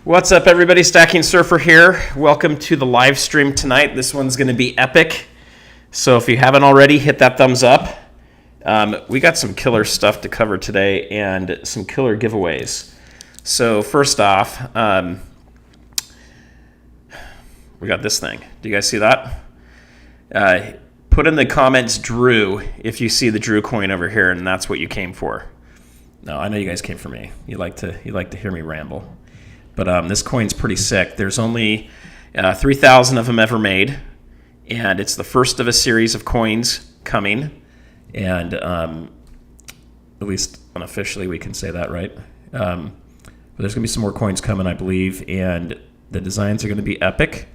What's up, everybody? Stackingsurfer here. Welcome to the live stream tonight. This one's going to be epic. So if you haven't already, hit that thumbs up. We got some killer stuff to cover today and some killer giveaways. So first off, we got this thing. Do you guys see that? Put in the comments Drew if you see the Drew coin over here, and that's what you came for. No, I know you guys came for me. You like to hear me ramble. But this coin's pretty sick. There's only 3,000 of them ever made, and it's the first of a series of coins coming. And at least unofficially we can say that, right? But there's going to be some more coins coming, I believe, and the designs are going to be epic.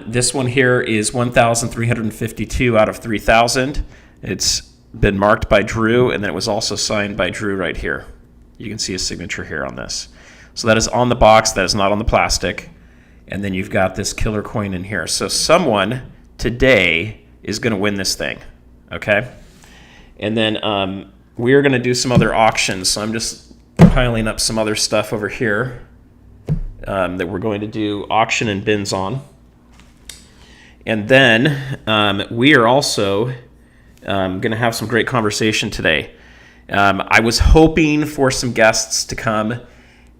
This one here is 1,352 out of 3,000. It's been marked by Drew, and then it was also signed by Drew right here. You can see his signature here on this. So that is on the box, that is not on the plastic. And then you've got this killer coin in here. So someone today is going to win this thing, okay? And then we are going to do some other auctions. So I'm just piling up some other stuff over here that we're going to do auction and bins on. And then we are also going to have some great conversation today. I was hoping for some guests to come,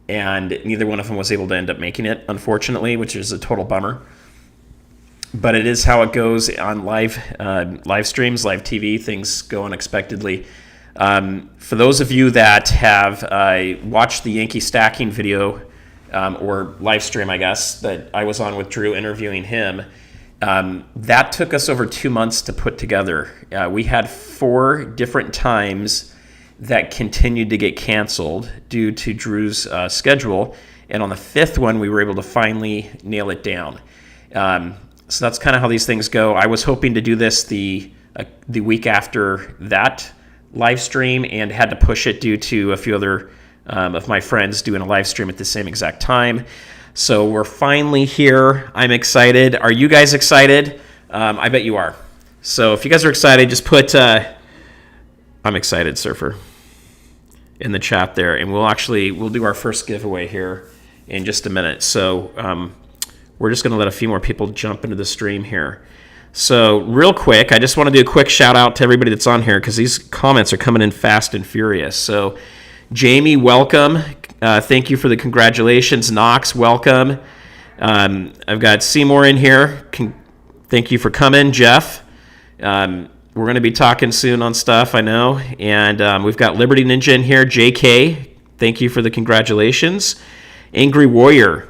and neither one of them was able to end up making it, unfortunately, which is a total bummer. But it is how it goes on live streams, live TV. Things go unexpectedly. For those of you that have watched the Yankee Stacking video, or live stream, I guess, that I was on with Drew interviewing him, that took us over 2 months to put together. We had 4 different times that continued to get canceled due to Drew's schedule, and on the 5th one we were able to finally nail it down. So that's kind of how these things go. I was hoping to do this the week after that live stream and had to push it due to a few other of my friends doing a live stream at the same exact time. So we're finally here. I'm excited. Are you guys excited? I bet you are. So if you guys are excited, just put I'm excited, Surfer, in the chat there, and we'll do our first giveaway here in just a minute. So we're just going to let a few more people jump into the stream here. So real quick, I just want to do a quick shout out to everybody that's on here because these comments are coming in fast and furious. So Jamie, welcome. Thank you for the congratulations. Knox, welcome. I've got Seymour in here. Thank you for coming. Jeff. We're going to be talking soon on stuff, I know. And we've got Liberty Ninja in here. JK, thank you for the congratulations. Angry Warrior.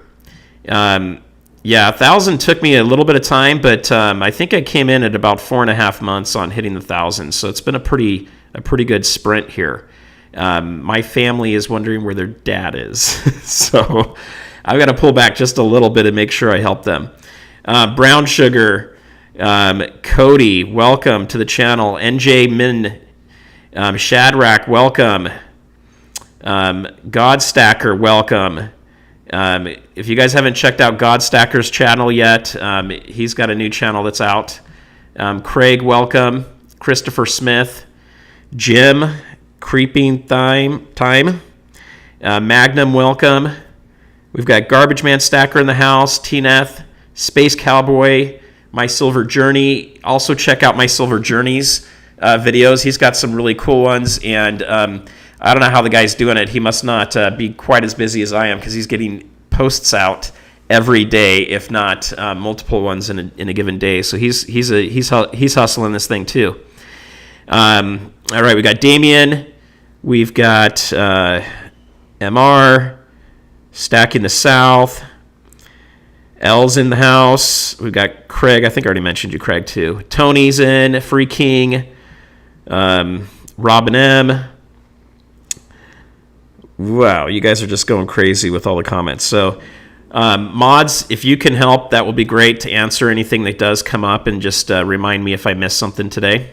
Yeah, 1,000 took me a little bit of time, but I think I came in at about 4.5 months on hitting the 1,000. So it's been a pretty good sprint here. My family is wondering where their dad is. So I've got to pull back just a little bit and make sure I help them. Brown Sugar. Cody, welcome to the channel. NJ Min, Shadrach, welcome. GuidoStacking, welcome. If you guys haven't checked out GuidoStacking's channel yet, he's got a new channel that's out. Craig, welcome. Christopher Smith, Jim, Creeping Time, Magnum, welcome. We've got Garbage Man Stacker in the house, T-Neth, Space Cowboy, My Silver Journey. Also check out My Silver Journey's videos. He's got some really cool ones, and I don't know how the guy's doing it. He must not be quite as busy as I am because he's getting posts out every day, if not multiple ones in a given day. So he's hustling this thing too. All right, we got Damien. We've got MR, Stack in the South. L's in the house. We've got Craig. I think I already mentioned you, Craig, too. Tony's in. Free King. Robin M. Wow, you guys are just going crazy with all the comments. So, mods, if you can help, that will be great to answer anything that does come up and just remind me if I missed something today.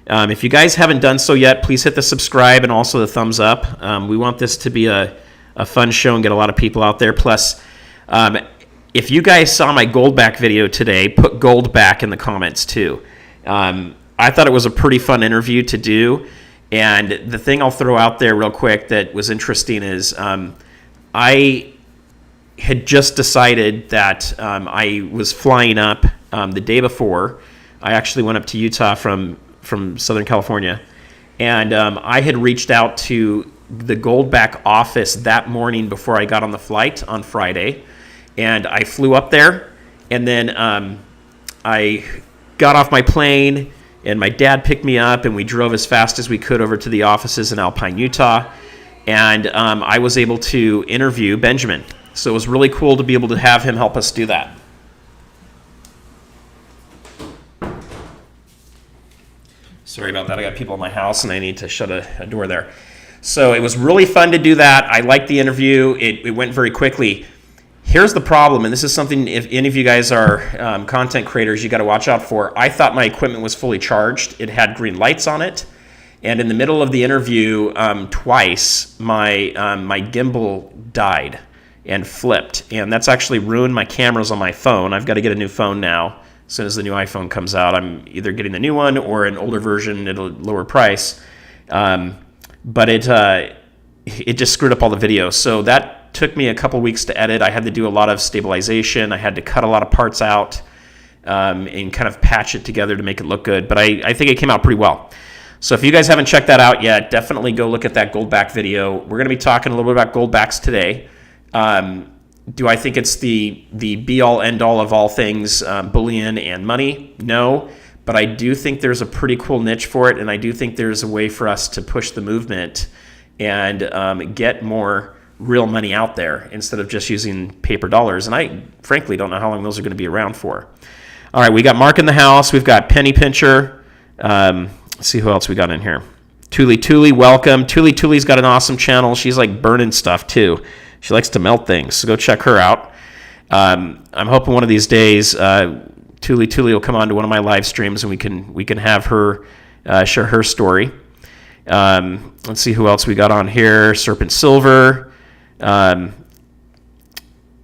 If you guys haven't done so yet, please hit the subscribe and also the thumbs up. We want this to be a fun show and get a lot of people out there. Plus, if you guys saw my Goldback video today, put Goldback in the comments too. I thought it was a pretty fun interview to do. And the thing I'll throw out there real quick that was interesting is I had just decided that I was flying up the day before. I actually went up to Utah from Southern California, and I had reached out to the Goldback office that morning before I got on the flight on Friday, and I flew up there, and then I got off my plane, and my dad picked me up, and we drove as fast as we could over to the offices in Alpine, Utah, and I was able to interview Benjamin. So it was really cool to be able to have him help us do that. Sorry about that. I got people in my house, and I need to shut a door there. So it was really fun to do that. I liked the interview. It went very quickly. Here's the problem, and this is something, if any of you guys are content creators, you got to watch out for. I thought my equipment was fully charged. It had green lights on it. And in the middle of the interview, twice, my gimbal died and flipped. And that's actually ruined my cameras on my phone. I've got to get a new phone now. As soon as the new iPhone comes out, I'm either getting the new one or an older version at a lower price. But it just screwed up all the videos. So that took me a couple weeks to edit. I had to do a lot of stabilization. I had to cut a lot of parts out and kind of patch it together to make it look good. But I think it came out pretty well. So if you guys haven't checked that out yet, definitely go look at that Goldback video. We're going to be talking a little bit about Goldbacks today. Do I think it's the be-all, end-all of all things bullion and money? No. But I do think there's a pretty cool niche for it, and I do think there's a way for us to push the movement and get more real money out there instead of just using paper dollars. And I frankly don't know how long those are going to be around for. All right, we got Mark in the house. We've got Penny Pincher. Let's see who else we got in here. Tuli, welcome. Tuli's got an awesome channel. She's like burning stuff too. She likes to melt things, so go check her out. I'm hoping one of these days Tuli will come on to one of my live streams and we can have her share her story. Let's see who else we got on here. Serpent Silver. I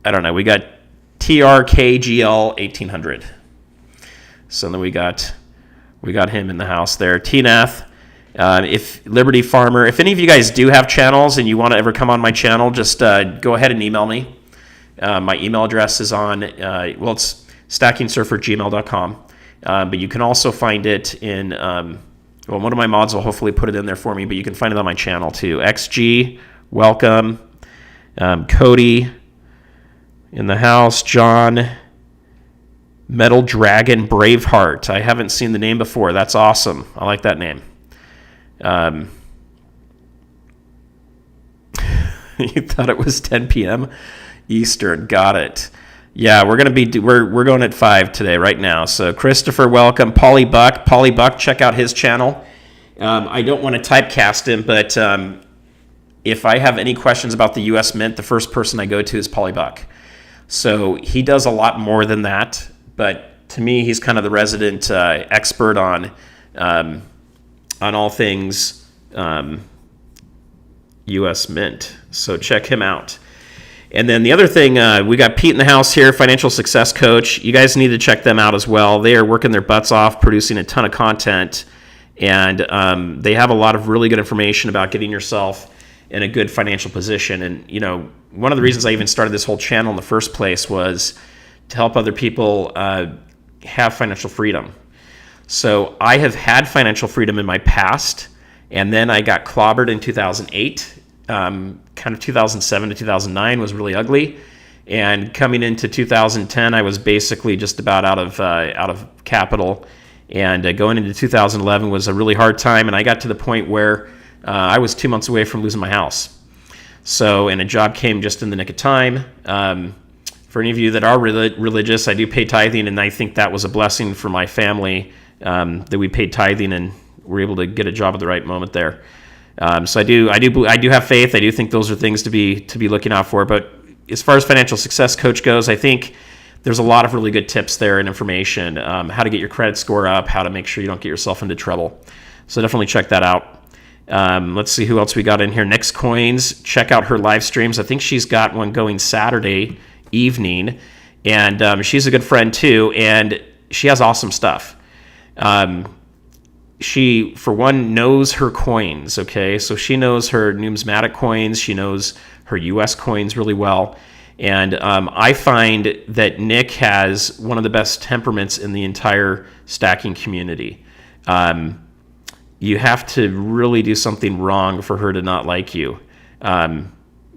don't know. We got TRKGL 1800. So then we got him in the house there. Tnath. If Liberty Farmer, if any of you guys do have channels and you want to ever come on my channel, just go ahead and email me. My email address is on, it's stackingsurfer@gmail.com. But you can also find it in, one of my mods will hopefully put it in there for me, but you can find it on my channel too. XG, welcome. Cody in the house. John, Metal Dragon Braveheart. I haven't seen the name before. That's awesome. I like that name. You thought it was 10 p.m. Eastern. Got it. Yeah, we're going at 5 today, right now. So Christopher, welcome. Polly Buck, check out his channel. I don't want to typecast him, but if I have any questions about the U.S. Mint, the first person I go to is Polly Buck. So he does a lot more than that, but to me, he's kind of the resident expert on all things U.S. Mint. So check him out. And then the other thing, we got Pete in the house here, Financial Success Coach. You guys need to check them out as well. They are working their butts off, producing a ton of content, and they have a lot of really good information about getting yourself in a good financial position. And, you know, one of the reasons I even started this whole channel in the first place was to help other people have financial freedom. So I have had financial freedom in my past, and then I got clobbered in 2008. Kind of 2007 to 2009 was really ugly, and coming into 2010, I was basically just about out of capital, and going into 2011 was a really hard time, and I got to the point where I was 2 months away from losing my house. So, and a job came just in the nick of time. For any of you that are religious, I do pay tithing, and I think that was a blessing for my family that we paid tithing and were able to get a job at the right moment there. So I do have faith. I do think those are things to be looking out for. But as far as Financial Success Coach goes, I think there's a lot of really good tips there and information, how to get your credit score up, how to make sure you don't get yourself into trouble. So definitely check that out. Let's see who else we got in here. Next Coins, check out her live streams. I think she's got one going Saturday evening, and she's a good friend too, and she has awesome stuff. She, for one, knows her coins, okay? So she knows her numismatic coins. She knows her U.S. coins really well. And I find that Nick has one of the best temperaments in the entire stacking community. You have to really do something wrong for her to not like you.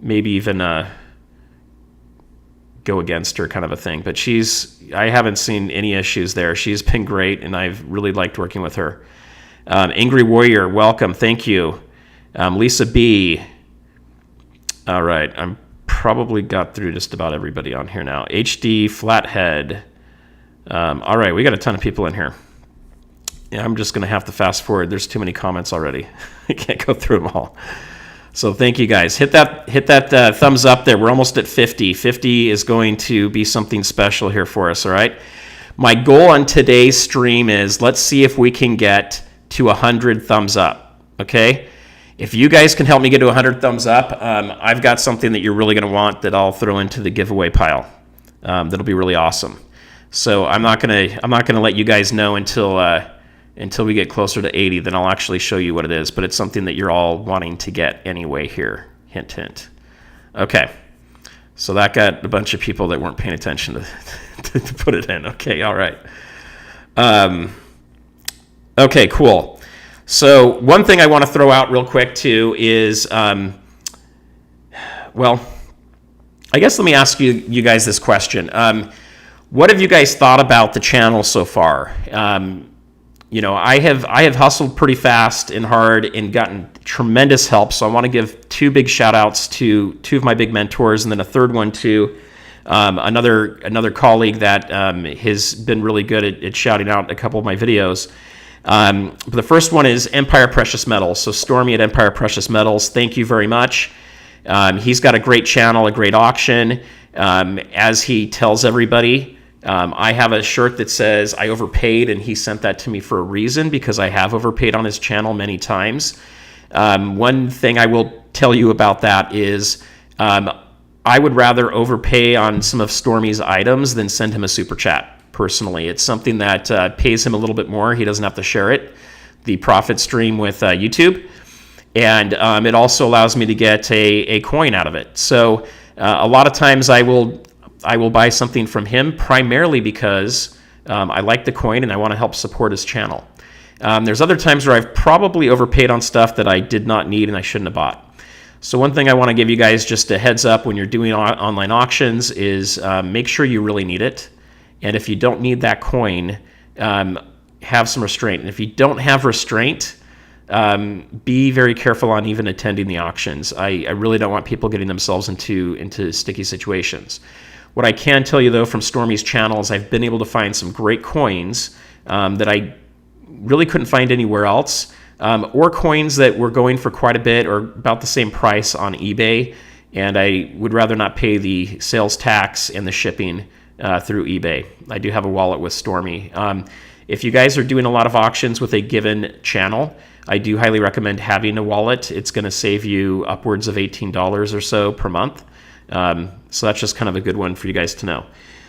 Maybe even go against her, kind of a thing. But I haven't seen any issues there. She's been great, and I've really liked working with her. Angry Warrior, welcome. Thank you. Lisa B. All right. I'm probably got through just about everybody on here now. HD Flathead. All right. We got a ton of people in here. Yeah, I'm just going to have to fast forward. There's too many comments already. I can't go through them all. So thank you guys. Hit that thumbs up there. We're almost at 50. 50 is going to be something special here for us, all right? My goal on today's stream is let's see if we can get to 100 thumbs up, okay? If you guys can help me get to 100 thumbs up, I've got something that you're really going to want that I'll throw into the giveaway pile. That'll be really awesome. So I'm not gonna let you guys know until we get closer to 80. Then I'll actually show you what it is. But it's something that you're all wanting to get anyway here. Hint, hint. Okay. So that got a bunch of people that weren't paying attention to put it in. Okay. All right. Okay. Cool. So one thing I want to throw out real quick too is, well, I guess let me ask you guys this question. What have you guys thought about the channel so far? I have hustled pretty fast and hard and gotten tremendous help. So I want to give two big shout outs to two of my big mentors, and then a third one to another colleague that has been really good at shouting out a couple of my videos. But the first one is Empire Precious Metals. So Stormy at Empire Precious Metals, thank you very much. He's got a great channel, a great auction. As he tells everybody, I have a shirt that says I overpaid, and he sent that to me for a reason, because I have overpaid on his channel many times. One thing I will tell you about that is I would rather overpay on some of Stormy's items than send him a super chat. Personally, it's something that pays him a little bit more. He doesn't have to share it, the profit stream with YouTube, and it also allows me to get a coin out of it. So a lot of times I will buy something from him primarily because I like the coin and I want to help support his channel. There's other times where I've probably overpaid on stuff that I did not need and I shouldn't have bought. So one thing I want to give you guys just a heads up when you're doing online auctions is make sure you really need it. And if you don't need that coin, have some restraint. And if you don't have restraint, be very careful on even attending the auctions. I really don't want people getting themselves into sticky situations. What I can tell you, though, from Stormy's channel is I've been able to find some great coins that I really couldn't find anywhere else, or coins that were going for quite a bit or about the same price on eBay, and I would rather not pay the sales tax and the shipping through eBay. I do have a wallet with Stormy. If you guys are doing a lot of auctions with a given channel, I do highly recommend having a wallet. It's going to save you upwards of $18 or so per month. So that's just kind of a good one for you guys to know.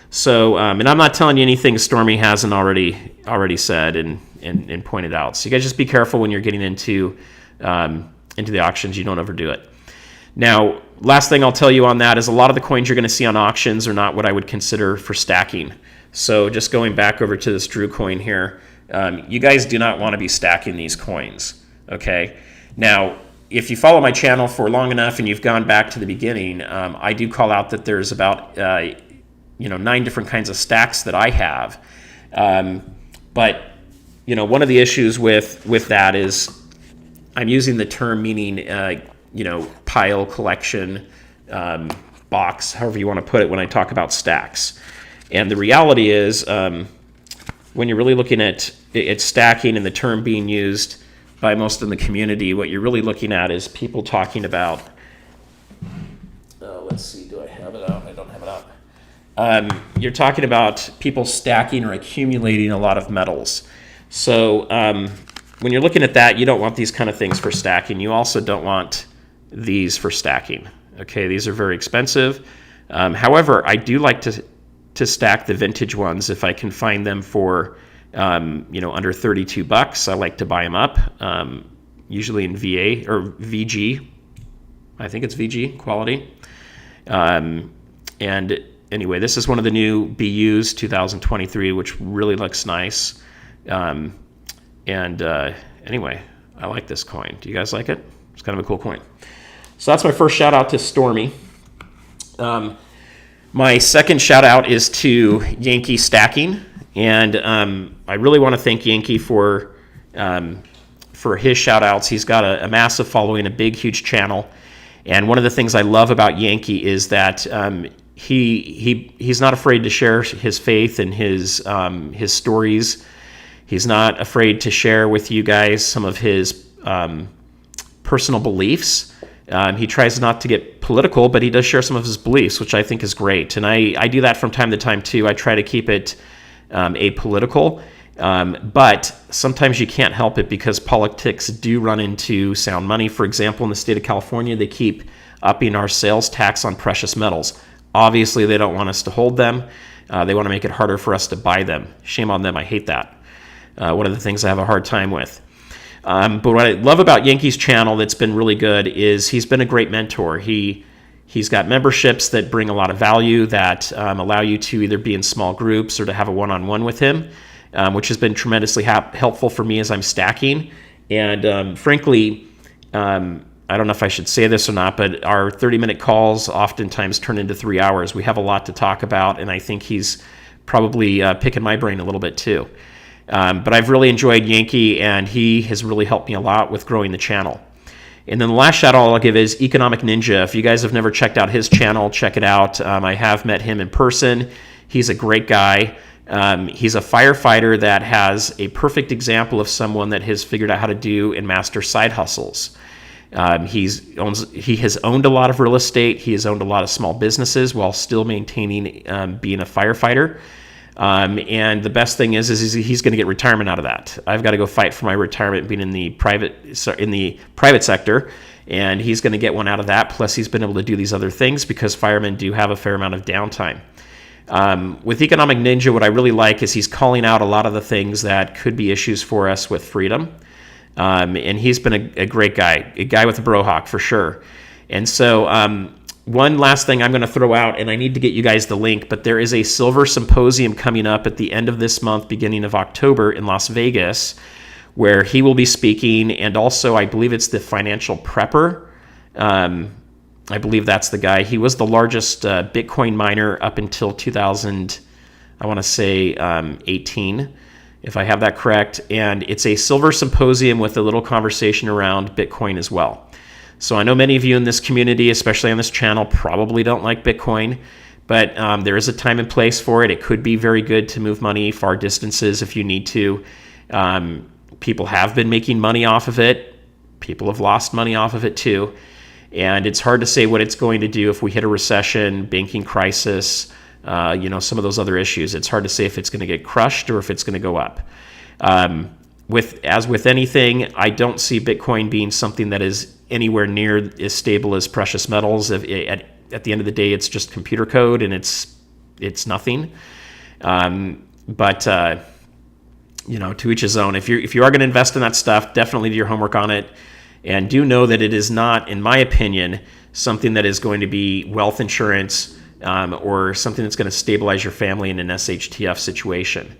So, and I'm not telling you anything Stormy hasn't already said and pointed out. So you guys just be careful when you're getting into the auctions. You don't overdo it. Now, last thing I'll tell you on that is a lot of the coins you're going to see on auctions are not what I would consider for stacking. So just going back over to this Drew coin here, you guys do not want to be stacking these coins, okay? Now, if you follow my channel for long enough and you've gone back to the beginning, I do call out that there's about 9 different kinds of stacks that I have. But one of the issues with that is I'm using the term meaning pile, collection, box, however you want to put it when I talk about stacks. And the reality is when you're really looking at stacking and the term being used by most in the community, what you're really looking at is people talking about, let's see, do I have it out? I don't have it out. You're talking about people stacking or accumulating a lot of metals. So when you're looking at that, you don't want these kind of things for stacking. You also don't want these for stacking. Okay, these are very expensive. However, I do like to stack the vintage ones if I can find them for under $32. I like to buy them up, usually in VA or VG. I think it's VG quality. And anyway, this is one of the new BUs 2023, which really looks nice. Anyway, I like this coin. Do you guys like it? It's kind of a cool coin. So that's my first shout out to Stormy. My second shout out is to Yankee Stacking. And I really want to thank Yankee for his shout outs. He's got a massive following, a big, huge channel. And one of the things I love about Yankee is that he's not afraid to share his faith and his stories. He's not afraid to share with you guys some of his personal beliefs. He tries not to get political, but he does share some of his beliefs, which I think is great. And I do that from time to time too. I try to keep it apolitical, but sometimes you can't help it because politics do run into sound money. For example, in the state of California, they keep upping our sales tax on precious metals. Obviously, they don't want us to hold them. They want to make it harder for us to buy them. Shame on them. I hate that. One of the things I have a hard time with. But what I love about Yankee's channel that's been really good is he's been a great mentor. He's got memberships that bring a lot of value that allow you to either be in small groups or to have a one-on-one with him, which has been tremendously helpful for me as I'm stacking. And frankly, I don't know if I should say this or not, but our 30-minute calls oftentimes turn into 3 hours. We have a lot to talk about, and I think he's probably picking my brain a little bit too. But I've really enjoyed Yankee, and he has really helped me a lot with growing the channel. And then the last shout out I'll give is Economic Ninja. If you guys have never checked out his channel, check it out. I have met him in person. He's a great guy. He's a firefighter that has a perfect example of someone that has figured out how to do and master side hustles. He has owned a lot of real estate. He has owned a lot of small businesses while still maintaining being a firefighter. And the best thing is he's going to get retirement out of that. I've got to go fight for my retirement being in the private sector, and he's going to get one out of that. Plus, he's been able to do these other things because firemen do have a fair amount of downtime. With Economic Ninja, what I really like is he's calling out a lot of the things that could be issues for us with freedom. And he's been a great guy, a guy with a brohawk for sure. And so one last thing I'm going to throw out, and I need to get you guys the link, but there is a silver symposium coming up at the end of this month, beginning of October in Las Vegas, where he will be speaking, and also I believe it's the financial prepper. I believe that's the guy. He was the largest Bitcoin miner up until 2000, I want to say 18, if I have that correct. And it's a silver symposium with a little conversation around Bitcoin as well. So I know many of you in this community, especially on this channel, probably don't like Bitcoin, but there is a time and place for it. It could be very good to move money far distances if you need to. People have been making money off of it. People have lost money off of it too. And it's hard to say what it's going to do if we hit a recession, banking crisis, some of those other issues. It's hard to say if it's going to get crushed or if it's going to go up. As with anything, I don't see Bitcoin being something that is anywhere near as stable as precious metals. At the end of the day, it's just computer code and it's nothing. But to each his own. If you are going to invest in that stuff, definitely do your homework on it, and do know that it is not, in my opinion, something that is going to be wealth insurance or something that's going to stabilize your family in an SHTF situation.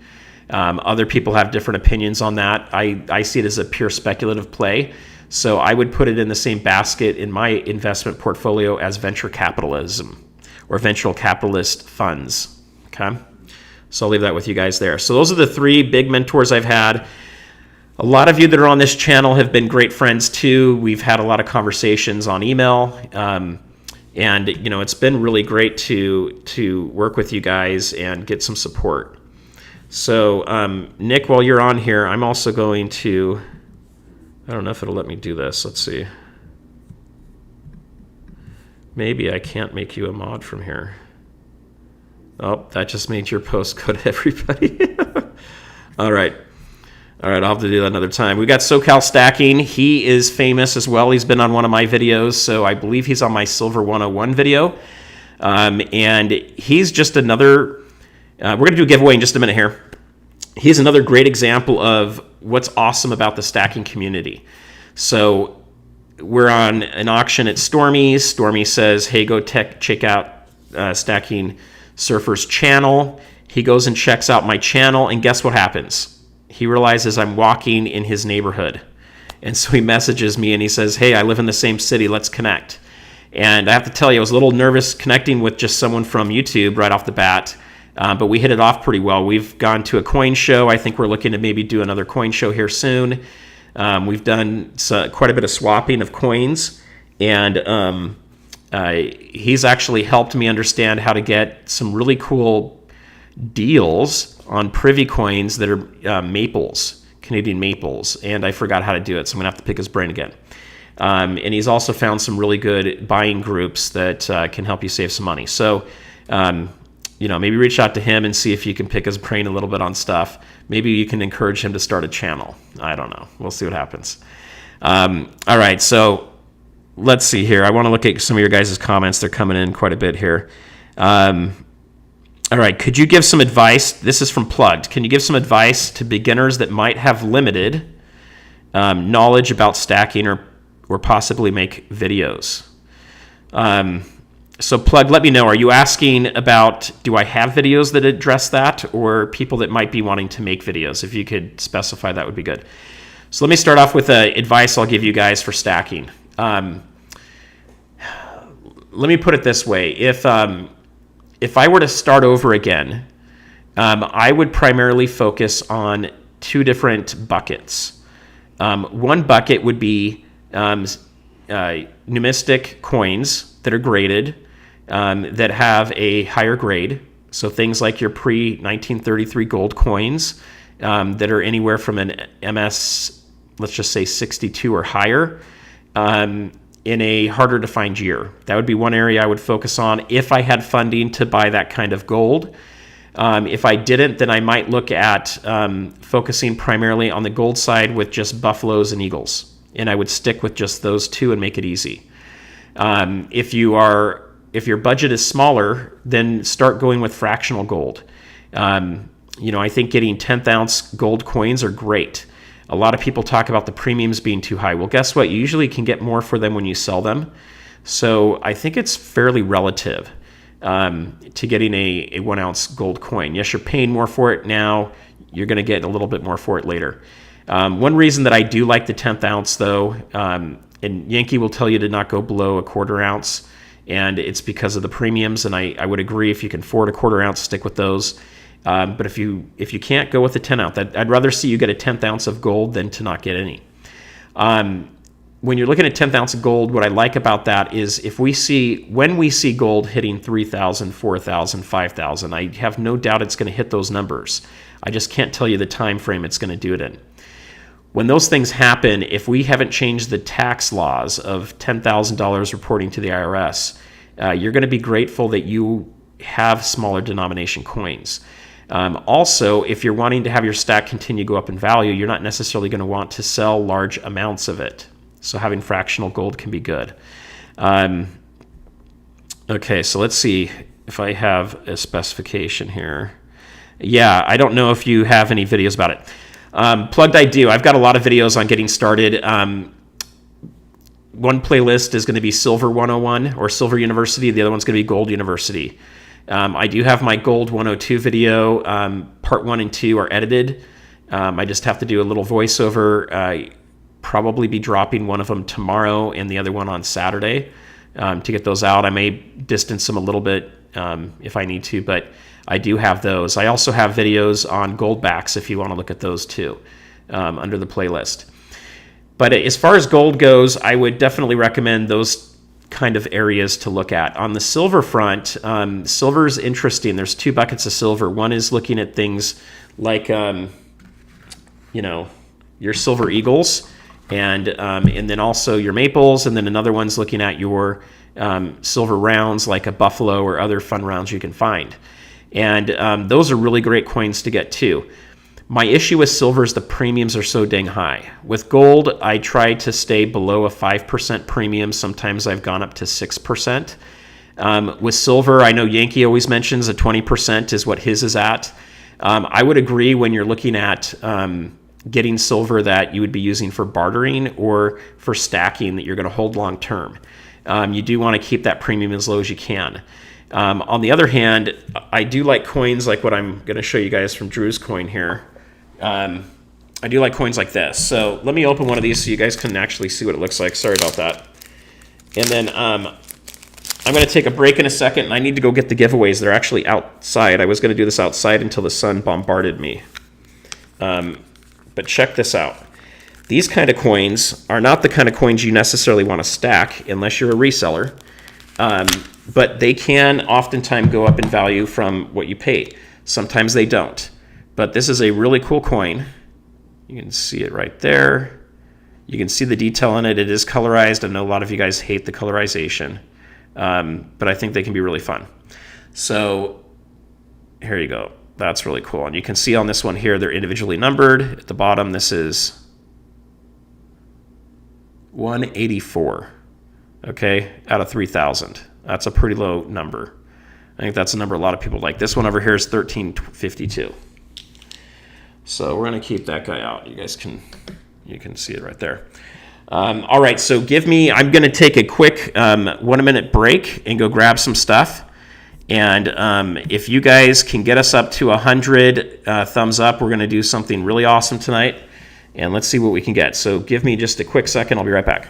Other people have different opinions on that. I see it as a pure speculative play. So I would put it in the same basket in my investment portfolio as venture capitalism or venture capitalist funds. Okay. So I'll leave that with you guys there. So those are the three big mentors I've had. A lot of you that are on this channel have been great friends too. We've had a lot of conversations on email. And it's been really great to work with you guys and get some support. So, Nick, while you're on here, I'm also going to, I don't know if it'll let me do this. Let's see. Maybe I can't make you a mod from here. Oh, that just made your post go to everybody. All right, I'll have to do that another time. We got SoCal Stacking. He is famous as well. He's been on one of my videos, so I believe he's on my Silver 101 video. And he's just another... we're going to do a giveaway in just a minute here. He's another great example of what's awesome about the stacking community. So we're on an auction at Stormy's. Stormy says, hey, go check out Stackingsurfer's channel. He goes and checks out my channel, and guess what happens? He realizes I'm walking in his neighborhood. And so he messages me and he says, hey, I live in the same city, let's connect. And I have to tell you, I was a little nervous connecting with just someone from YouTube right off the bat, but we hit it off pretty well. We've gone to a coin show. I think we're looking to maybe do another coin show here soon. We've done quite a bit of swapping of coins, and he's actually helped me understand how to get some really cool deals on privy coins that are maples, Canadian maples, and I forgot how to do it, so I'm going to have to pick his brain again. And he's also found some really good buying groups that can help you save some money. So, maybe reach out to him and see if you can pick his brain a little bit on stuff. Maybe you can encourage him to start a channel. I don't know. We'll see what happens. All right, so let's see here. I want to look at some of your guys' comments. They're coming in quite a bit here. All right, could you give some advice? This is from Plugged. Can you give some advice to beginners that might have limited knowledge about stacking or possibly make videos? So Plug, let me know. Are you asking about, do I have videos that address that, or people that might be wanting to make videos? If you could specify, that would be good. So let me start off with advice I'll give you guys for stacking. Let me put it this way. If I were to start over again, I would primarily focus on two different buckets. One bucket would be numismatic coins that are graded, that have a higher grade. So things like your pre-1933 gold coins that are anywhere from an MS, let's just say 62 or higher, in a harder to find year. That would be one area I would focus on if I had funding to buy that kind of gold. If I didn't, then I might look at focusing primarily on the gold side with just buffaloes and eagles. And I would stick with just those two and make it easy. If your budget is smaller, then start going with fractional gold. I think getting 10th ounce gold coins are great. A lot of people talk about the premiums being too high. Well, guess what? You usually can get more for them when you sell them. So I think it's fairly relative to getting a 1 ounce gold coin. Yes, you're paying more for it now. You're going to get a little bit more for it later. One reason that I do like the 10th ounce, though, and Yankee will tell you to not go below a 1/4 ounce, and it's because of the premiums, and I would agree if you can afford a 1/4 ounce, stick with those. But if you can't, go with the 10 ounce. I'd rather see you get a 10th ounce of gold than to not get any. When you're looking at 10th ounce of gold, what I like about that is when we see gold hitting 3,000, 4,000, 5,000, I have no doubt it's going to hit those numbers. I just can't tell you the time frame it's going to do it in. When those things happen, if we haven't changed the tax laws of $10,000 reporting to the IRS, you're going to be grateful that you have smaller denomination coins. Also, if you're wanting to have your stack continue to go up in value, you're not necessarily going to want to sell large amounts of it. So having fractional gold can be good. Okay, so let's see if I have a specification here. Yeah, I don't know if you have any videos about it. Plugged, I do. I've got a lot of videos on getting started. One playlist is going to be Silver 101 or Silver University. The other one's going to be Gold University. I do have my Gold 102 video. Part 1 and 2 are edited. I just have to do a little voiceover. Probably be dropping one of them tomorrow and the other one on Saturday to get those out. I may distance them a little bit if I need to, but I do have those. I also have videos on Goldbacks if you want to look at those too under the playlist. But as far as gold goes, I would definitely recommend those kind of areas to look at. On the silver front, silver is interesting. There's two buckets of silver. One is looking at things like, your silver eagles, and then also your maples, and then another one's looking at your silver rounds like a buffalo or other fun rounds you can find. And those are really great coins to get too. My issue with silver is the premiums are so dang high. With gold, I try to stay below a 5% premium. Sometimes I've gone up to 6%. With silver, I know Yankee always mentions a 20% is what his is at. I would agree when you're looking at getting silver that you would be using for bartering or for stacking that you're going to hold long term. You do want to keep that premium as low as you can. On the other hand, I do like coins like what I'm going to show you guys from Drew's coin here. I do like coins like this. So let me open one of these so you guys can actually see what it looks like. Sorry about that. And then I'm going to take a break in a second, and I need to go get the giveaways. They're actually outside. I was going to do this outside until the sun bombarded me. But check this out. These kind of coins are not the kind of coins you necessarily want to stack unless you're a reseller. But they can oftentimes go up in value from what you pay. Sometimes they don't. But this is a really cool coin. You can see it right there. You can see the detail in it. It is colorized. I know a lot of you guys hate the colorization. But I think they can be really fun. So here you go. That's really cool. And you can see on this one here, they're individually numbered. At the bottom, this is 184, okay, out of 3,000. That's a pretty low number. I think that's a number a lot of people like. This one over here is 1352. So we're going to keep that guy out. You guys can see it right there. All right, so I'm going to take a quick 1 minute break and go grab some stuff. And if you guys can get us up to 100 thumbs up, we're going to do something really awesome tonight. And let's see what we can get. So give me just a quick second. I'll be right back.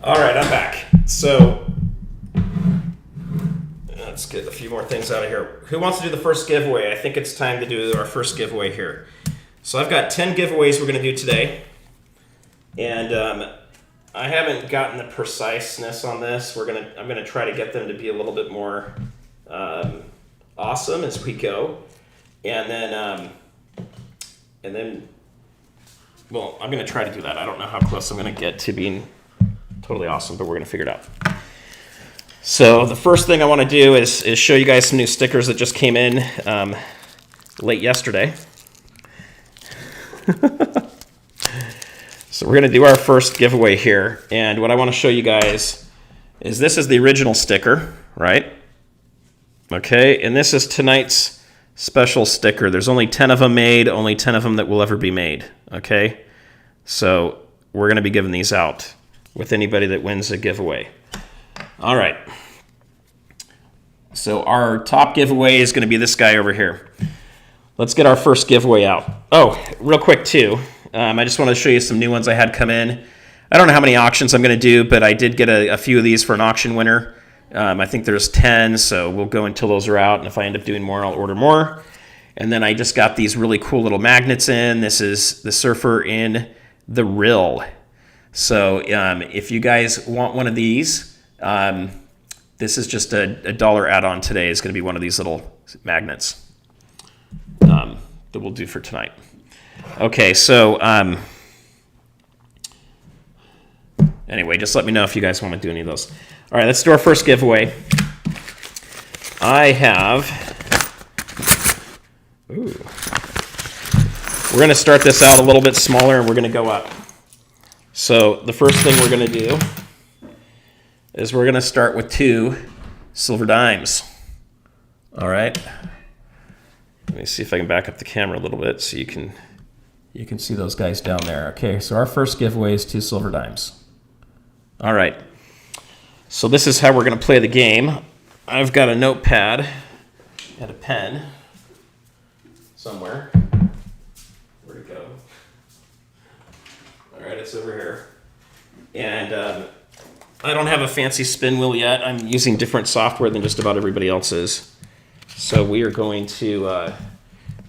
All right, I'm back. So let's get a few more things out of here. Who wants to do the first giveaway? I think it's time to do our first giveaway here. So I've got 10 giveaways we're going to do today. And I haven't gotten the preciseness on this. I'm going to try to get them to be a little bit more awesome as we go. And then, well, I'm going to try to do that. I don't know how close I'm going to get to being totally awesome, but we're going to figure it out. So the first thing I want to do is show you guys some new stickers that just came in late yesterday. So we're going to do our first giveaway here. And what I want to show you guys is this is the original sticker, right? Okay, and this is tonight's special sticker. There's only 10 of them made, only 10 of them that will ever be made, okay? So we're going to be giving these out with anybody that wins a giveaway. All right. So our top giveaway is going to be this guy over here. Let's get our first giveaway out. Oh, real quick too. I just want to show you some new ones I had come in. I don't know how many auctions I'm going to do, but I did get a few of these for an auction winner. I think there's 10, so we'll go until those are out. And if I end up doing more, I'll order more. And then I just got these really cool little magnets in. This is the Surfer in the Rill. So if you guys want one of these, this is just a $1 add-on today. It's going to be one of these little magnets that we'll do for tonight. Okay, so anyway, just let me know if you guys want to do any of those. All right, let's do our first giveaway. I have... Ooh. We're going to start this out a little bit smaller, and we're going to go up. So the first thing we're going to do is we're going to start with 2 silver dimes. All right. Let me see if I can back up the camera a little bit so you can see those guys down there. Okay, so our first giveaway is 2 silver dimes. All right. So this is how we're going to play the game. I've got a notepad and a pen somewhere. Where'd it go? All right, it's over here. And I don't have a fancy spin wheel yet. I'm using different software than just about everybody else is. So we are going to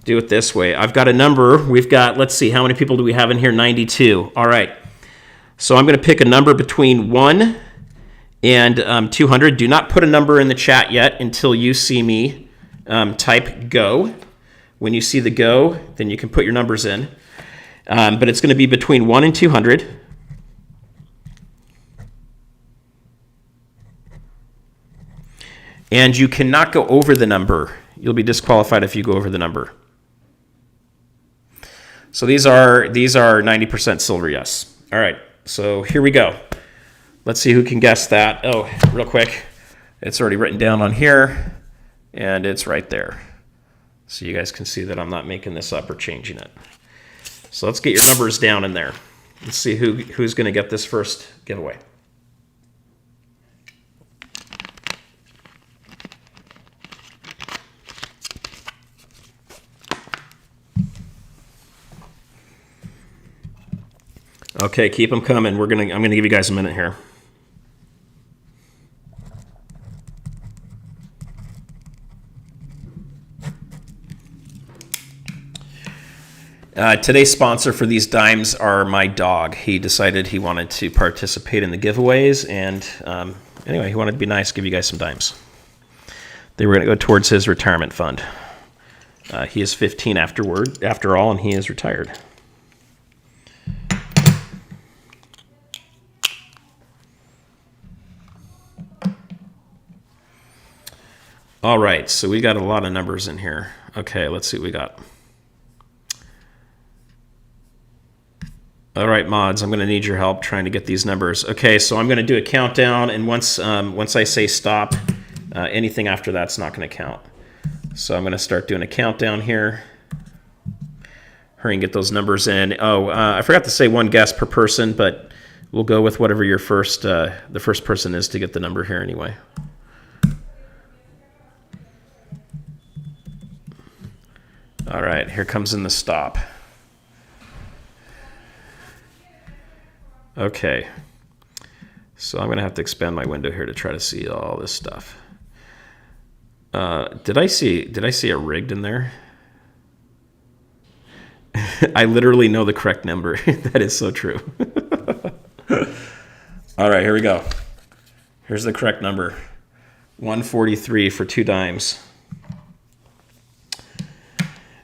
do it this way. I've got a number. We've got, let's see, how many people do we have in here? 92. All right. So I'm going to pick a number between 1 and 200. Do not put a number in the chat yet until you see me type go. When you see the go, then you can put your numbers in. But it's going to be between 1 and 200. And you cannot go over the number. You'll be disqualified if you go over the number. So these are 90% silver, yes. All right, so here we go. Let's see who can guess that. Oh, real quick. It's already written down on here, and it's right there. So you guys can see that I'm not making this up or changing it. So let's get your numbers down in there. Let's see who's going to get this first giveaway. Okay, keep them coming. I'm gonna give you guys a minute here. Today's sponsor for these dimes are my dog. He decided he wanted to participate in the giveaways, and anyway, he wanted to be nice, give you guys some dimes. They were going to go towards his retirement fund. He is 15 after all, and he is retired. All right, so we got a lot of numbers in here. Okay, let's see what we got. All right, mods, I'm going to need your help trying to get these numbers. Okay, so I'm going to do a countdown, and once I say stop, anything after that's not going to count. So I'm going to start doing a countdown here. Hurry and get those numbers in. Oh, I forgot to say one guess per person, but we'll go with whatever your the first person is to get the number here anyway. All right, here comes in the stop. Okay, so I'm going to have to expand my window here to try to see all this stuff. Did I see a rigged in there? I literally know the correct number. That is so true. All right, here we go. Here's the correct number. 143 for 2 dimes.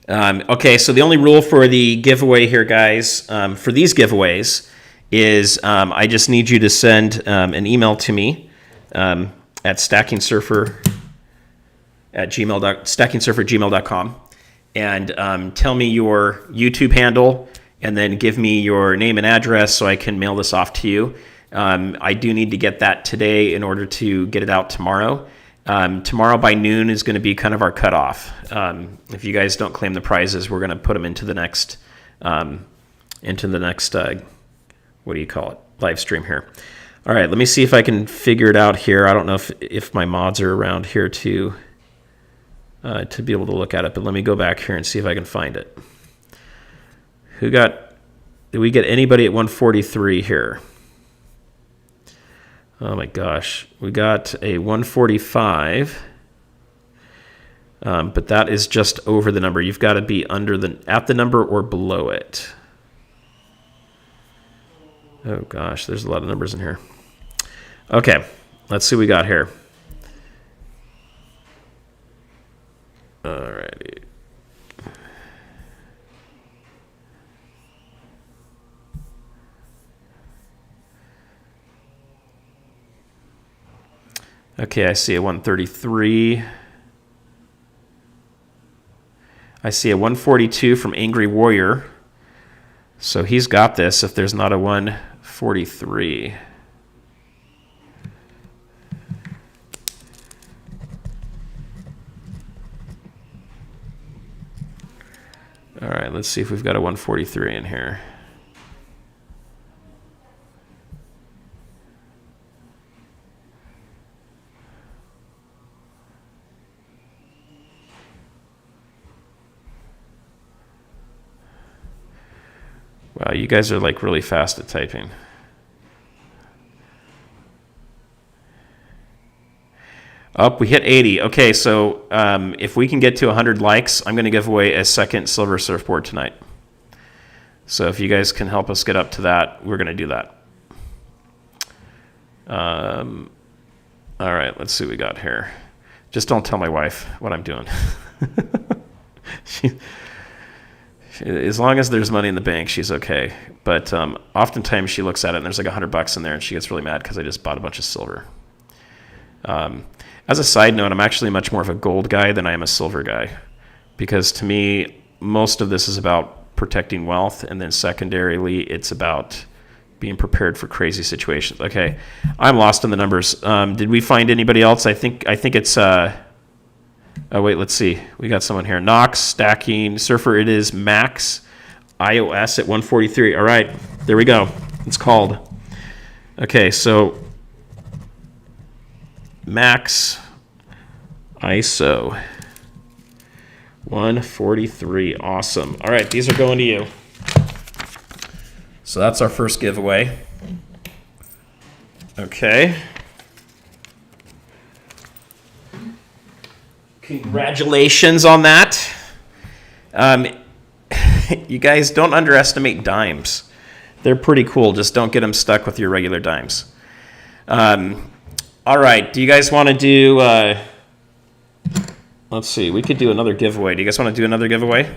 Okay, so the only rule for the giveaway here, guys, for these giveaways is I just need you to send an email to me at stackingsurfer@gmail.com and tell me your YouTube handle and then give me your name and address so I can mail this off to you. I do need to get that today in order to get it out tomorrow. Tomorrow by noon is going to be kind of our cutoff. If you guys don't claim the prizes, we're going to put them into the next what do you call it? Live stream here. All right, let me see if I can figure it out here. I don't know if my mods are around here to be able to look at it, but let me go back here and see if I can find it. Did we get anybody at 143 here? Oh my gosh, we got a 145, but that is just over the number. You've got to be at the number or below it. Oh gosh, there's a lot of numbers in here. Okay, let's see what we got here. All righty. Okay, I see a 133. I see a 142 from Angry Warrior. So he's got this if there's not a 143. All right, let's see if we've got a 143 in here. Wow, you guys are like really fast at typing. Oh, we hit 80. Okay, so if we can get to 100 likes, I'm going to give away a second silver surfboard tonight. So if you guys can help us get up to that, we're going to do that. All right, let's see what we got here. Just don't tell my wife what I'm doing. As long as there's money in the bank, she's okay. But oftentimes she looks at it and there's like $100 in there and she gets really mad because I just bought a bunch of silver. As a side note, I'm actually much more of a gold guy than I am a silver guy, because to me, most of this is about protecting wealth, and then secondarily, it's about being prepared for crazy situations. Okay, I'm lost in the numbers. Did we find anybody else? I think it's. Oh wait, let's see. We got someone here. Knox, Stacking, Surfer. It is Max, iOS at 143. All right, there we go. It's called. Okay, so Max ISO 143. Awesome. All right, these are going to you. So that's our first giveaway. Okay. Congratulations on that. You guys, don't underestimate dimes. They're pretty cool. Just don't get them stuck with your regular dimes. All right. Do you guys want to do... let's see. We could do another giveaway. Do you guys want to do another giveaway?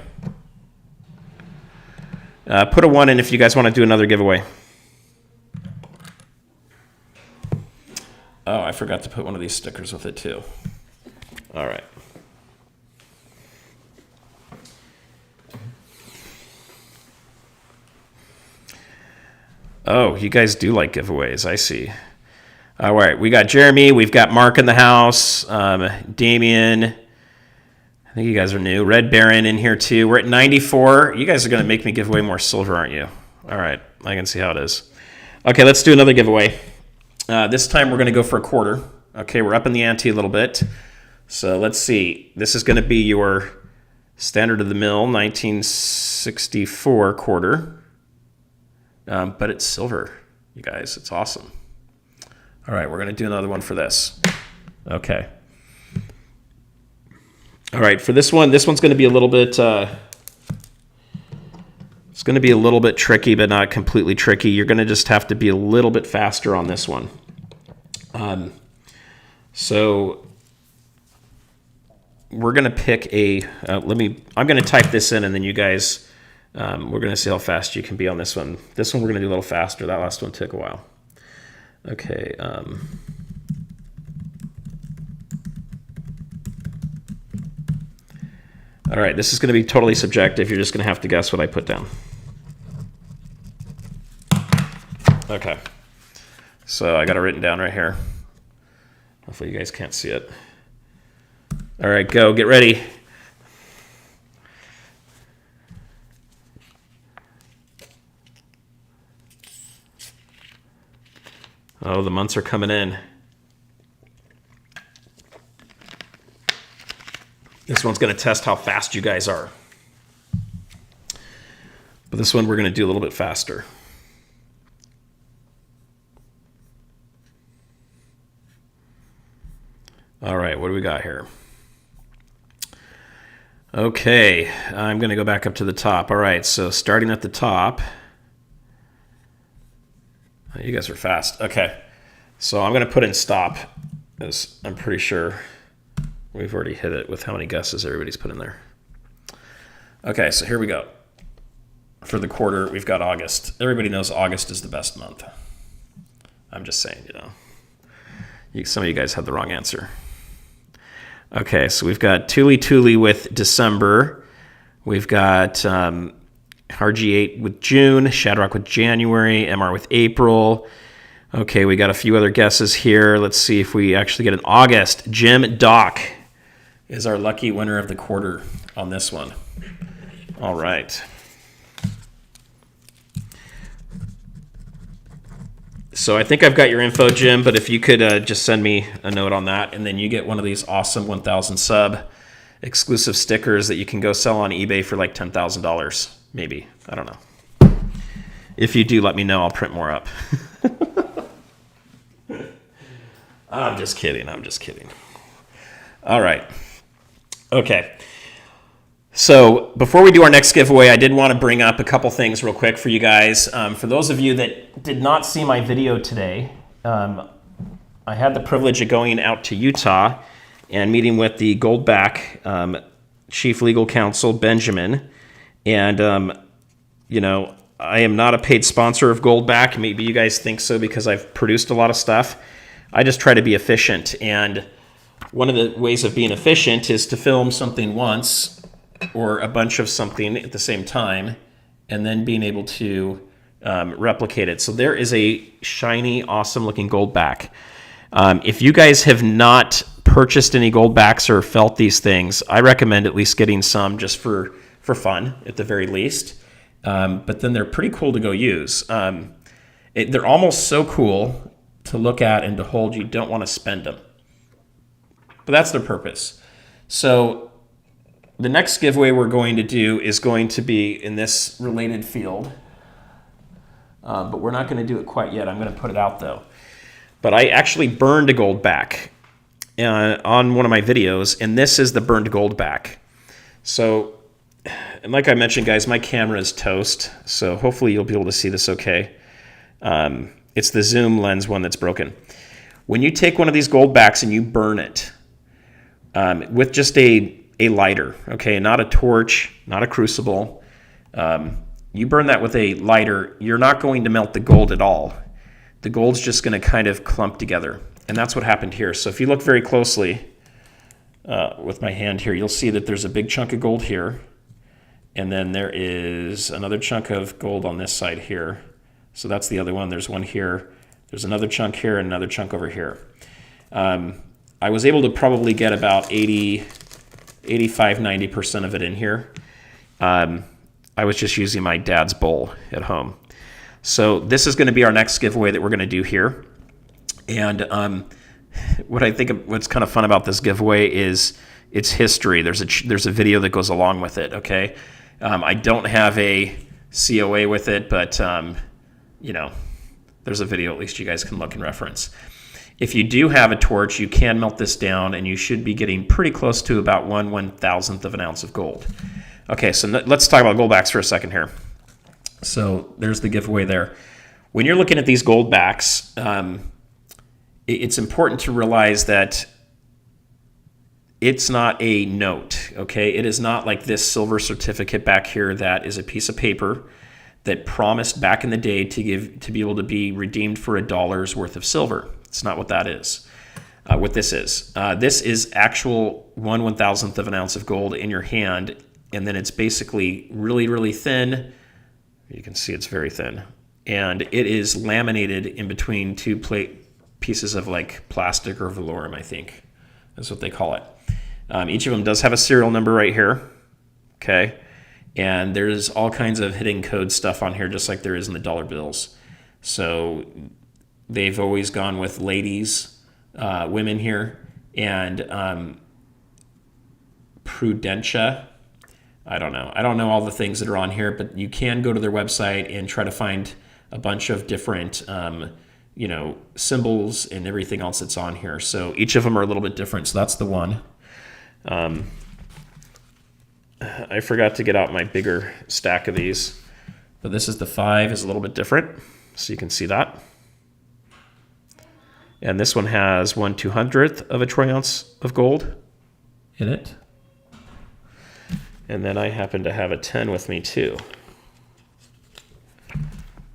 Put a 1 in if you guys want to do another giveaway. Oh, I forgot to put one of these stickers with it too. All right. Oh, you guys do like giveaways. I see. All right. We got Jeremy. We've got Mark in the house. Damien. I think you guys are new. Red Baron in here too. We're at 94. You guys are going to make me give away more silver, aren't you? All right. I can see how it is. Okay, let's do another giveaway. This time we're going to go for a quarter. Okay, we're up in the ante a little bit. So let's see. This is going to be your standard of the mill 1964 quarter. But it's silver, you guys. It's awesome. All right, we're going to do another one for this. Okay. All right, for this one's going to be a little bit... it's going to be a little bit tricky, but not completely tricky. You're going to just have to be a little bit faster on this one. So we're going to pick a... I'm going to type this in, and then you guys... we're going to see how fast you can be on this one. This one we're going to do a little faster. That last one took a while. Okay. All right, this is going to be totally subjective. You're just going to have to guess what I put down. Okay. So I got it written down right here. Hopefully you guys can't see it. All right, go. Get ready. Oh, the months are coming in. This one's going to test how fast you guys are. But this one we're going to do a little bit faster. All right, what do we got here? Okay, I'm going to go back up to the top. All right, so starting at the top. You guys are fast. Okay, so I'm going to put in stop, as I'm pretty sure we've already hit it with how many guesses everybody's put in there. Okay, so here we go. For the quarter, we've got August. Everybody knows August is the best month. I'm just saying, you know. Some of you guys had the wrong answer. Okay, so we've got Tuli with December. We've got RG8 with June, Shadrock with January, MR with April. Okay, we got a few other guesses here. Let's see if we actually get an August. Jim Doc is our lucky winner of the quarter on this one. All right. So I think I've got your info, Jim, but if you could just send me a note on that, and then you get one of these awesome 1,000 sub exclusive stickers that you can go sell on eBay for like $10,000, maybe. I don't know. If you do, let me know. I'll print more up. I'm just kidding. I'm just kidding. All right. Okay. So before we do our next giveaway, I did want to bring up a couple things real quick for you guys. For those of you that did not see my video today, I had the privilege of going out to Utah and meeting with the Goldback Chief Legal Counsel, Benjamin. And, you know, I am not a paid sponsor of Goldback. Maybe you guys think so because I've produced a lot of stuff. I just try to be efficient. And one of the ways of being efficient is to film something once or a bunch of something at the same time, and then being able to replicate it. So there is a shiny, awesome looking Goldback. If you guys have not purchased any Goldbacks or felt these things, I recommend at least getting some just for fun at the very least. But then they're pretty cool to go use. They're almost so cool to look at and to hold, you don't want to spend them. But that's their purpose. So the next giveaway we're going to do is going to be in this related field. But we're not going to do it quite yet. I'm going to put it out though. But I actually burned a Goldback on one of my videos, and this is the burned Goldback. So, and like I mentioned, guys, my camera is toast, so hopefully you'll be able to see this okay. It's the zoom lens one that's broken. When you take one of these Goldbacks and you burn it with just a lighter, okay, not a torch, not a crucible, you burn that with a lighter, you're not going to melt the gold at all. The gold's just going to kind of clump together, and that's what happened here. So if you look very closely with my hand here, you'll see that there's a big chunk of gold here, and then there is another chunk of gold on this side here. So that's the other one. There's one here. There's another chunk here and another chunk over here. I was able to probably get about 85, 90% of it in here. I was just using my dad's bowl at home. So this is going to be our next giveaway that we're going to do here. And what's kind of fun about this giveaway is its history. There's a video that goes along with it, okay? I don't have a COA with it, but, you know, there's a video at least you guys can look and reference. If you do have a torch, you can melt this down, and you should be getting pretty close to about 1/1000th of an ounce of gold. Okay, so let's talk about Goldbacks for a second here. So there's the giveaway there. When you're looking at these Goldbacks, it's important to realize that it's not a note, okay? It is not like this silver certificate back here that is a piece of paper that promised back in the day to be able to be redeemed for $1 worth of silver. It's not what that is. What this is actual 1/1000th of an ounce of gold in your hand, and then it's basically really, really thin. You can see it's very thin, and it is laminated in between two pieces of like plastic or velour, I think. That's what they call it. Each of them does have a serial number right here, okay? And there's all kinds of hidden code stuff on here, just like there is in the dollar bills. So they've always gone with ladies, women here, and Prudentia. I don't know. I don't know all the things that are on here, but you can go to their website and try to find a bunch of different, you know, symbols and everything else that's on here. So each of them are a little bit different. So that's the one. I forgot to get out my bigger stack of these, but this is the 5, is a little bit different. So you can see that. And this one has 1/200th of a troy ounce of gold in it. And then I happen to have a 10 with me too.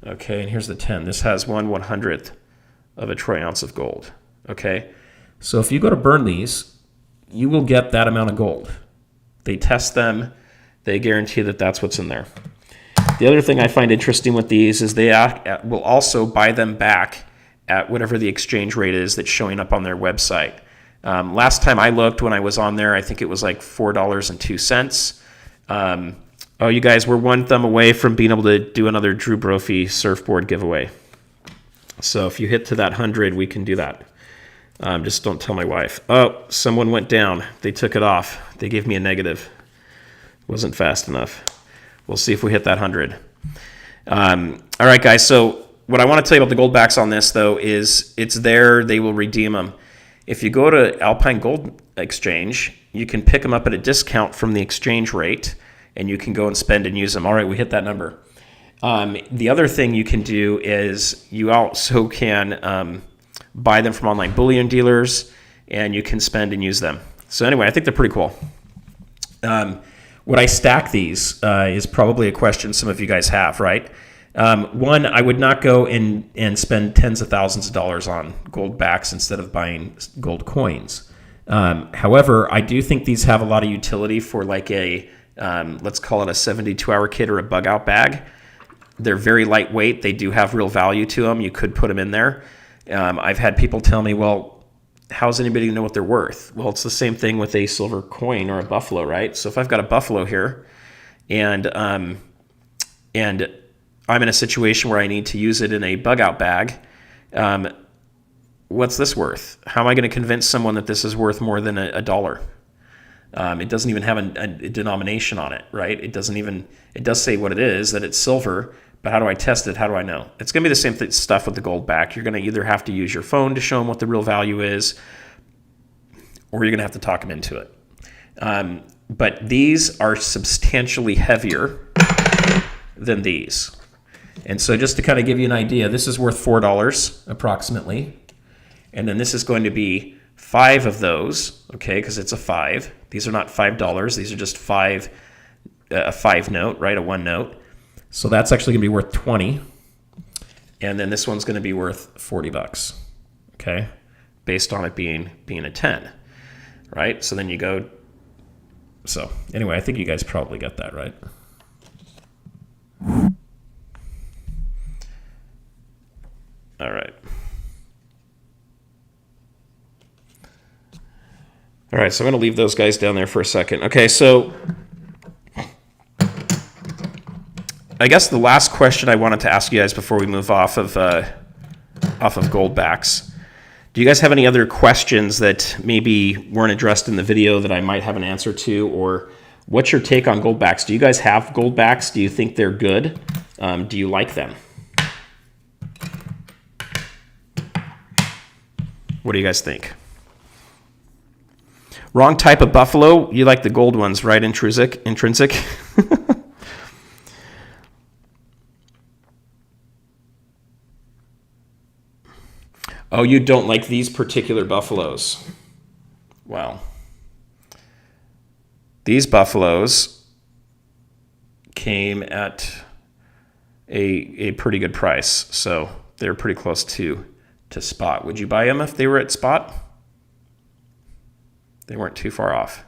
Okay, and here's the 10. This has 1/100th of a troy ounce of gold. Okay, so if you go to burn these, you will get that amount of gold. They test them. They guarantee that that's what's in there. The other thing I find interesting with these is they will also buy them back at whatever the exchange rate is that's showing up on their website. Last time I looked, when I was on there, I think it was like $4.02. Oh, you guys, we're one thumb away from being able to do another Drew Brophy surfboard giveaway. So if you hit to that 100, we can do that. Just don't tell my wife. Oh, someone went down. They took it off. They gave me a negative. Wasn't fast enough. We'll see if we hit that 100. All right, guys. So what I want to tell you about the Goldbacks on this, though, is it's there. They will redeem them. If you go to Alpine Gold exchange, you can pick them up at a discount from the exchange rate, and you can go and spend and use them. All right, we hit that number. The other thing you can do is you also can buy them from online bullion dealers, and you can spend and use them. So anyway, I think they're pretty cool. Would I stack these is probably a question some of you guys have, right? One, I would not go and spend tens of thousands of dollars on Goldbacks instead of buying gold coins. However, I do think these have a lot of utility for like a, let's call it a 72-hour kit or a bug out bag. They're very lightweight. They do have real value to them. You could put them in there. I've had people tell me, well, how's anybody going to know what they're worth? Well, it's the same thing with a silver coin or a buffalo, right? So if I've got a buffalo here and I'm in a situation where I need to use it in a bug out bag, what's this worth? How am I going to convince someone that this is worth more than a dollar? It doesn't even have a denomination on it, right? It does say what it is, that it's silver, but how do I test it? How do I know? It's going to be the same stuff with the Goldback. You're going to either have to use your phone to show them what the real value is, or you're going to have to talk them into it. But these are substantially heavier than these. And so just to kind of give you an idea, this is worth $4 approximately. And then this is going to be 5 of those, okay, because it's a 5. These are not $5. These are just a 5 note, right, a 1 note. So that's actually going to be worth 20. And then this one's going to be worth 40 bucks, okay, based on it being a 10, right? So then you go, so anyway, I think you guys probably get that, right? All right. All right, so I'm going to leave those guys down there for a second. Okay, so I guess the last question I wanted to ask you guys before we move off of Goldbacks. Do you guys have any other questions that maybe weren't addressed in the video that I might have an answer to? Or what's your take on Goldbacks? Do you guys have Goldbacks? Do you think they're good? Do you like them? What do you guys think? Wrong type of buffalo. You like the gold ones, right? Intrinsic. Oh, you don't like these particular buffaloes. Wow. These buffaloes came at a pretty good price, so they're pretty close to spot. Would you buy them if they were at spot? They weren't too far off.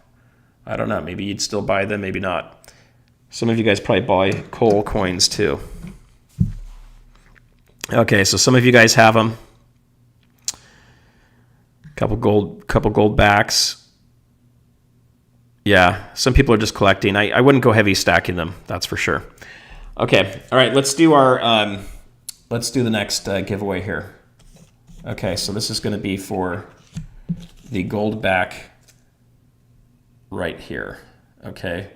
I don't know. Maybe you'd still buy them, maybe not. Some of you guys probably buy coal coins too. Okay, so some of you guys have them. Couple Goldbacks. Yeah, some people are just collecting. I wouldn't go heavy stacking them, that's for sure. Okay, all right. Let's do the next giveaway here. Okay, so this is going to be for the Goldback right here. Okay,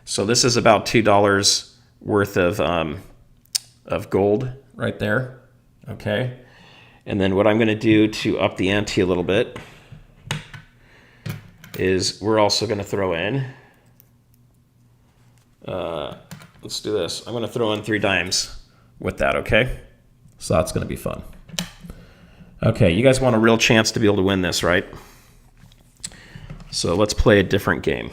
so this is about $2 worth of gold right there. Okay, and then what I'm going to do to up the ante a little bit is we're also going to throw in. Let's do this. I'm going to throw in 3 dimes with that. Okay, so that's going to be fun. Okay, you guys want a real chance to be able to win this, right? So let's play a different game.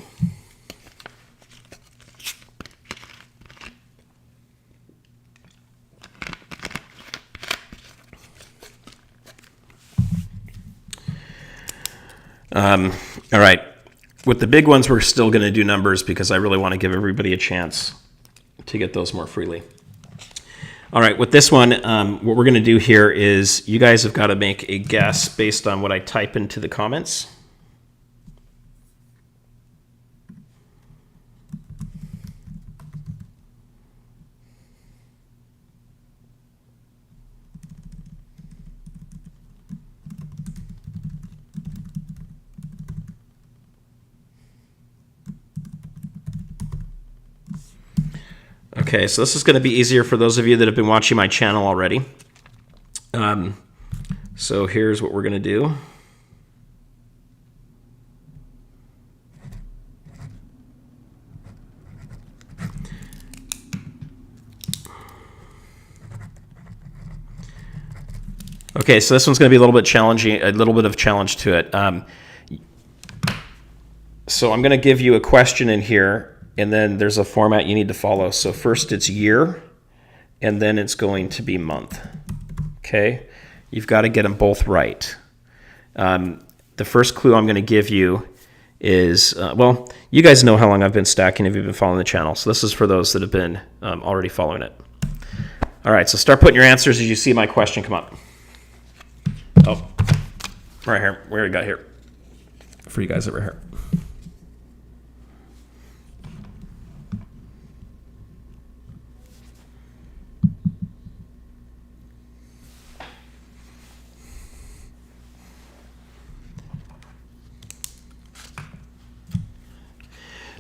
All right. With the big ones, we're still going to do numbers because I really want to give everybody a chance to get those more freely. All right, with this one, what we're going to do here is you guys have got to make a guess based on what I type into the comments. Okay, so this is going to be easier for those of you that have been watching my channel already. So here's what we're going to do. Okay, so this one's going to be a little bit challenging, a little bit of challenge to it. So I'm going to give you a question in here, and then there's a format you need to follow. So first it's year, and then it's going to be month. Okay, you've got to get them both right. The first clue I'm going to give you is, well, you guys know how long I've been stacking if you've been following the channel. So this is for those that have been already following it. All right, so start putting your answers as you see my question come up. Oh, right here. Where we got here? For you guys over here.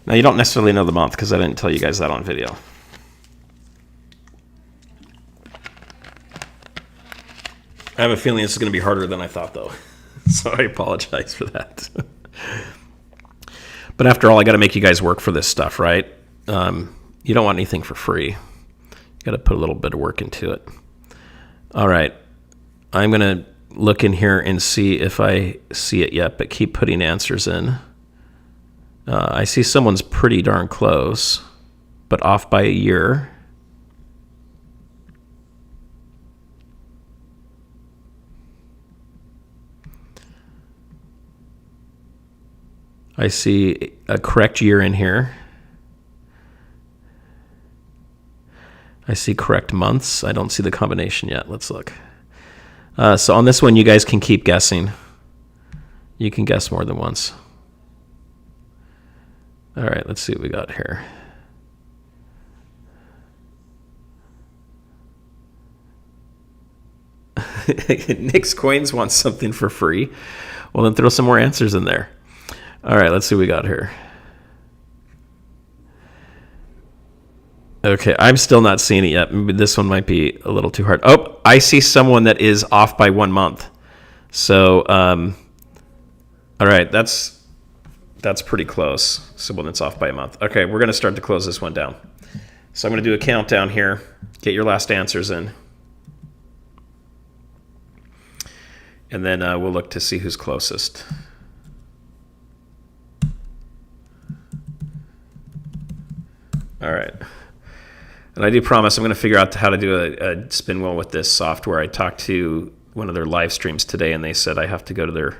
Now, you don't necessarily know the month because I didn't tell you guys that on video. I have a feeling this is going to be harder than I thought, though. So I apologize for that. But after all, I got to make you guys work for this stuff, right? You don't want anything for free. You got to put a little bit of work into it. All right. I'm going to look in here and see if I see it yet, but keep putting answers in. I see someone's pretty darn close, but off by a year. I see a correct year in here. I see correct months. I don't see the combination yet. Let's look. So on this one, you guys can keep guessing. You can guess more than once. All right, let's see what we got here. Nick's Coins wants something for free. Well, then throw some more answers in there. All right, let's see what we got here. Okay, I'm still not seeing it yet. Maybe this one might be a little too hard. Oh, I see someone that is off by 1 month. So, all right, that's pretty close. Someone that's off by a month. Okay, we're going to start to close this one down. So I'm going to do a countdown here. Get your last answers in. And then we'll look to see who's closest. All right. And I do promise I'm going to figure out how to do a spin wheel with this software. I talked to one of their live streams today, and they said I have to go to their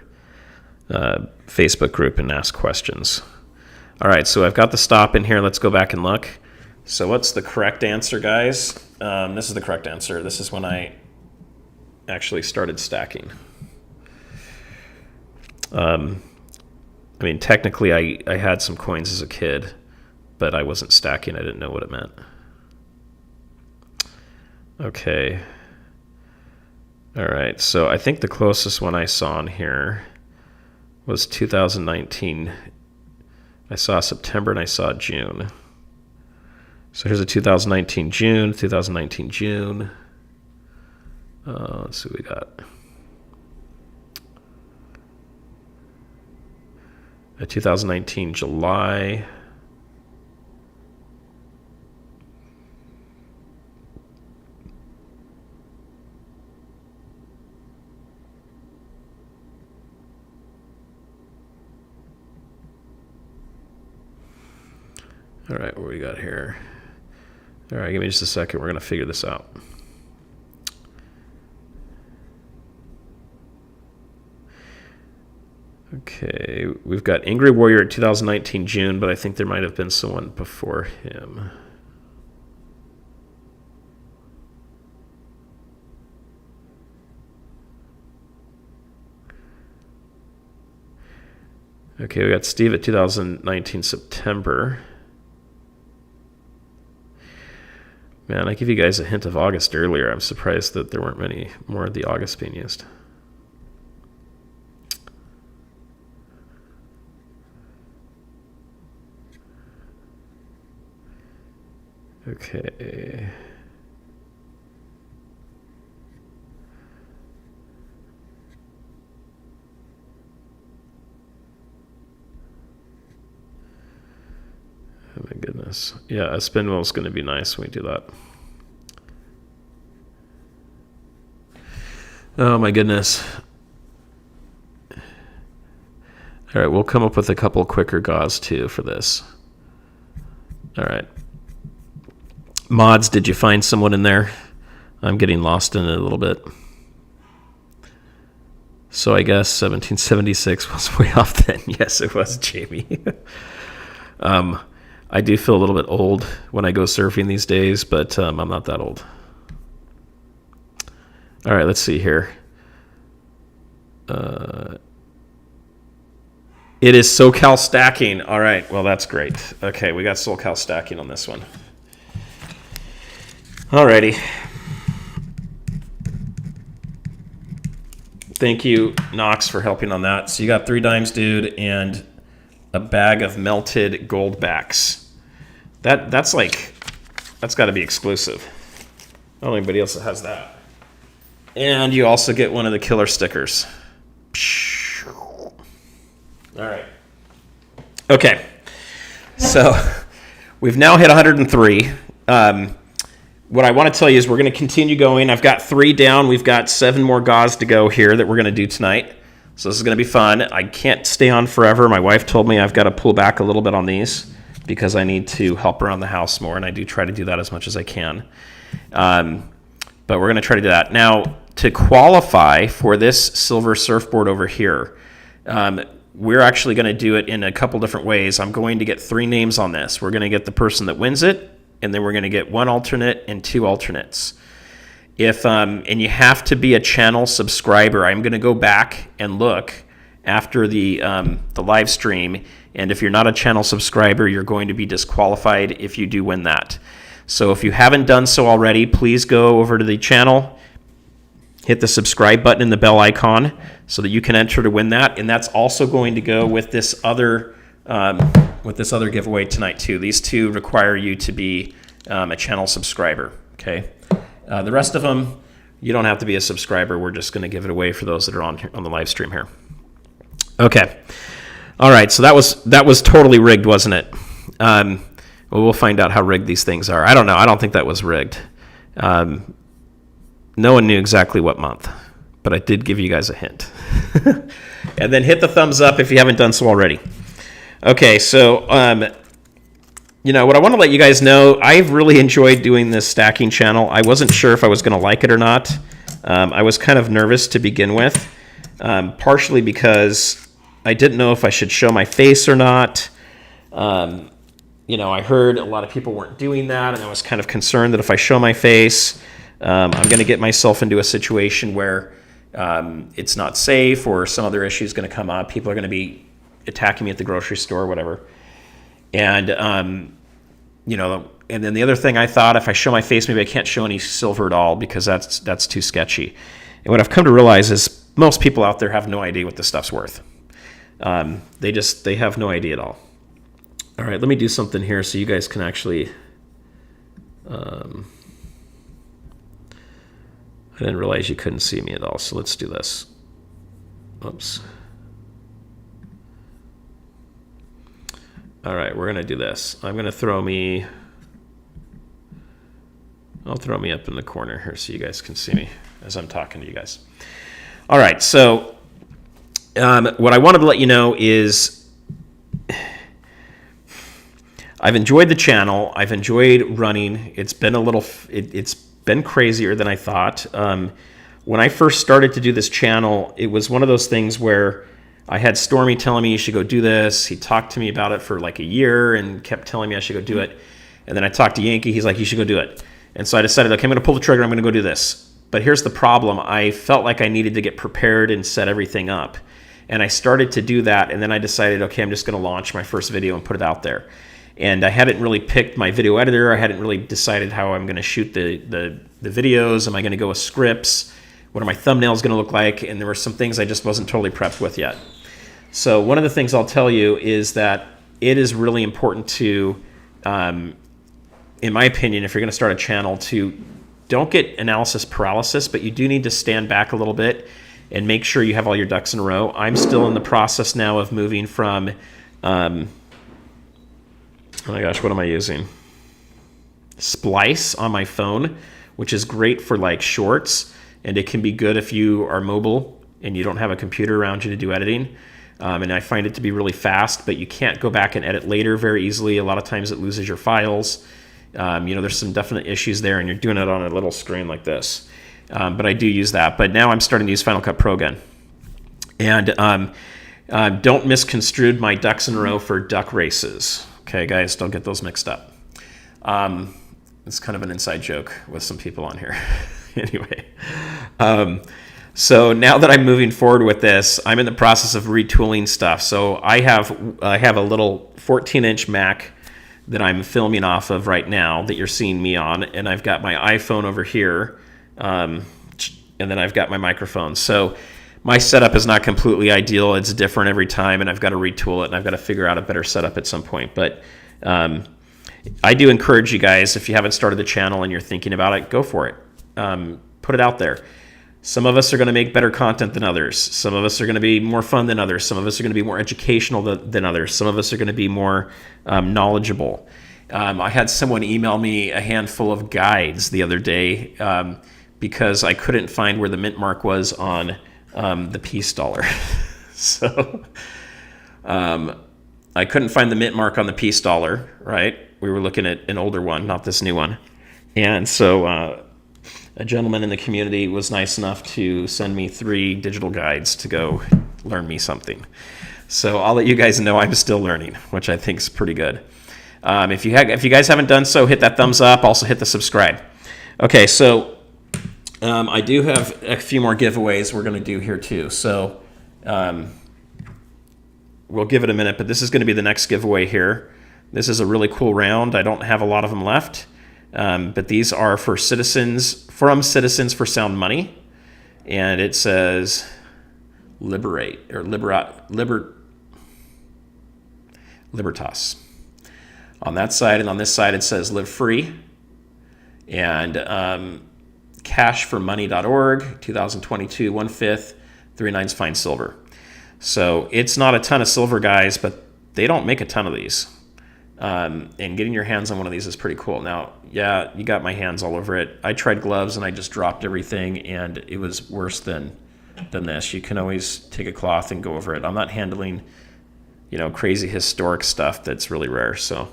Facebook group and ask questions. All right, so I've got the stop in here. Let's go back and look. So what's the correct answer, guys? This is the correct answer. This is when I actually started stacking. I mean, technically, I had some coins as a kid, but I wasn't stacking. I didn't know what it meant. Okay. All right, so I think the closest one I saw in here was 2019. I saw September and I saw June. So here's a 2019 June, 2019 June. Let's see what we got. A 2019 July. All right, what we got here? All right, give me just a second. We're going to figure this out. Okay, we've got Angry Warrior 2019 June, but I think there might have been someone before him. Okay, we got Steve at 2019 September. Man, I give you guys a hint of August earlier. I'm surprised that there weren't many more of the August being used. Okay. Oh my goodness. Yeah, a spin wheel is going to be nice when we do that. Oh my goodness. All right, we'll come up with a couple quicker GAWs too for this. All right. Mods, did you find someone in there? I'm getting lost in it a little bit. So I guess 1776 was way off then. Yes, it was, Jamie. I do feel a little bit old when I go surfing these days, but I'm not that old. All right, let's see here. It is SoCal Stacking. All right, well, that's great. Okay, we got SoCal Stacking on this one. All righty. Thank you, Knox, for helping on that. So you got 3 dimes, dude, and a bag of melted Goldbacks. That's got to be exclusive. I don't know anybody else that has that. And you also get one of the killer stickers. All right. Okay. So we've now hit 103. What I want to tell you is we're going to continue going. I've got 3 down. We've got 7 more GAWs to go here that we're going to do tonight. So this is going to be fun. I can't stay on forever. My wife told me I've got to pull back a little bit on these because I need to help around the house more, and I do try to do that as much as I can. But we're going to try to do that. Now, to qualify for this silver surfboard over here, we're actually going to do it in a couple different ways. I'm going to get 3 names on this. We're going to get the person that wins it, and then we're going to get 1 alternate and 2 alternates. And you have to be a channel subscriber. I'm going to go back and look after the live stream, and if you're not a channel subscriber, you're going to be disqualified if you do win that. So if you haven't done so already, please go over to the channel, hit the subscribe button and the bell icon so that you can enter to win that. And that's also going to go with this other giveaway tonight too. These 2 require you to be a channel subscriber. Okay. The rest of them, you don't have to be a subscriber. We're just going to give it away for those that are on the live stream here. Okay. All right. So that was totally rigged, wasn't it? Well, we'll find out how rigged these things are. I don't know. I don't think that was rigged. No one knew exactly what month, but I did give you guys a hint. And then hit the thumbs up if you haven't done so already. Okay, so, what I want to let you guys know, I've really enjoyed doing this stacking channel. I wasn't sure if I was going to like it or not. I was kind of nervous to begin with, partially because I didn't know if I should show my face or not. I heard a lot of people weren't doing that, and I was kind of concerned that if I show my face, I'm going to get myself into a situation where it's not safe or some other issue is going to come up. People are going to be attacking me at the grocery store or whatever. And, and then the other thing I thought, if I show my face, maybe I can't show any silver at all because that's too sketchy. And what I've come to realize is most people out there have no idea what this stuff's worth. They have no idea at all. All right, let me do something here so you guys can actually... I didn't realize you couldn't see me at all, so let's do this. Oops. All right, we're going to do this. I'll throw me up in the corner here so you guys can see me as I'm talking to you guys. All right, so what I wanted to let you know is I've enjoyed the channel. I've enjoyed running. It's been it's been crazier than I thought. When I first started to do this channel, it was one of those things where I had Stormy telling me you should go do this. He talked to me about it for like a year and kept telling me I should go do it. And then I talked to Yankee. He's like, you should go do it. And so I decided, okay, I'm going to pull the trigger. I'm going to go do this. But here's the problem. I felt like I needed to get prepared and set everything up. And I started to do that. And then I decided, okay, I'm just going to launch my first video and put it out there. And I hadn't really picked my video editor. I hadn't really decided how I'm going to shoot the videos. Am I going to go with scripts? What are my thumbnails going to look like? And there were some things I just wasn't totally prepped with yet. So one of the things I'll tell you is that it is really important to, in my opinion, if you're going to start a channel, to don't get analysis paralysis, but you do need to stand back a little bit and make sure you have all your ducks in a row. I'm still in the process now of moving from, oh my gosh, what am I using? Splice on my phone, which is great for like shorts. and it can be good if you are mobile and you don't have a computer around you to do editing. And I find it to be really fast, but you can't go back and edit later very easily. A lot of times it loses your files. There's some definite issues there, and you're doing it on a little screen like this. But I do use that. But now I'm starting to use Final Cut Pro again. And don't misconstrue my ducks in a row for duck races. Okay, guys, don't get those mixed up. It's kind of an inside joke with some people on here. Anyway, so now that I'm moving forward with this, I'm in the process of retooling stuff. So I have a little 14-inch Mac that I'm filming off of right now that you're seeing me on, and I've got my iPhone over here, and then I've got my microphone. So my setup is not completely ideal. It's different every time, and I've got to retool it, and I've got to figure out a better setup at some point. But I do encourage you guys, if you haven't started the channel and you're thinking about it, go for it. Put it out there. Some of us are going to make better content than others. Some of us are going to be more fun than others. Some of us are going to be more educational than others. Some of us are going to be more knowledgeable. I had someone email me a handful of guides the other day because I couldn't find where the mint mark was on the peace dollar. So I couldn't find the mint mark on the peace dollar, right? We were looking at an older one, not this new one. And so a gentleman in the community was nice enough to send me 3 digital guides to go learn me something. So I'll let you guys know I'm still learning, which I think is pretty good. If you guys haven't done so, hit that thumbs up. Also hit the subscribe. Okay, so I do have a few more giveaways we're going to do here too. So we'll give it a minute, but this is going to be the next giveaway here. This is a really cool round. I don't have a lot of them left. But these are for Citizens for Sound Money, and it says liberate or libertas on that side, and on this side it says live free, and cashformoney.org 2022 1/5 3/9 fine silver. So it's not a ton of silver, guys, but they don't make a ton of these. And getting your hands on one of these is pretty cool. Now, yeah, you got my hands all over it. I tried gloves and I just dropped everything, and it was worse than this. You can always take a cloth and go over it. I'm not handling, crazy historic stuff that's really rare. So,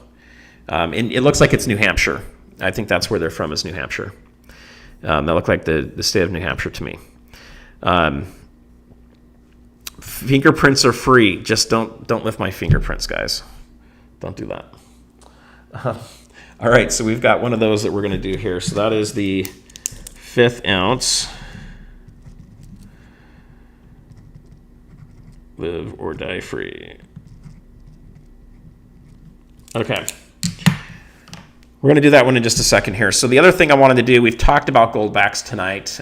and it looks like it's New Hampshire. I think that's where they're from, is New Hampshire. They look like the state of New Hampshire to me. Fingerprints are free. Just don't lift my fingerprints, guys. Don't do that. All right, so we've got one of those that we're going to do here. So that is the 5th ounce. Live or die free. Okay. We're going to do that one in just a second here. So the other thing I wanted to do, we've talked about Goldbacks tonight.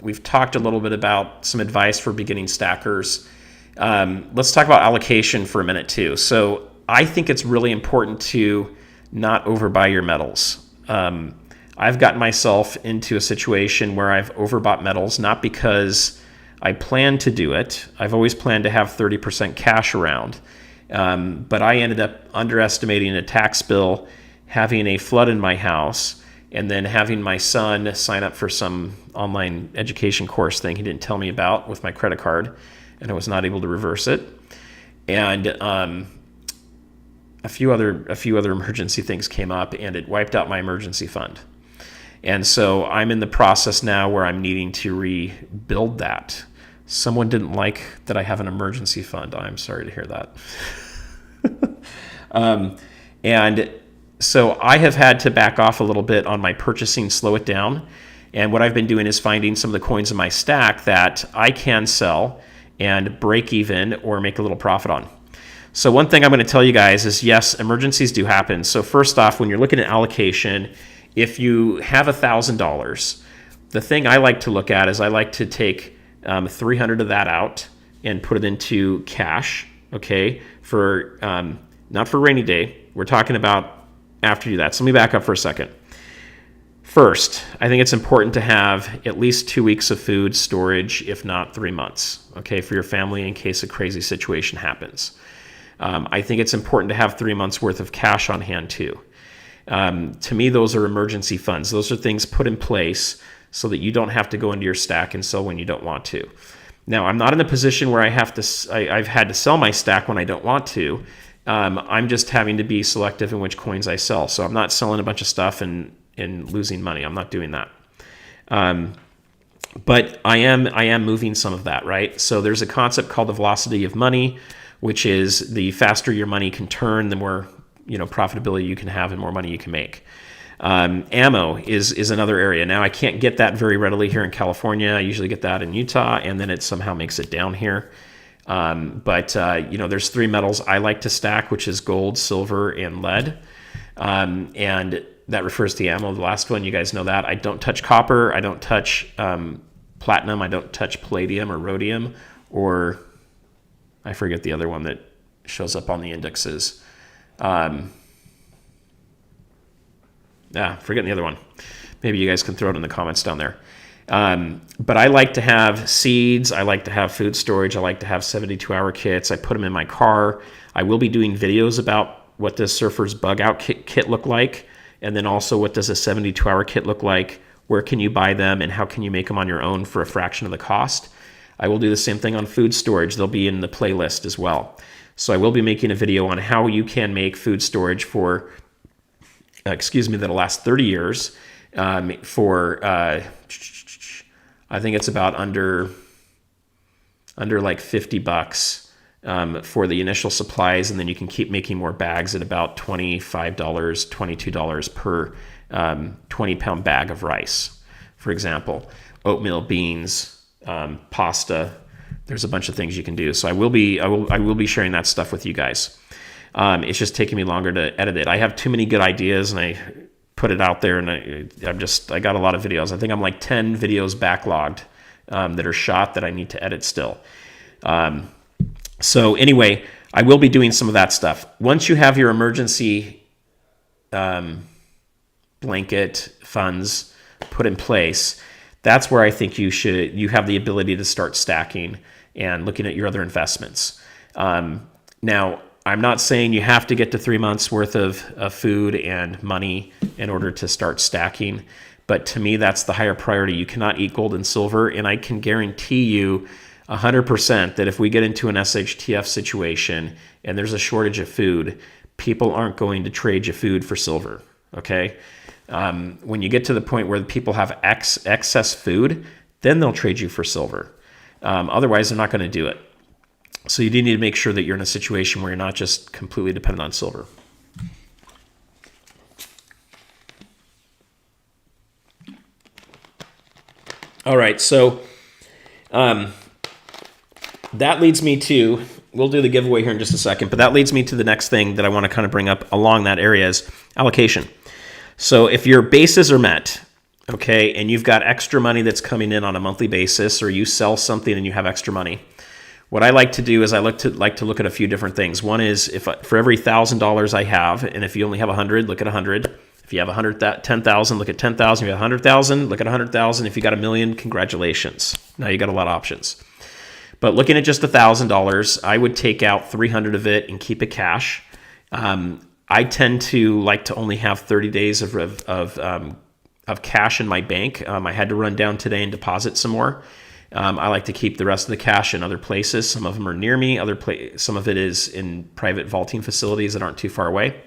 We've talked a little bit about some advice for beginning stackers. Let's talk about allocation for a minute too. So I think it's really important to not overbuy your metals. I've gotten myself into a situation where I've overbought metals, not because I plan to do it. I've always planned to have 30% cash around. But I ended up underestimating a tax bill, having a flood in my house, and then having my son sign up for some online education course thing he didn't tell me about with my credit card, and I was not able to reverse it. And a few other emergency things came up, and it wiped out my emergency fund. And so I'm in the process now where I'm needing to rebuild that. Someone didn't like that I have an emergency fund. I'm sorry to hear that. And so I have had to back off a little bit on my purchasing, slow it down. And what I've been doing is finding some of the coins in my stack that I can sell and break even or make a little profit on. So one thing I'm going to tell you guys is, yes, emergencies do happen. So first off, when you're looking at allocation, if you have $1,000, the thing I like to look at is I like to take 300 of that out and put it into cash, okay, for not for rainy day. We're talking about after you do that. So let me back up for a second. First, I think it's important to have at least 2 weeks of food storage, if not 3 months, okay, for your family in case a crazy situation happens. I think it's important to have 3 months worth of cash on hand too. To me, those are emergency funds. Those are things put in place so that you don't have to go into your stack and sell when you don't want to. Now, I'm not in the position where I've had to sell my stack when I don't want to. I'm just having to be selective in which coins I sell. So I'm not selling a bunch of stuff and losing money. I'm not doing that. But I am moving some of that, right? So there's a concept called the velocity of money, which is the faster your money can turn, the more profitability you can have and more money you can make. Ammo is another area. Now, I can't get that very readily here in California. I usually get that in Utah, and then it somehow makes it down here. But there's 3 metals I like to stack, which is gold, silver, and lead. And that refers to the ammo. The last one, you guys know that. I don't touch copper. I don't touch platinum. I don't touch palladium or rhodium, or I forget the other one that shows up on the indexes. Forgetting the other one. Maybe you guys can throw it in the comments down there. But I like to have seeds. I like to have food storage. I like to have 72-hour kits. I put them in my car. I will be doing videos about what does Surfer's bug out kit look like, and then also what does a 72-hour kit look like, where can you buy them, and how can you make them on your own for a fraction of the cost. I will do the same thing on food storage. They'll be in the playlist as well. So I will be making a video on how you can make food storage for, that'll last 30 years for, I think it's about under like $50 for the initial supplies, and then you can keep making more bags at about $25, $22 per 20-pound bag of rice, for example. Oatmeal, beans, pasta. There's a bunch of things you can do. So I will be sharing that stuff with you guys. It's just taking me longer to edit it. I have too many good ideas, and I put it out there, and I got a lot of videos. I think I'm like 10 videos backlogged that are shot that I need to edit still. So anyway, I will be doing some of that stuff. Once you have your emergency blanket funds put in place, that's where I think you have the ability to start stacking and looking at your other investments. Now, I'm not saying you have to get to 3 months worth of food and money in order to start stacking, but to me, that's the higher priority. You cannot eat gold and silver, and I can guarantee you 100% that if we get into an SHTF situation and there's a shortage of food, people aren't going to trade you food for silver, okay? When you get to the point where people have excess food, then they'll trade you for silver. Otherwise, they're not going to do it. So you do need to make sure that you're in a situation where you're not just completely dependent on silver. All right, so that leads me to, we'll do the giveaway here in just a second, but that leads me to the next thing that I want to kind of bring up along that area is allocation. So if your bases are met, okay, and you've got extra money that's coming in on a monthly basis, or you sell something and you have extra money, what I like to do is I like to look at a few different things. One is for every $1,000 I have, and if you only have 100, look at 100. If you have 10,000, look at 10,000. If you have 100,000, look at 100,000. If you got $1 million, congratulations. Now you got a lot of options. But looking at just $1,000, I would take out 300 of it and keep it cash. I tend to like to only have 30 days of cash in my bank. I had to run down today and deposit some more. I like to keep the rest of the cash in other places. Some of them are near me. Some of it is in private vaulting facilities that aren't too far away.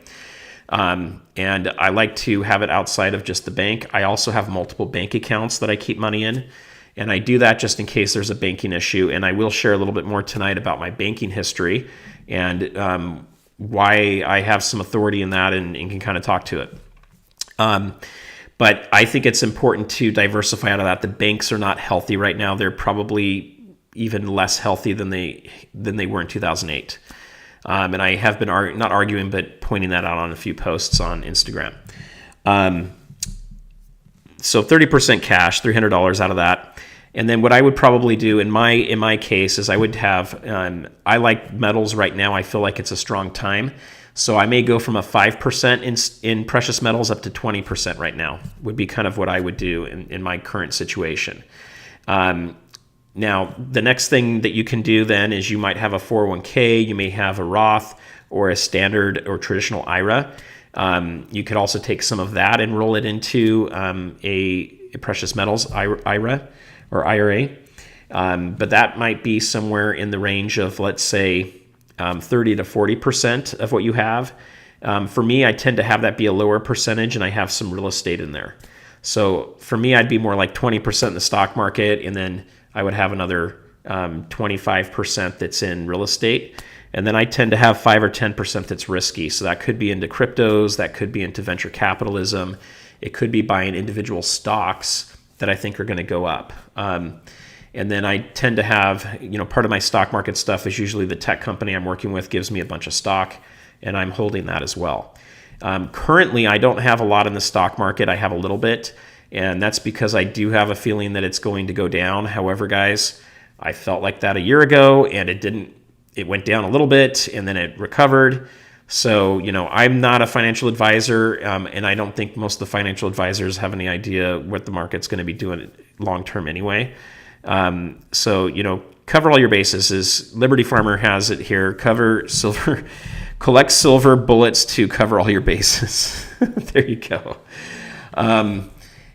And I like to have it outside of just the bank. I also have multiple bank accounts that I keep money in. And I do that just in case there's a banking issue. And I will share a little bit more tonight about my banking history and why I have some authority in that and can kind of talk to it. But I think it's important to diversify out of that. The banks are not healthy right now. They're probably even less healthy than they were in 2008. And I have been not arguing, but pointing that out on a few posts on Instagram. So 30% cash, $300 out of that. And then what I would probably do in my case is I would have, I like metals right now. I feel like it's a strong time. So I may go from a 5% in precious metals up to 20% right now would be kind of what I would do in my current situation. Now, the next thing that you can do then is you might have a 401k, you may have a Roth or a standard or traditional IRA. You could also take some of that and roll it into precious metals IRA or IRA. But that might be somewhere in the range of, let's say, 30 to 40% of what you have. For me, I tend to have that be a lower percentage, and I have some real estate in there. So for me, I'd be more like 20% in the stock market, and then I would have another 25% that's in real estate. And then I tend to have 5 or 10% that's risky. So that could be into cryptos, that could be into venture capitalism. It could be buying individual stocks that I think are going to go up. And then I tend to have, part of my stock market stuff is usually the tech company I'm working with gives me a bunch of stock, and I'm holding that as well. Currently, I don't have a lot in the stock market. I have a little bit, and that's because I do have a feeling that it's going to go down. However, guys, I felt like that a year ago, and it didn't. It went down a little bit, and then it recovered. So, I'm not a financial advisor, and I don't think most of the financial advisors have any idea what the market's going to be doing long term anyway. So, cover all your bases. As Liberty Farmer has it here, collect silver bullets to cover all your bases. There you go.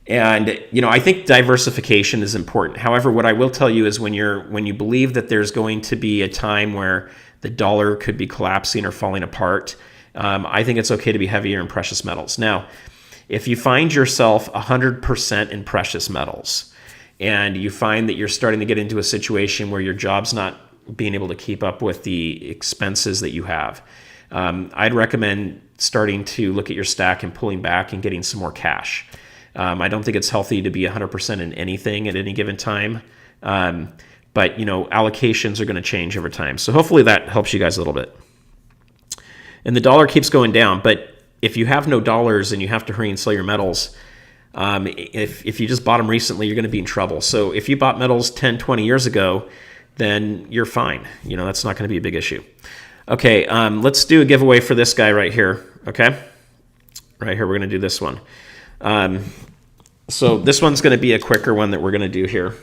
And I think diversification is important. However, what I will tell you is when you believe that there's going to be a time where the dollar could be collapsing or falling apart, I think it's okay to be heavier in precious metals. Now, if you find yourself 100% in precious metals, and you find that you're starting to get into a situation where your job's not being able to keep up with the expenses that you have, I'd recommend starting to look at your stack and pulling back and getting some more cash. I don't think it's healthy to be 100% in anything at any given time, but allocations are going to change over time. So hopefully that helps you guys a little bit. And the dollar keeps going down, but if you have no dollars and you have to hurry and sell your metals, if you just bought them recently, you're going to be in trouble. So if you bought metals 10, 20 years ago, then you're fine. That's not going to be a big issue. Okay, let's do a giveaway for this guy right here. Okay, right here, we're going to do this one. So this one's going to be a quicker one that we're going to do here.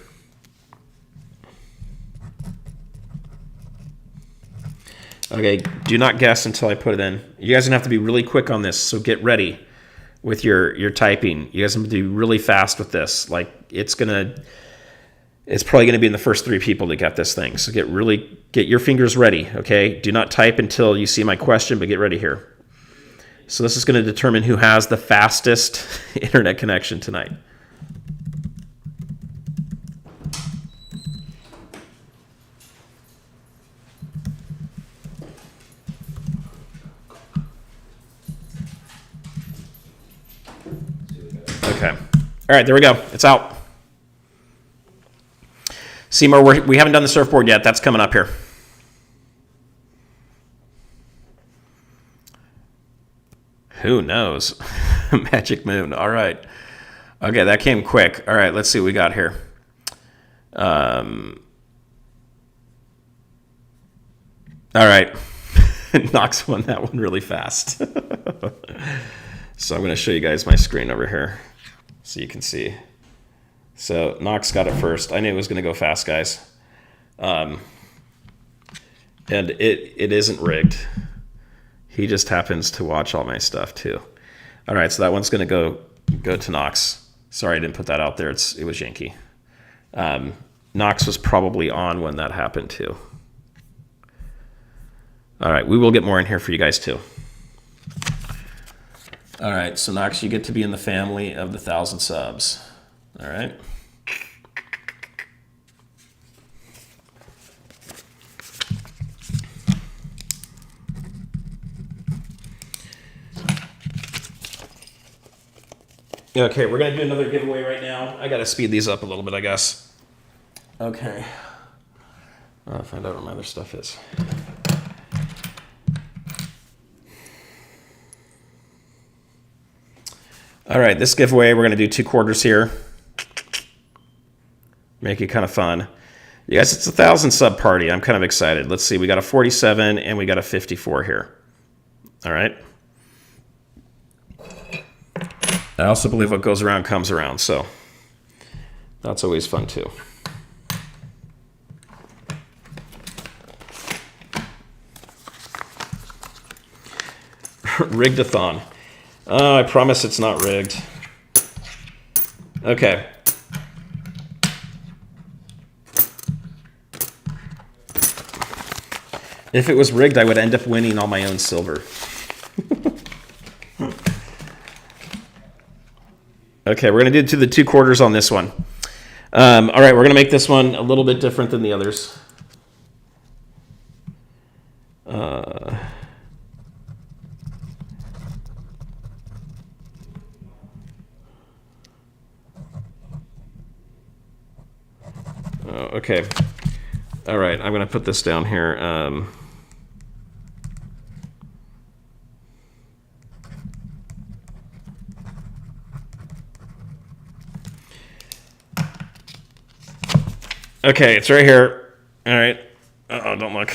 Okay, do not guess until I put it in. You guys are going to have to be really quick on this, so get ready with your typing. You guys have to be really fast with this. Like it's probably going to be in the first 3 people to get this thing. So get your fingers ready, okay? Do not type until you see my question, but get ready here. So this is going to determine who has the fastest internet connection tonight. Okay. All right, there we go. It's out. Seymour, we haven't done the surfboard yet. That's coming up here. Who knows? Magic Moon. All right. Okay, that came quick. All right, let's see what we got here. All right. Knox won that one really fast. So I'm going to show you guys my screen over here so you can see. So Knox got it first. I knew it was going to go fast, guys. And it isn't rigged. He just happens to watch all my stuff too. All right, so that one's going to go to Knox. Sorry I didn't put that out there. It was Yankee. Knox was probably on when that happened too. All right, we will get more in here for you guys too. All right, so Knox, you get to be in the family of the 1,000 subs. All right. Okay, we're going to do another giveaway right now. I got to speed these up a little bit, I guess. Okay. I'll find out what my other stuff is. All right, this giveaway, we're going to do 2 quarters here. Make it kind of fun. You guys, it's a 1,000 sub party. I'm kind of excited. Let's see. We got a 47 and we got a 54 here. All right. I also believe what goes around comes around, so that's always fun too. Rigged-a-thon. Oh, I promise it's not rigged. Okay. If it was rigged, I would end up winning all my own silver. Okay, we're going to do the 2 quarters on this one. All right, we're going to make this one a little bit different than the others. Okay. All right, I'm going to put this down here. Okay, it's right here. All right. Uh-oh, don't look.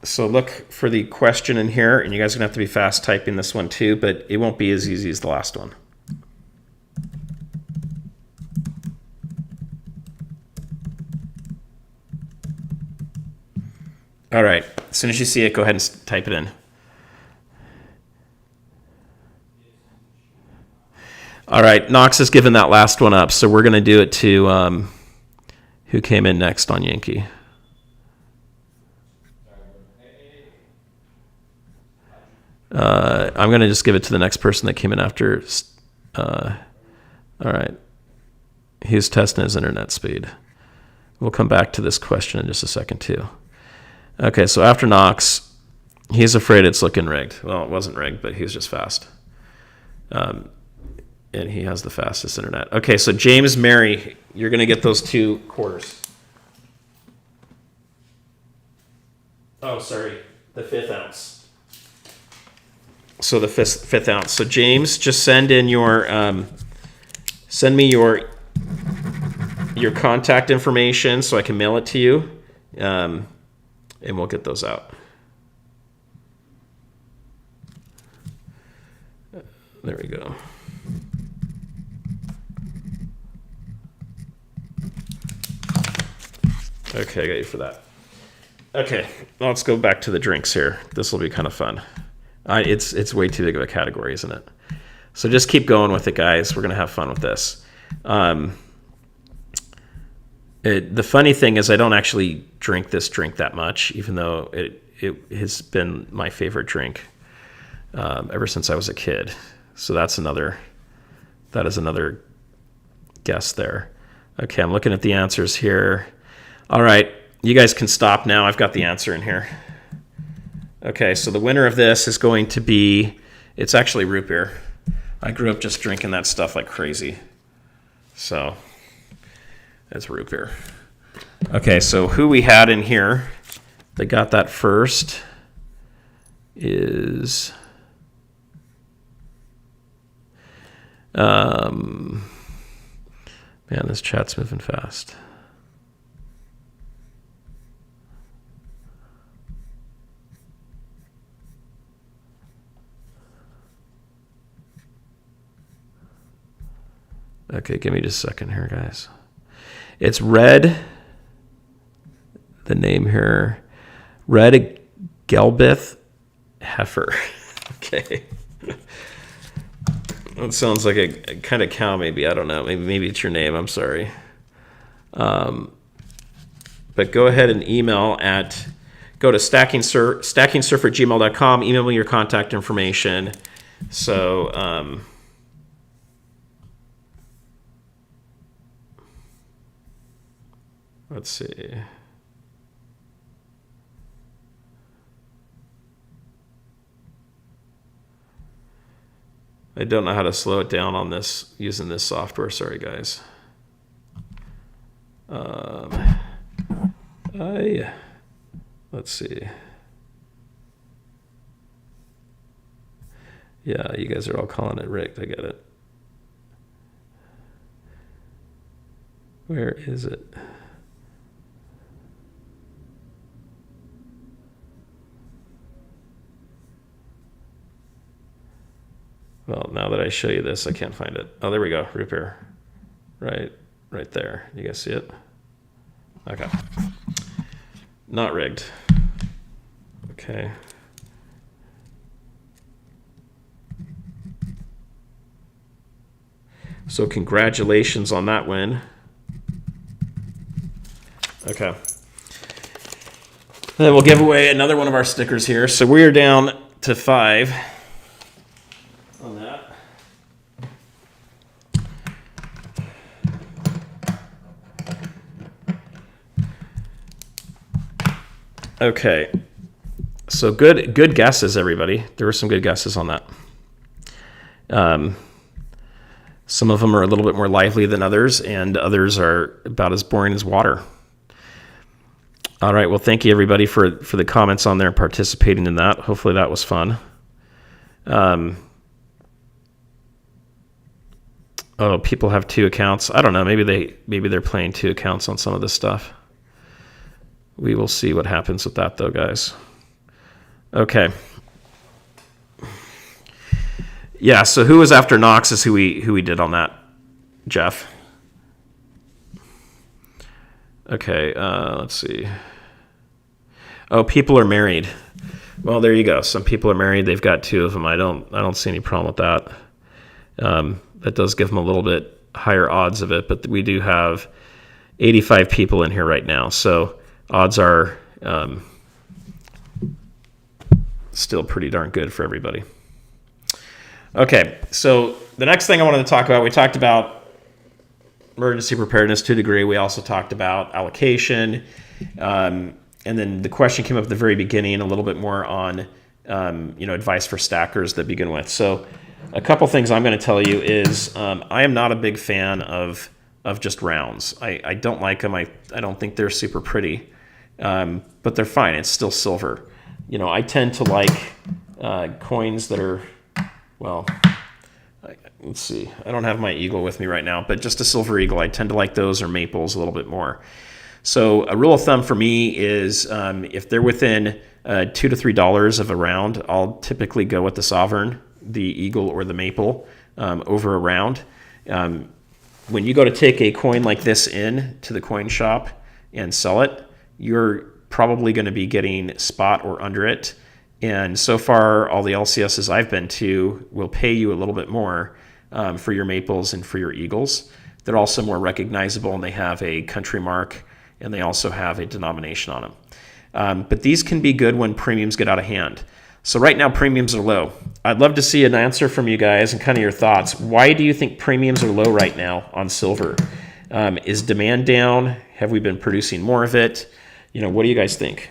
So look for the question in here, and you guys are going to have to be fast typing this one too, but it won't be as easy as the last one. All right. As soon as you see it, go ahead and type it in. All right. Knox has given that last one up, so we're going to do it to who came in next on Yankee. I'm going to just give it to the next person that came in after. All right. He's testing his internet speed. We'll come back to this question in just a second, too. Okay, so after Knox, he's afraid it's looking rigged. Well, it wasn't rigged, but he's just fast. And he has the fastest internet. Okay, so James Mary, you're going to get those 2 quarters. Oh, sorry, the 5th ounce. So the 5th ounce. So James, just send in your, send me your contact information so I can mail it to you, and we'll get those out. There we go. Okay, I got you for that. Okay, let's go back to the drinks here. This will be kind of fun. It's way too big of a category, isn't it? So just keep going with it, guys. We're going to have fun with this. The funny thing is I don't actually drink this drink that much, even though it has been my favorite drink ever since I was a kid. So that is another guess there. Okay, I'm looking at the answers here. All right, you guys can stop now. I've got the answer in here. Okay, so the winner of this is going to be, it's actually root beer. I grew up just drinking that stuff like crazy. So it's root beer. Okay, so who we had in here that got that first is man, this chat's moving fast. Okay, give me just a second here, guys. It's Red, the name here, Red Gelbith Heifer. Okay. That sounds like a kind of cow, maybe. I don't know. Maybe it's your name. I'm sorry. But go ahead and email go to stackingsurfer@gmail.com. Email me your contact information. So, let's see. I don't know how to slow it down on this using this software. Sorry, guys. Let's see. Yeah, you guys are all calling it rigged. I get it. Where is it? Well, now that I show you this, I can't find it. Oh, there we go. Root beer. Right there. You guys see it? Okay. Not rigged. Okay. So congratulations on that win. Okay. Then we'll give away another one of our stickers here. So we are down to 5 on that. Okay. So good guesses, everybody. There were some good guesses on that. Some of them are a little bit more lively than others, and others are about as boring as water. All right. Well, thank you, everybody, for the comments on there and participating in that. Hopefully that was fun. Oh, people have 2 accounts. I don't know. Maybe they're playing 2 accounts on some of this stuff. We will see what happens with that, though, guys. Okay. Yeah, so who was after Knox is who we did on that, Jeff. Okay, let's see. Oh, people are married. Well, there you go. Some people are married. They've got 2 of them. I don't see any problem with that. That does give them a little bit higher odds of it, but we do have 85 people in here right now, so odds are still pretty darn good for everybody. Okay, so the next thing I wanted to talk about, we talked about emergency preparedness to a degree. We also talked about allocation. And then the question came up at the very beginning, a little bit more on advice for stackers to begin with. So a couple things I'm going to tell you is I am not a big fan of just rounds. I don't like them. I don't think they're super pretty, but they're fine. It's still silver. I tend to like coins that are, well, let's see. I don't have my eagle with me right now, but just a silver eagle. I tend to like those or maples a little bit more. So a rule of thumb for me is if they're within $2 to $3 of a round, I'll typically go with the sovereign, the eagle, or the maple over a round. When you go to take a coin like this in to the coin shop and sell it, you're probably going to be getting spot or under it. And so far, all the LCSs I've been to will pay you a little bit more for your maples and for your eagles. They're also more recognizable, and they have a country mark, and they also have a denomination on them. But these can be good when premiums get out of hand. So right now, premiums are low. I'd love to see an answer from you guys and kind of your thoughts. Why do you think premiums are low right now on silver? Is demand down? Have we been producing more of it? What do you guys think?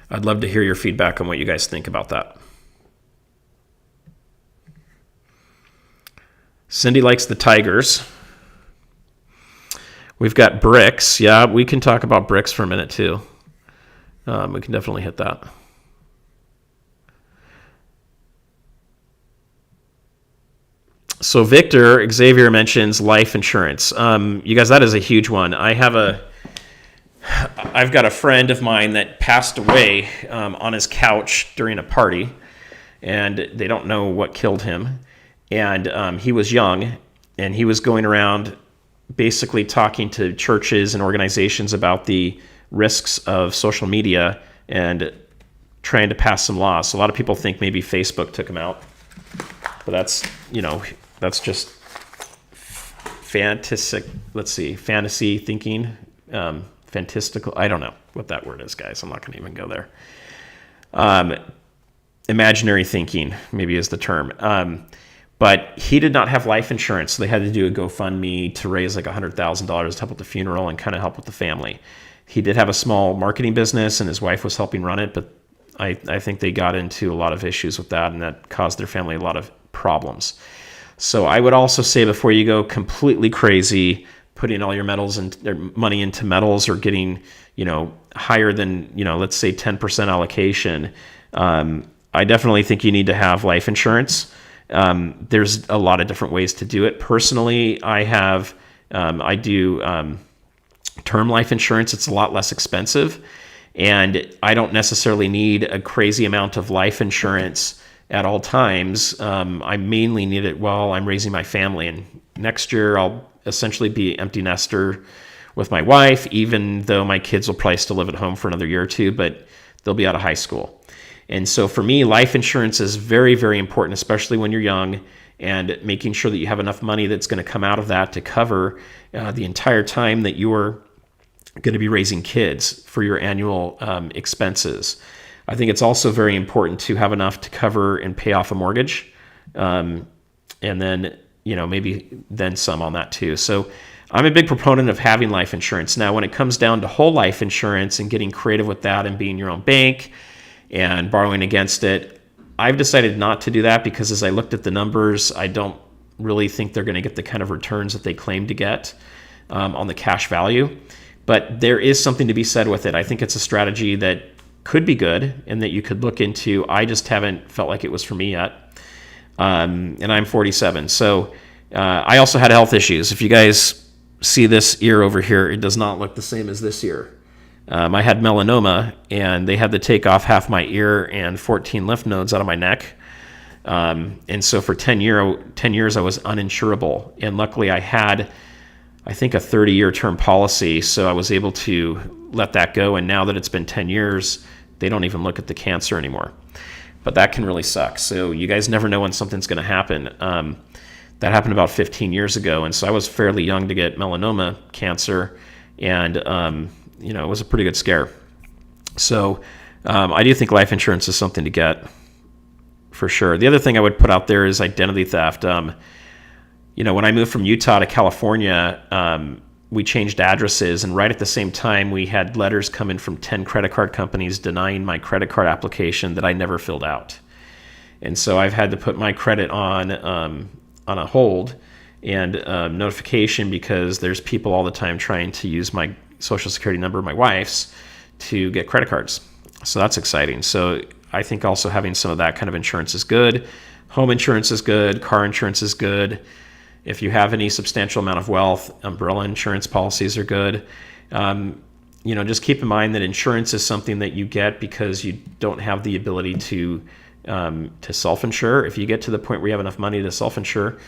I'd love to hear your feedback on what you guys think about that. Cindy likes the Tigers. We've got bricks. Yeah, we can talk about bricks for a minute too. We can definitely hit that. So Victor, Xavier mentions life insurance. You guys, that is a huge one. I've got a friend of mine that passed away on his couch during a party, and they don't know what killed him. And he was young, and he was going around basically talking to churches and organizations about the risks of social media and trying to pass some laws. So a lot of people think maybe Facebook took him out, but that's just fantasy thinking. Fantastical. I don't know what that word is, guys. I'm not going to even go there. Imaginary thinking, maybe is the term. But he did not have life insurance, so they had to do a GoFundMe to raise like $100,000 to help with the funeral and kind of help with the family. He did have a small marketing business, and his wife was helping run it, but I think they got into a lot of issues with that, and that caused their family a lot of problems. So I would also say before you go completely crazy, putting all your money into metals or getting, higher than, let's say 10% allocation, I definitely think you need to have life insurance. There's a lot of different ways to do it. Personally, I do term life insurance. It's a lot less expensive, and I don't necessarily need a crazy amount of life insurance at all times. I mainly need it while I'm raising my family, and next year I'll essentially be empty nester with my wife, even though my kids will probably still live at home for another year or two, but they'll be out of high school. And so for me, life insurance is very, very important, especially when you're young, and making sure that you have enough money that's going to come out of that to cover the entire time that you're going to be raising kids for your annual expenses. I think it's also very important to have enough to cover and pay off a mortgage. And then, maybe then some on that too. So I'm a big proponent of having life insurance. Now, when it comes down to whole life insurance and getting creative with that and being your own bank and borrowing against it, I've decided not to do that because as I looked at the numbers, I don't really think they're going to get the kind of returns that they claim to get on the cash value. But there is something to be said with it. I think it's a strategy that could be good and that you could look into. I just haven't felt like it was for me yet. And I'm 47. So I also had health issues. If you guys see this ear over here, it does not look the same as this ear. I had melanoma, and they had to take off half my ear and 14 lymph nodes out of my neck. And so for 10 years, I was uninsurable. And luckily, I had, I think, a 30-year term policy, so I was able to let that go. And now that it's been 10 years, they don't even look at the cancer anymore. But that can really suck. So you guys never know when something's going to happen. That happened about 15 years ago, and so I was fairly young to get melanoma cancer, and it was a pretty good scare. So I do think life insurance is something to get for sure. The other thing I would put out there is identity theft. When I moved from Utah to California, we changed addresses, and right at the same time, we had letters come in from 10 credit card companies denying my credit card application that I never filled out. And so I've had to put my credit on a hold and notification because there's people all the time trying to use my social security number, my wife's, to get credit cards. So that's exciting. So I think also having some of that kind of insurance is good. Home insurance is good. Car insurance is good. If you have any substantial amount of wealth, umbrella insurance policies are good. Just keep in mind that insurance is something that you get because you don't have the ability to self-insure. If you get to the point where you have enough money to self-insure,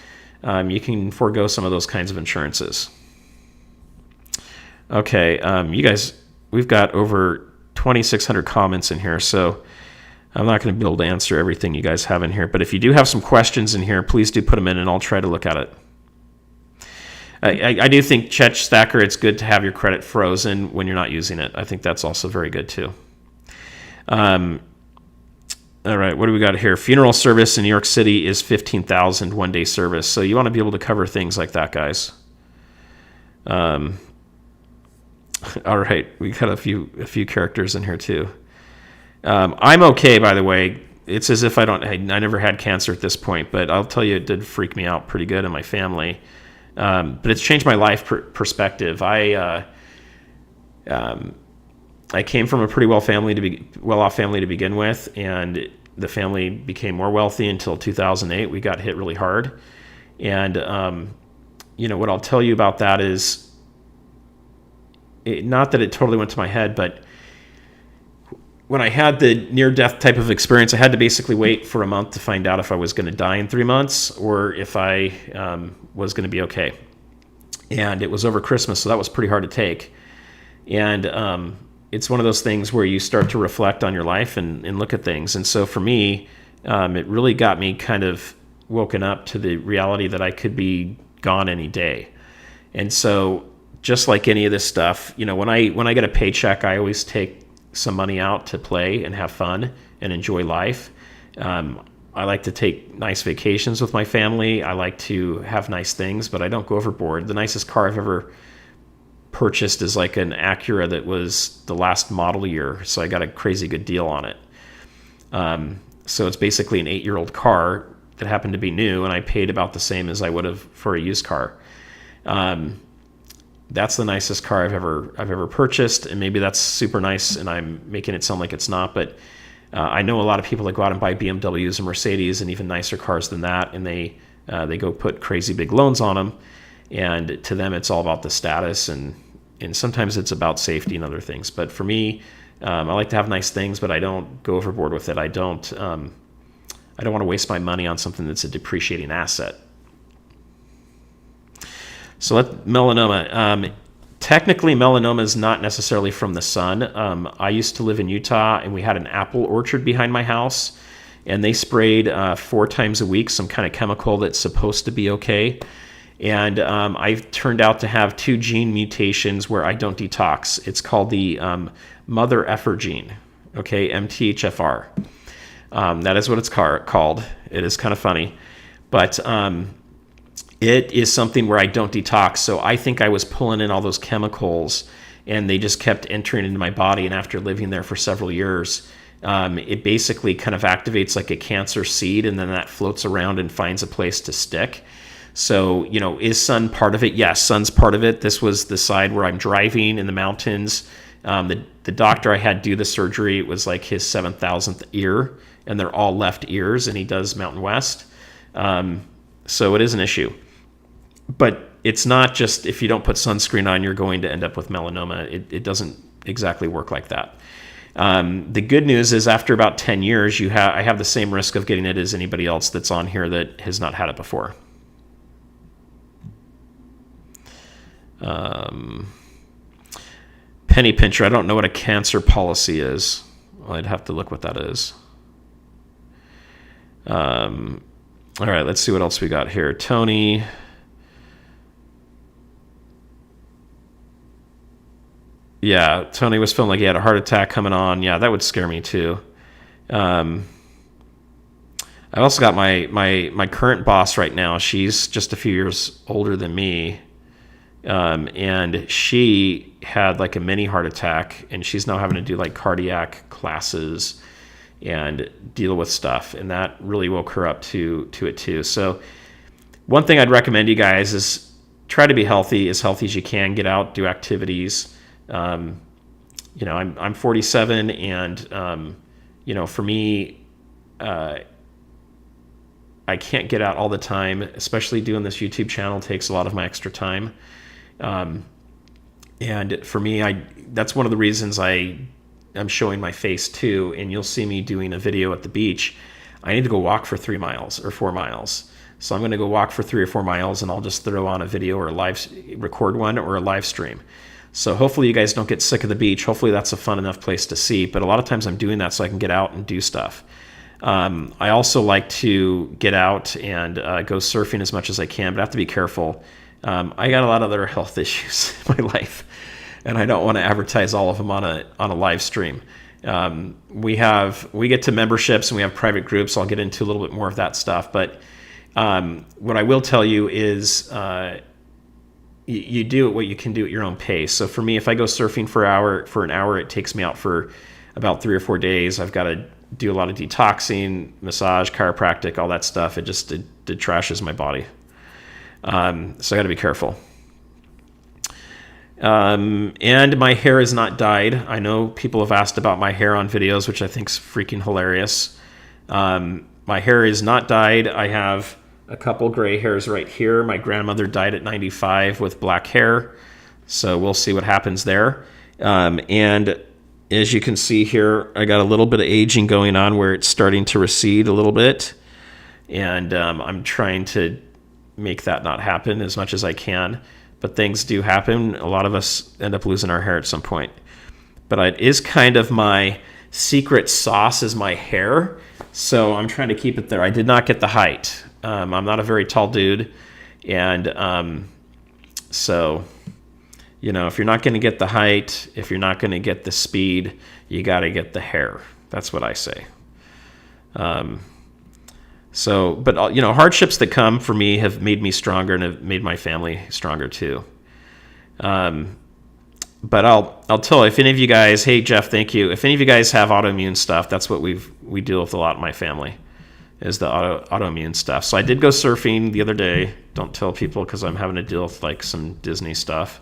you can forego some of those kinds of insurances. Okay, you guys, we've got over 2,600 comments in here, so I'm not going to be able to answer everything you guys have in here. But if you do have some questions in here, please do put them in, and I'll try to look at it. I do think, Chet Stacker, it's good to have your credit frozen when you're not using it. I think that's also very good, too. All right, what do we got here? Funeral service in New York City is $15,000 one-day service. So you want to be able to cover things like that, guys. All right, we got a few characters in here too. I'm okay, by the way. It's as if I never had cancer at this point, but I'll tell you, it did freak me out pretty good in my family. But it's changed my life perspective. I came from a pretty well-off family to begin with, and the family became more wealthy until 2008. We got hit really hard, and what I'll tell you about that is, not that it totally went to my head, but when I had the near-death type of experience, I had to basically wait for a month to find out if I was going to die in 3 months or if I was going to be okay. And it was over Christmas, so that was pretty hard to take. And it's one of those things where you start to reflect on your life and look at things. And so for me, it really got me kind of woken up to the reality that I could be gone any day. And so just like any of this stuff, when I get a paycheck, I always take some money out to play and have fun and enjoy life. I like to take nice vacations with my family. I like to have nice things, but I don't go overboard. The nicest car I've ever purchased is like an Acura that was the last model year, so I got a crazy good deal on it. So it's basically an 8-year-old car that happened to be new, and I paid about the same as I would have for a used car. That's the nicest car I've ever purchased, and maybe that's super nice, and I'm making it sound like it's not. But I know a lot of people that go out and buy BMWs and Mercedes and even nicer cars than that, and they go put crazy big loans on them. And to them, it's all about the status, and sometimes it's about safety and other things. But for me, I like to have nice things, but I don't go overboard with it. I don't want to waste my money on something that's a depreciating asset. So melanoma. Technically, melanoma is not necessarily from the sun. I used to live in Utah, and we had an apple orchard behind my house, and they sprayed 4 times a week some kind of chemical that's supposed to be okay. And I've turned out to have 2 gene mutations where I don't detox. It's called the mother effer gene, okay, MTHFR. That is what it's called. It is kind of funny, but it is something where I don't detox. So I think I was pulling in all those chemicals, and they just kept entering into my body. And after living there for several years, it basically kind of activates like a cancer seed, and then that floats around and finds a place to stick. So, you know, is sun part of it? Yes, sun's part of it. This was the side where I'm driving in the mountains. The doctor I had do the surgery, it was like his 7,000th ear, and they're all left ears, and he does Mountain West. So it is an issue. But it's not just if you don't put sunscreen on, you're going to end up with melanoma. It doesn't exactly work like that. The good news is after about 10 years, I have the same risk of getting it as anybody else that's on here that has not had it before. Penny Pincher, I don't know what a cancer policy is. Well, I'd have to look what that is. All right, let's see what else we got here. Tony. Yeah, Tony was feeling like he had a heart attack coming on. Yeah, that would scare me too. I've also got my current boss right now. She's just a few years older than me. And she had like a mini heart attack, and she's now having to do like cardiac classes and deal with stuff. And that really woke her up to it too. So one thing I'd recommend you guys is try to be healthy as you can. Get out, do activities. You know, I'm 47, and, you know, for me, I can't get out all the time, especially doing this YouTube channel takes a lot of my extra time. And for me, that's one of the reasons I'm showing my face too. And you'll see me doing a video at the beach. I need to go walk for 3 miles or 4 miles. So I'm going to go walk for 3 or 4 miles, and I'll just throw on a video or record one or a live stream. So hopefully you guys don't get sick of the beach. Hopefully that's a fun enough place to see. But a lot of times I'm doing that so I can get out and do stuff. I also like to get out and go surfing as much as I can, but I have to be careful. I got a lot of other health issues in my life, and I don't want to advertise all of them on a live stream. We get to memberships, and we have private groups. I'll get into a little bit more of that stuff. But what I will tell you is you do what you can do at your own pace. So for me, if I go surfing for an hour, it takes me out for about 3 or 4 days. I've got to do a lot of detoxing, massage, chiropractic, all that stuff. It trashes my body. So I got to be careful. And my hair is not dyed. I know people have asked about my hair on videos, which I think is freaking hilarious. My hair is not dyed. I have a couple gray hairs right here. My grandmother died at 95 with black hair. So we'll see what happens there. And as you can see here, I got a little bit of aging going on where it's starting to recede a little bit. And I'm trying to make that not happen as much as I can. But things do happen. A lot of us end up losing our hair at some point. But it is kind of my secret sauce is my hair. So I'm trying to keep it there. I did not get the height. I'm not a very tall dude. And so, you know, if you're not going to get the height, if you're not going to get the speed, you got to get the hair. That's what I say. So, but, you know, hardships that come for me have made me stronger and have made my family stronger too. But I'll tell if any of you guys, hey, Jeff, thank you. If any of you guys have autoimmune stuff, that's what we deal with a lot in my family is the autoimmune stuff. So I did go surfing the other day. Don't tell people because I'm having to deal with like some Disney stuff.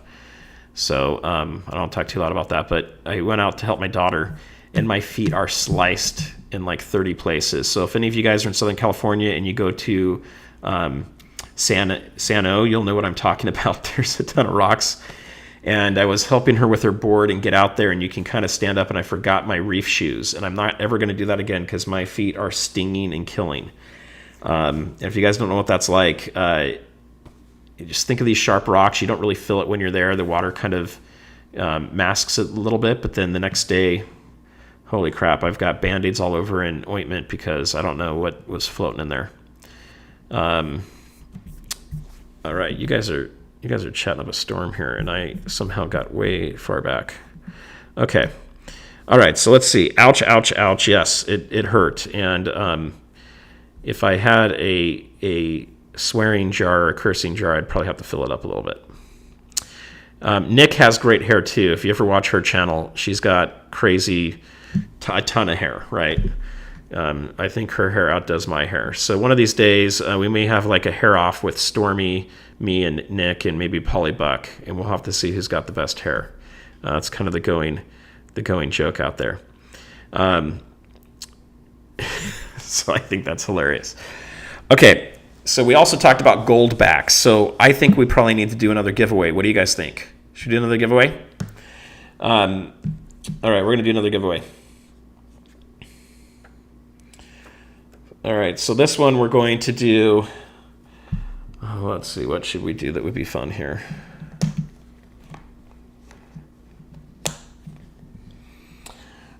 So I don't talk too loud about that, but I went out to help my daughter and my feet are sliced in like 30 places. So if any of you guys are in Southern California and you go to Sano, you'll know what I'm talking about. There's a ton of rocks. And I was helping her with her board and get out there, and you can kind of stand up, and I forgot my reef shoes. And I'm not ever going to do that again because my feet are stinging and killing. And if you guys don't know what that's like, you just think of these sharp rocks. You don't really feel it when you're there. The water kind of masks it a little bit, but then the next day, holy crap, I've got Band-Aids all over and ointment because I don't know what was floating in there. All right, you guys are chatting up a storm here, and I somehow got way far back. Okay. All right, so let's see. Ouch, ouch, ouch. Yes, it hurt. And if I had a swearing jar or a cursing jar, I'd probably have to fill it up a little bit. Nick has great hair, too. If you ever watch her channel, she's got crazy, a ton of hair, right? I think her hair outdoes my hair. So one of these days, we may have like a hair off with Stormy, me, and Nick, and maybe Polly Buck, and we'll have to see who's got the best hair. It's kind of the going joke out there. So I think that's hilarious. Okay, so we also talked about Goldbacks. So I think we probably need to do another giveaway. What do you guys think? Should we do another giveaway? All right, we're going to do another giveaway. All right, so this one we're going to do, let's see, what should we do that would be fun here?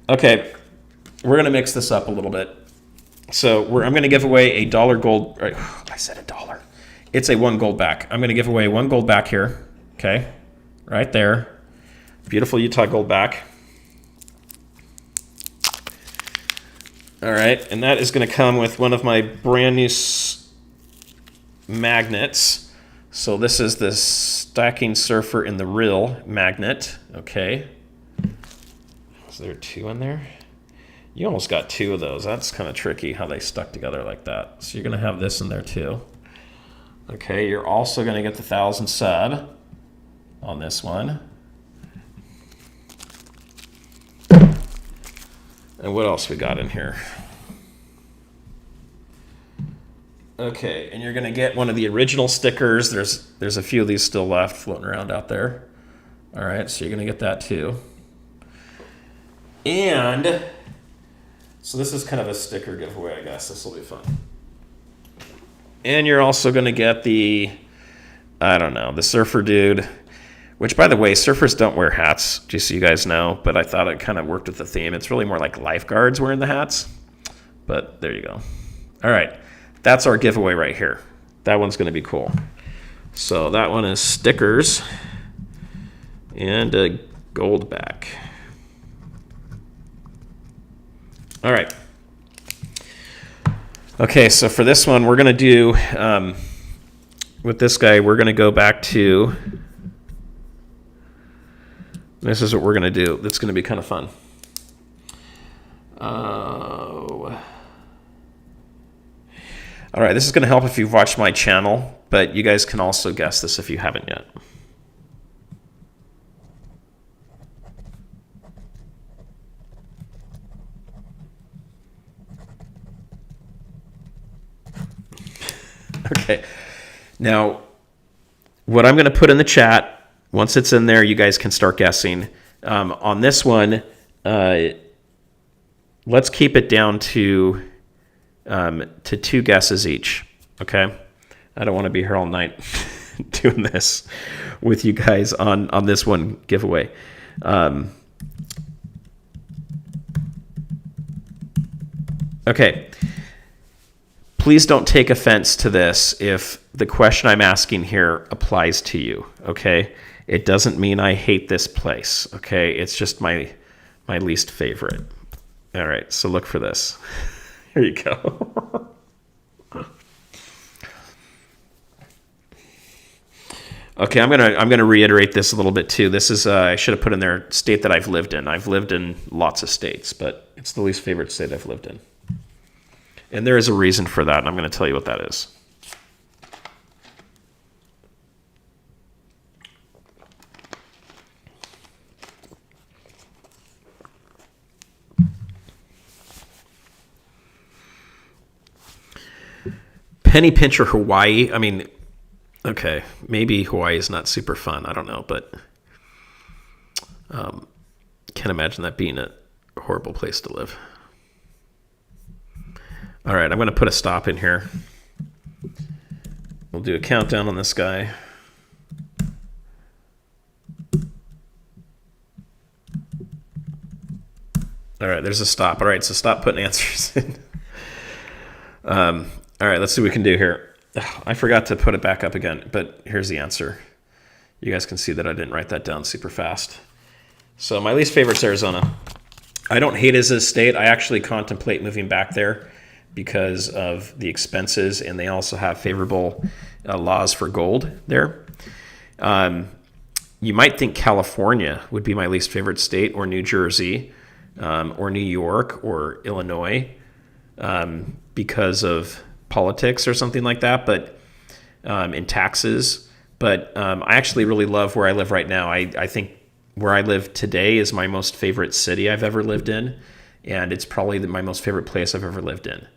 Okay, we're going to mix this up a little bit. So I'm going to give away $1 gold. I said $1. It's a 1 Goldback. I'm going to give away 1 Goldback here. Okay, right there. Beautiful Utah Goldback. All right, and that is going to come with one of my brand new magnets. So this is the Stackingsurfer in the real magnet. Okay. Is there 2 in there? You almost got 2 of those. That's kind of tricky how they stuck together like that. So you're going to have this in there too. Okay, you're also going to get the 1,000 sub on this one. And what else we got in here? Okay, and you're going to get one of the original stickers. There's a few of these still left floating around out there. All right, so you're going to get that too. And so this is kind of a sticker giveaway, I guess. This will be fun. And you're also going to get the, I don't know, the surfer dude, which, by the way, surfers don't wear hats, just so you guys know, but I thought it kind of worked with the theme. It's really more like lifeguards wearing the hats, but there you go. All right, that's our giveaway right here. That one's going to be cool. So that one is stickers and a Goldback. All right. Okay, so for this one, we're going to do, with this guy, we're going to go back to, this is what we're going to do. It's going to be kind of fun. All right, this is going to help if you've watched my channel, but you guys can also guess this if you haven't yet. Okay, now what I'm going to put in the chat, once it's in there, you guys can start guessing. On this one, let's keep it down to 2 guesses each, okay? I don't want to be here all night doing this with you guys on this one giveaway. Okay. Please don't take offense to this if the question I'm asking here applies to you, okay? It doesn't mean I hate this place, okay? It's just my least favorite. All right, so look for this. Here you go. Okay, I'm gonna reiterate this a little bit too. This is I should have put in there state that I've lived in. I've lived in lots of states, but it's the least favorite state I've lived in. And there is a reason for that, and I'm going to tell you what that is. Penny Pincher, Hawaii. I mean, okay, maybe Hawaii is not super fun. I don't know, but can't imagine that being a horrible place to live. All right, I'm going to put a stop in here. We'll do a countdown on this guy. All right, there's a stop. All right, so stop putting answers in. All right, let's see what we can do here. I forgot to put it back up again, but here's the answer. You guys can see that I didn't write that down super fast. So my least favorite is Arizona. I don't hate it as a state. I actually contemplate moving back there because of the expenses, and they also have favorable laws for gold there. You might think California would be my least favorite state, or New Jersey, or New York, or Illinois, because of politics or something like that, but in taxes. But I actually really love where I live right now. I think where I live today is my most favorite city I've ever lived in, and it's probably my most favorite place I've ever lived in.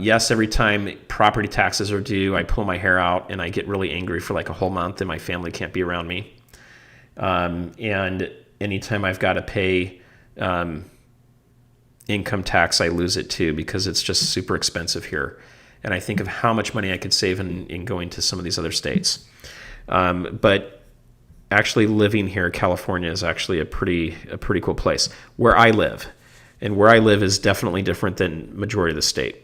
Yes, every time property taxes are due, I pull my hair out and I get really angry for like a whole month, and my family can't be around me. And anytime I've got to pay income tax, I lose it too, because it's just super expensive here. And I think of how much money I could save in going to some of these other states. But actually living here, California is actually a pretty cool place. Where I live, and where I live is definitely different than majority of the state.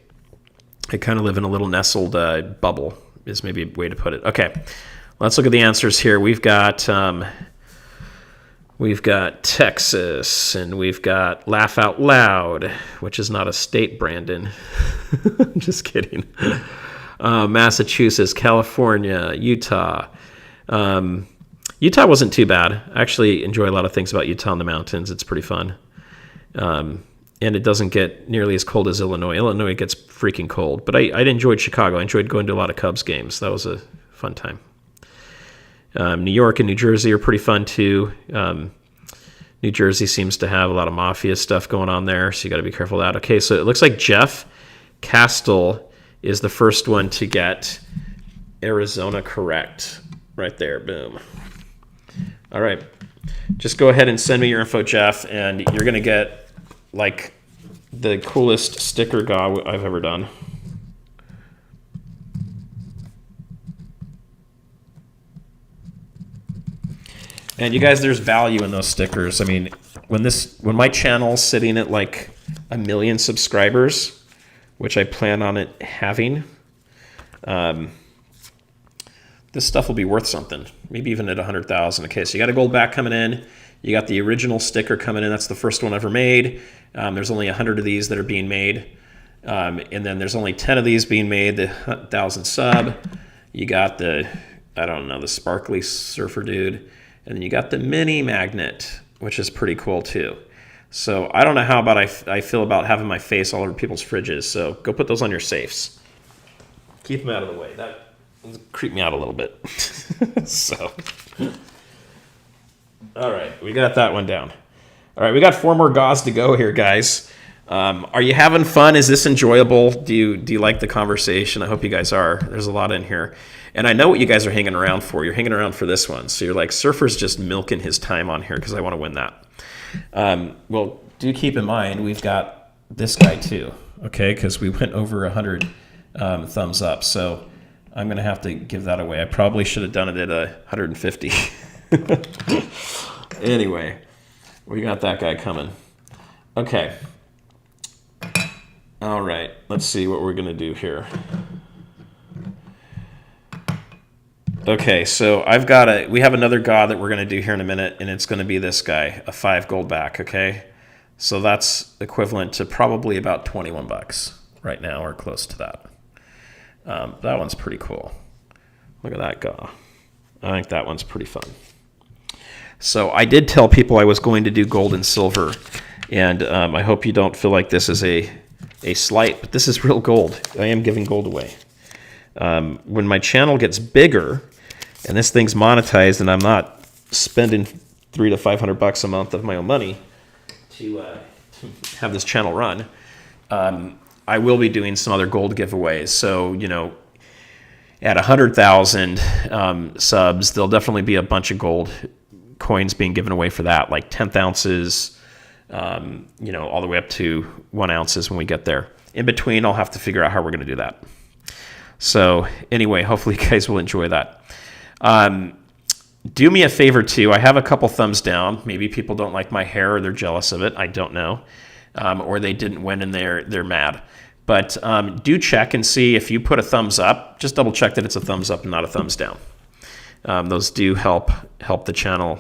I kind of live in a little nestled bubble, is maybe a way to put it. Okay, let's look at the answers here. We've got Texas, and we've got Laugh Out Loud, which is not a state, Brandon. Just kidding. Massachusetts, California, Utah. Utah wasn't too bad. I actually enjoy a lot of things about Utah in the mountains. It's pretty fun. And it doesn't get nearly as cold as Illinois. Illinois gets freaking cold. But I enjoyed Chicago. I enjoyed going to a lot of Cubs games. That was a fun time. New York and New Jersey are pretty fun too. New Jersey seems to have a lot of mafia stuff going on there, so you got to be careful of that. Okay, so it looks like Jeff Castle is the first one to get Arizona correct. Right there, boom. All right, just go ahead and send me your info, Jeff, and you're going to get like the coolest sticker GAW I've ever done. And you guys, there's value in those stickers. I mean, when my channel's sitting at like 1 million subscribers, which I plan on it having, this stuff will be worth something. Maybe even at 100,000. Okay, so you got a Goldback coming in. You got the original sticker coming in. That's the first one ever made. There's only 100 of these that are being made. And then there's only 10 of these being made, the 1,000 sub. You got the, I don't know, the sparkly surfer dude. And then you got the mini magnet, which is pretty cool too. So I don't know how about I feel about having my face all over people's fridges. So go put those on your safes. Keep them out of the way. That creep me out a little bit. So, all right, we got that one down. All right, we got 4 more GAWs to go here, guys. Are you having fun? Is this enjoyable? Do you like the conversation? I hope you guys are. There's a lot in here. And I know what you guys are hanging around for. You're hanging around for this one. So you're like, Surfer's just milking his time on here because I want to win that. Well, do keep in mind, we've got this guy too, okay? Because we went over 100 thumbs up. So I'm going to have to give that away. I probably should have done it at 150. Anyway, we got that guy coming. Okay. All right. Let's see what we're going to do here. Okay, so we have another GAW that we're going to do here in a minute, and it's going to be this guy, a 5 Goldback, okay? So that's equivalent to probably about 21 bucks right now, or close to that. That one's pretty cool. Look at that GAW. I think that one's pretty fun. So I did tell people I was going to do gold and silver, and I hope you don't feel like this is a slight, but this is real gold. I am giving gold away. When my channel gets bigger and this thing's monetized and I'm not spending $300 to $500 a month of my own money to have this channel run, I will be doing some other gold giveaways. So, you know, at 100,000 subs, there'll definitely be a bunch of gold coins being given away for that, like 10th ounces, you know, all the way up to 1 ounces when we get there. In between, I'll have to figure out how we're going to do that. So anyway, hopefully you guys will enjoy that. Do me a favor too. I have a couple thumbs down. Maybe people don't like my hair or they're jealous of it. I don't know. Or they didn't win and they're mad. But do check and see if you put a thumbs up. Just double check that it's a thumbs up and not a thumbs down. Those do help the channel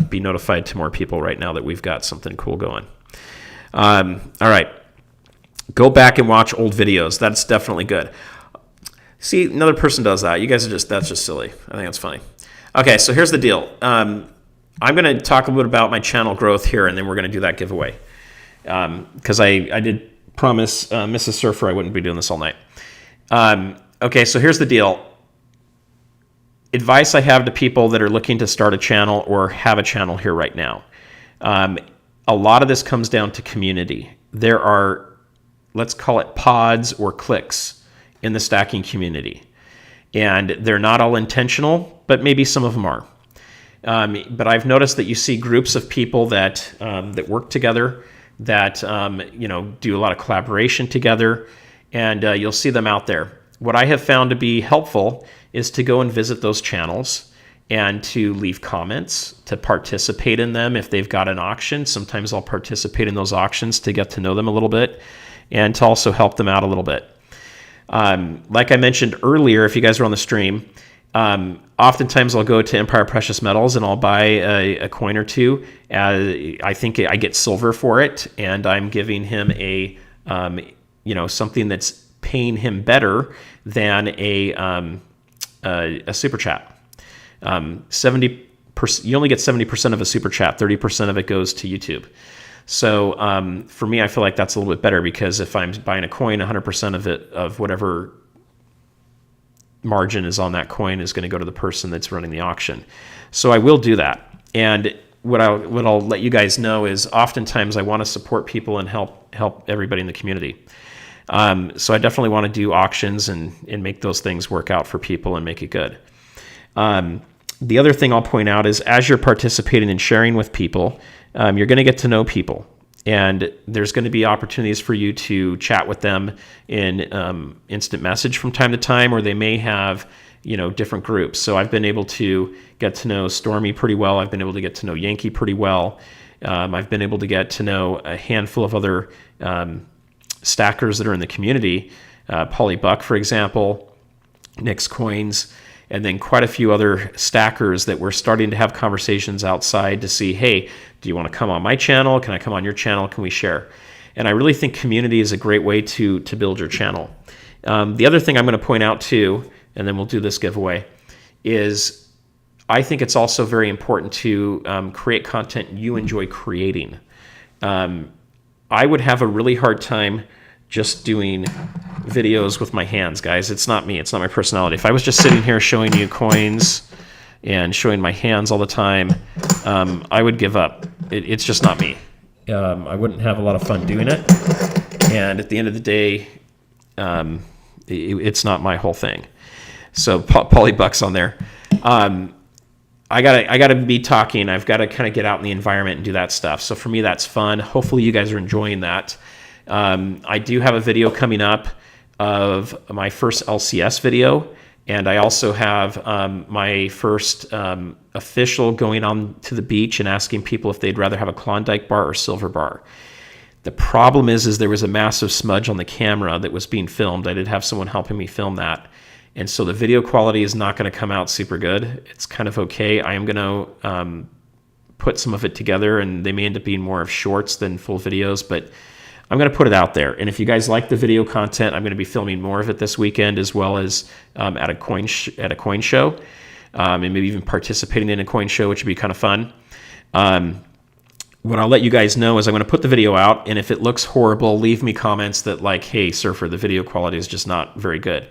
be notified to more people right now that we've got something cool going. All right. Go back and watch old videos. That's definitely good. See, another person does that. You guys are that's just silly. I think that's funny. Okay, so here's the deal. I'm going to talk a little bit about my channel growth here, and then we're going to do that giveaway. Because I did promise Mrs. Surfer I wouldn't be doing this all night. Okay, so here's the deal. Advice I have to people that are looking to start a channel or have a channel here right now. A lot of this comes down to community. There are, let's call it pods or cliques in the stacking community. And they're not all intentional, but maybe some of them are. But I've noticed that you see groups of people that work together, that do a lot of collaboration together, and you'll see them out there. What I have found to be helpful is to go and visit those channels and to leave comments, to participate in them if they've got an auction. Sometimes I'll participate in those auctions to get to know them a little bit and to also help them out a little bit. Like I mentioned earlier, if you guys are on the stream, oftentimes I'll go to Empire Precious Metals and I'll buy a coin or two. I think I get silver for it, and I'm giving him a something that's paying him better than a super chat. 70%, you only get 70% of a super chat. 30% of it goes to YouTube. So for me, I feel like that's a little bit better, because if I'm buying a coin, 100% of it, of whatever margin is on that coin, is going to go to the person that's running the auction. So I will do that. And what I'll let you guys know is oftentimes I want to support people and help everybody in the community. So I definitely want to do auctions and make those things work out for people and make it good. The other thing I'll point out is, as you're participating and sharing with people, you're going to get to know people, and there's going to be opportunities for you to chat with them in instant message from time to time, or they may have different groups. So I've been able to get to know Stormy pretty well. I've been able to get to know Yankee pretty well. I've been able to get to know a handful of other stackers that are in the community, Polly Buck, for example, Nick's Coins, and then quite a few other stackers that we're starting to have conversations outside to see, hey, do you want to come on my channel? Can I come on your channel? Can we share? And I really think community is a great way to build your channel. The other thing I'm going to point out too, and then we'll do this giveaway, is I think it's also very important to create content you enjoy creating. I would have a really hard time just doing videos with my hands, guys. It's not me. It's not my personality. If I was just sitting here showing you coins and showing my hands all the time, I would give up. It's just not me. I wouldn't have a lot of fun doing it. And at the end of the day, it's not my whole thing. So Polly Buck's on there. I gotta be talking. I've got to kind of get out in the environment and do that stuff. So for me, that's fun. Hopefully you guys are enjoying that. I do have a video coming up of my first LCS video, and I also have my first official going on to the beach and asking people if they'd rather have a Klondike bar or silver bar. The problem is there was a massive smudge on the camera that was being filmed. I did have someone helping me film that, and so the video quality is not going to come out super good. It's kind of okay. I am going to put some of it together, and they may end up being more of shorts than full videos, but I'm going to put it out there. And if you guys like the video content, I'm going to be filming more of it this weekend, as well as at a coin show, and maybe even participating in a coin show, which would be kind of fun. What I'll let you guys know is I'm going to put the video out, and if it looks horrible, leave me comments that like, hey, Surfer, the video quality is just not very good.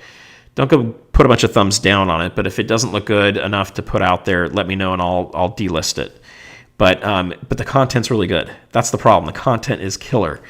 Don't go put a bunch of thumbs down on it, but if it doesn't look good enough to put out there, let me know and I'll delist it. But the content's really good. That's the problem. The content is killer.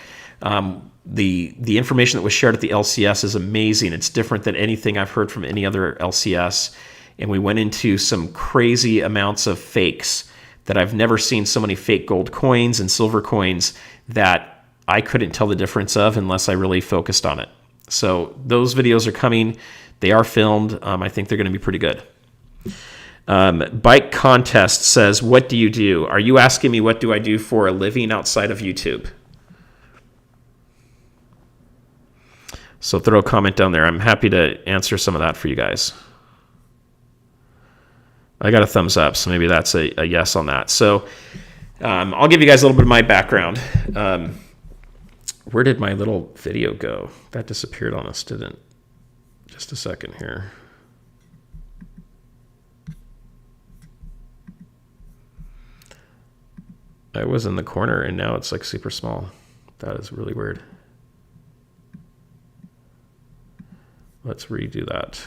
The information that was shared at the LCS is amazing. It's different than anything I've heard from any other LCS. And we went into some crazy amounts of fakes that I've never seen so many fake gold coins and silver coins that I couldn't tell the difference of unless I really focused on it. So those videos are coming. They are filmed. I think they're going to be pretty good. Bike Contest says, what do you do? Are you asking me what do I do for a living outside of YouTube? So throw a comment down there. I'm happy to answer some of that for you guys. I got a thumbs up, so maybe that's a yes on that. So I'll give you guys a little bit of my background. Where did my little video go? That disappeared on us, didn't it? Just a second here. I was in the corner, and now it's like super small. That is really weird. Let's redo that.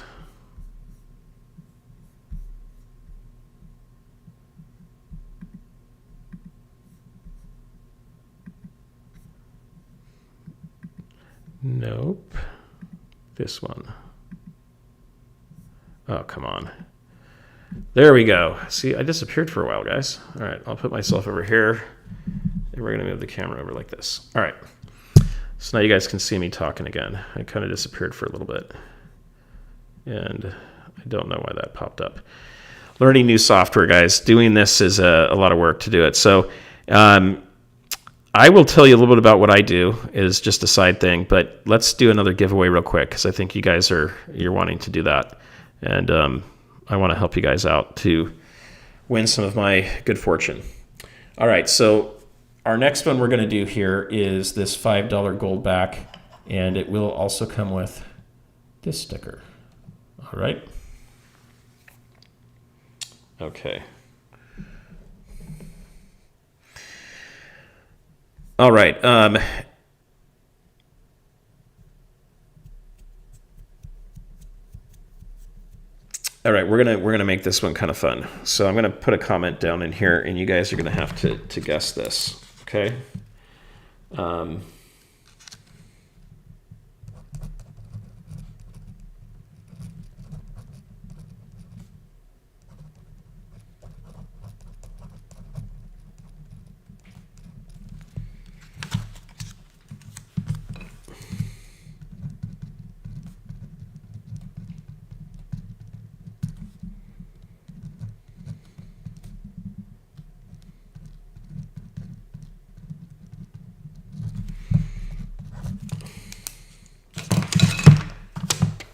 Nope. This one. Oh, come on. There we go. See, I disappeared for a while, guys. All right, I'll put myself over here, and we're going to move the camera over like this. All right. So now you guys can see me talking again. I kind of disappeared for a little bit, and I don't know why that popped up. Learning new software, guys. Doing this is a lot of work to do it. So I will tell you a little bit about what I do, is just a side thing, but let's do another giveaway real quick, because I think you guys you're wanting to do that, and I want to help you guys out to win some of my good fortune. All right, so our next one we're going to do here is this $5 Goldback, and it will also come with this sticker. All right. Okay. All right. All right, we're gonna make this one kind of fun. So I'm gonna put a comment down in here, and you guys are gonna have to guess this. Okay.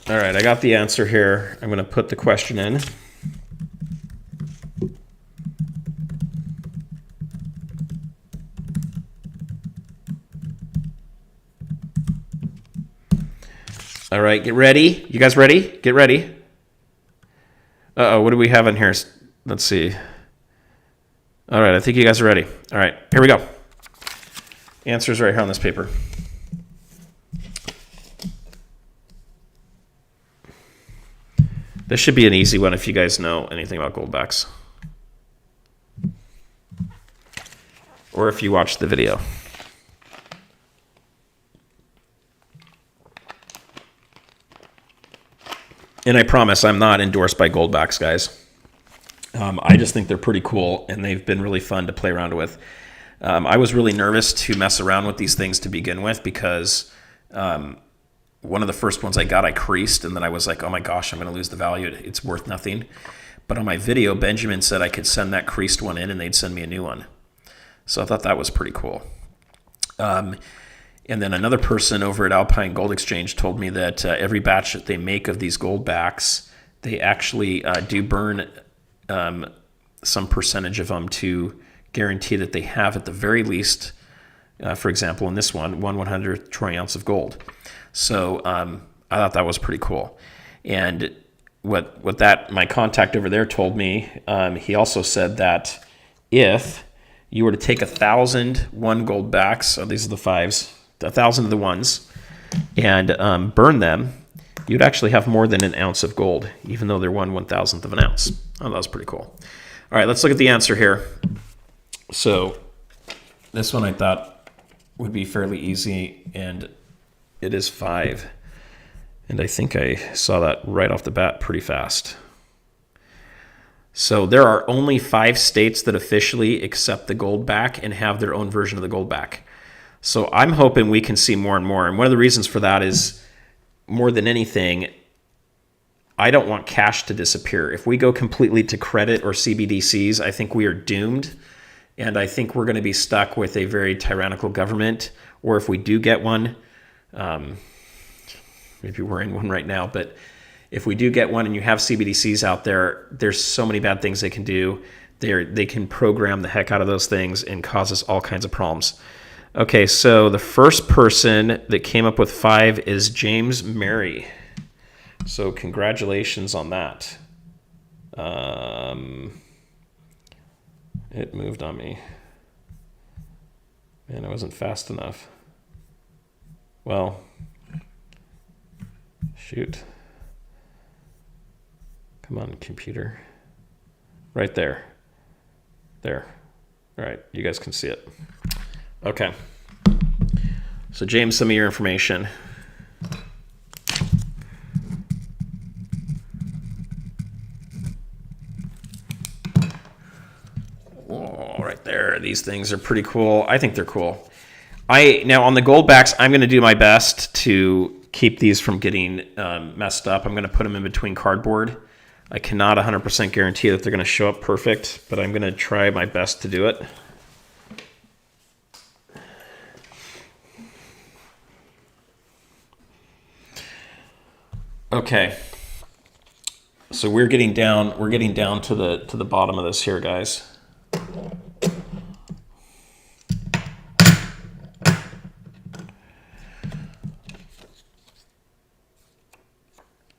All right, I got the answer here. I'm going to put the question in. All right, get ready. You guys ready? Get ready. Uh-oh, what do we have in here? Let's see. All right, I think you guys are ready. All right, here we go. Answer's right here on this paper. This should be an easy one if you guys know anything about Goldbacks, or if you watched the video. And I promise I'm not endorsed by Goldbacks, guys. I just think they're pretty cool, and they've been really fun to play around with. I was really nervous to mess around with these things to begin with, because one of the first ones I got, I creased, and then I was like, oh my gosh, I'm going to lose the value. It's worth nothing. But on my video, Benjamin said I could send that creased one in, and they'd send me a new one. So I thought that was pretty cool. And then another person over at Alpine Gold Exchange told me that every batch that they make of these Goldbacks, they actually do burn some percentage of them to guarantee that they have, at the very least, for example, in this one, 1/100th troy ounce of gold. So I thought that was pretty cool. And what that my contact over there told me, he also said that if you were to take 1,000 one Goldbacks, so these are the fives, 1,000 of the ones, and burn them, you'd actually have more than an ounce of gold, even though they're 1/1000th of an ounce. Oh, that was pretty cool. All right, let's look at the answer here. So this one I thought would be fairly easy, and it is 5. And I think I saw that right off the bat pretty fast. So there are only 5 states that officially accept the Goldback and have their own version of the Goldback. So I'm hoping we can see more and more. And one of the reasons for that is, more than anything, I don't want cash to disappear. If we go completely to credit or CBDCs, I think we are doomed. And I think we're going to be stuck with a very tyrannical government. Or if we do get one, maybe we're in one right now, but if we do get one and you have CBDCs out there, there's so many bad things they can do. They can program the heck out of those things and cause us all kinds of problems. Okay, so the first person that came up with 5 is James Mary. So congratulations on that. It moved on me. Man, I wasn't fast enough. Well, shoot. Come on, computer. Right there. There. All right, you guys can see it. Okay. So James, some of your information. Oh, right there. These things are pretty cool. I think they're cool. Now on the Goldbacks, I'm going to do my best to keep these from getting messed up. I'm going to put them in between cardboard. I cannot 100% guarantee that they're going to show up perfect, but I'm going to try my best to do it. Okay. So we're getting down to the bottom of this here, guys.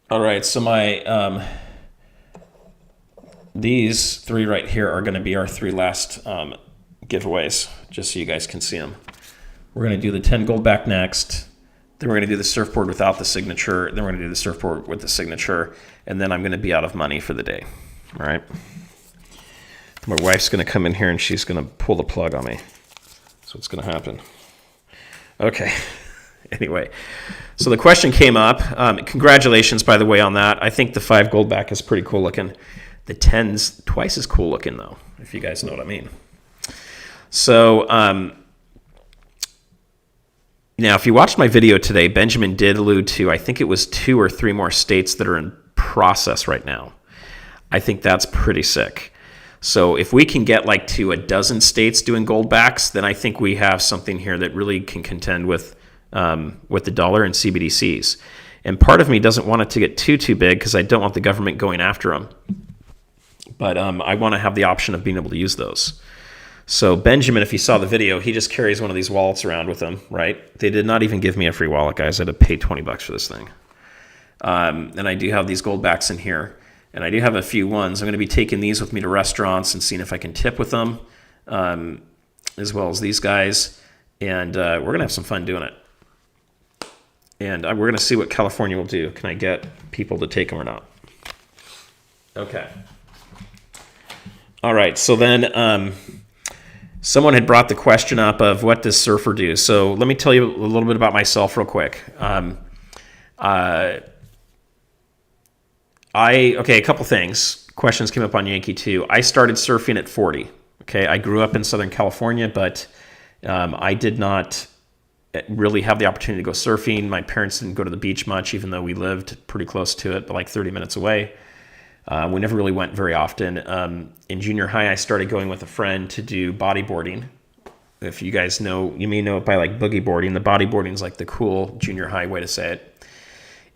All right, so my these 3 right here are going to be our 3 last giveaways, just so you guys can see them. We're going to do the 10 Goldback next. Then we're going to do the surfboard without the signature. Then we're going to do the surfboard with the signature. And then I'm going to be out of money for the day. All right. My wife's going to come in here and she's going to pull the plug on me. That's what's going to happen. Okay. Anyway, so the question came up. Congratulations, by the way, on that. I think the 5 Goldback is pretty cool looking. The 10's twice as cool looking, though, if you guys know what I mean. So, now, if you watched my video today, Benjamin did allude to, I think it was 2 or 3 more states that are in process right now. I think that's pretty sick. So if we can get like to a dozen states doing Goldbacks, then I think we have something here that really can contend with the dollar and CBDCs. And part of me doesn't want it to get too big because I don't want the government going after them. But I want to have the option of being able to use those. So Benjamin, if you saw the video, he just carries one of these wallets around with him, right? They did not even give me a free wallet, guys. I had to pay $20 for this thing. And I do have these Goldbacks in here. And I do have a few ones. I'm going to be taking these with me to restaurants and seeing if I can tip with them, as well as these guys. And we're going to have some fun doing it. And we're going to see what California will do. Can I get people to take them or not? Okay. All right. So then someone had brought the question up of what does Surfer do? So let me tell you a little bit about myself real quick. Okay, a couple things. Questions came up on Yankee too. I started surfing at 40. Okay, I grew up in Southern California, but I did not really have the opportunity to go surfing. My parents didn't go to the beach much, even though we lived pretty close to it, but like 30 minutes away. We never really went very often. In junior high, I started going with a friend to do bodyboarding. If you guys know, you may know it by like boogie boarding. The bodyboarding is like the cool junior high way to say it.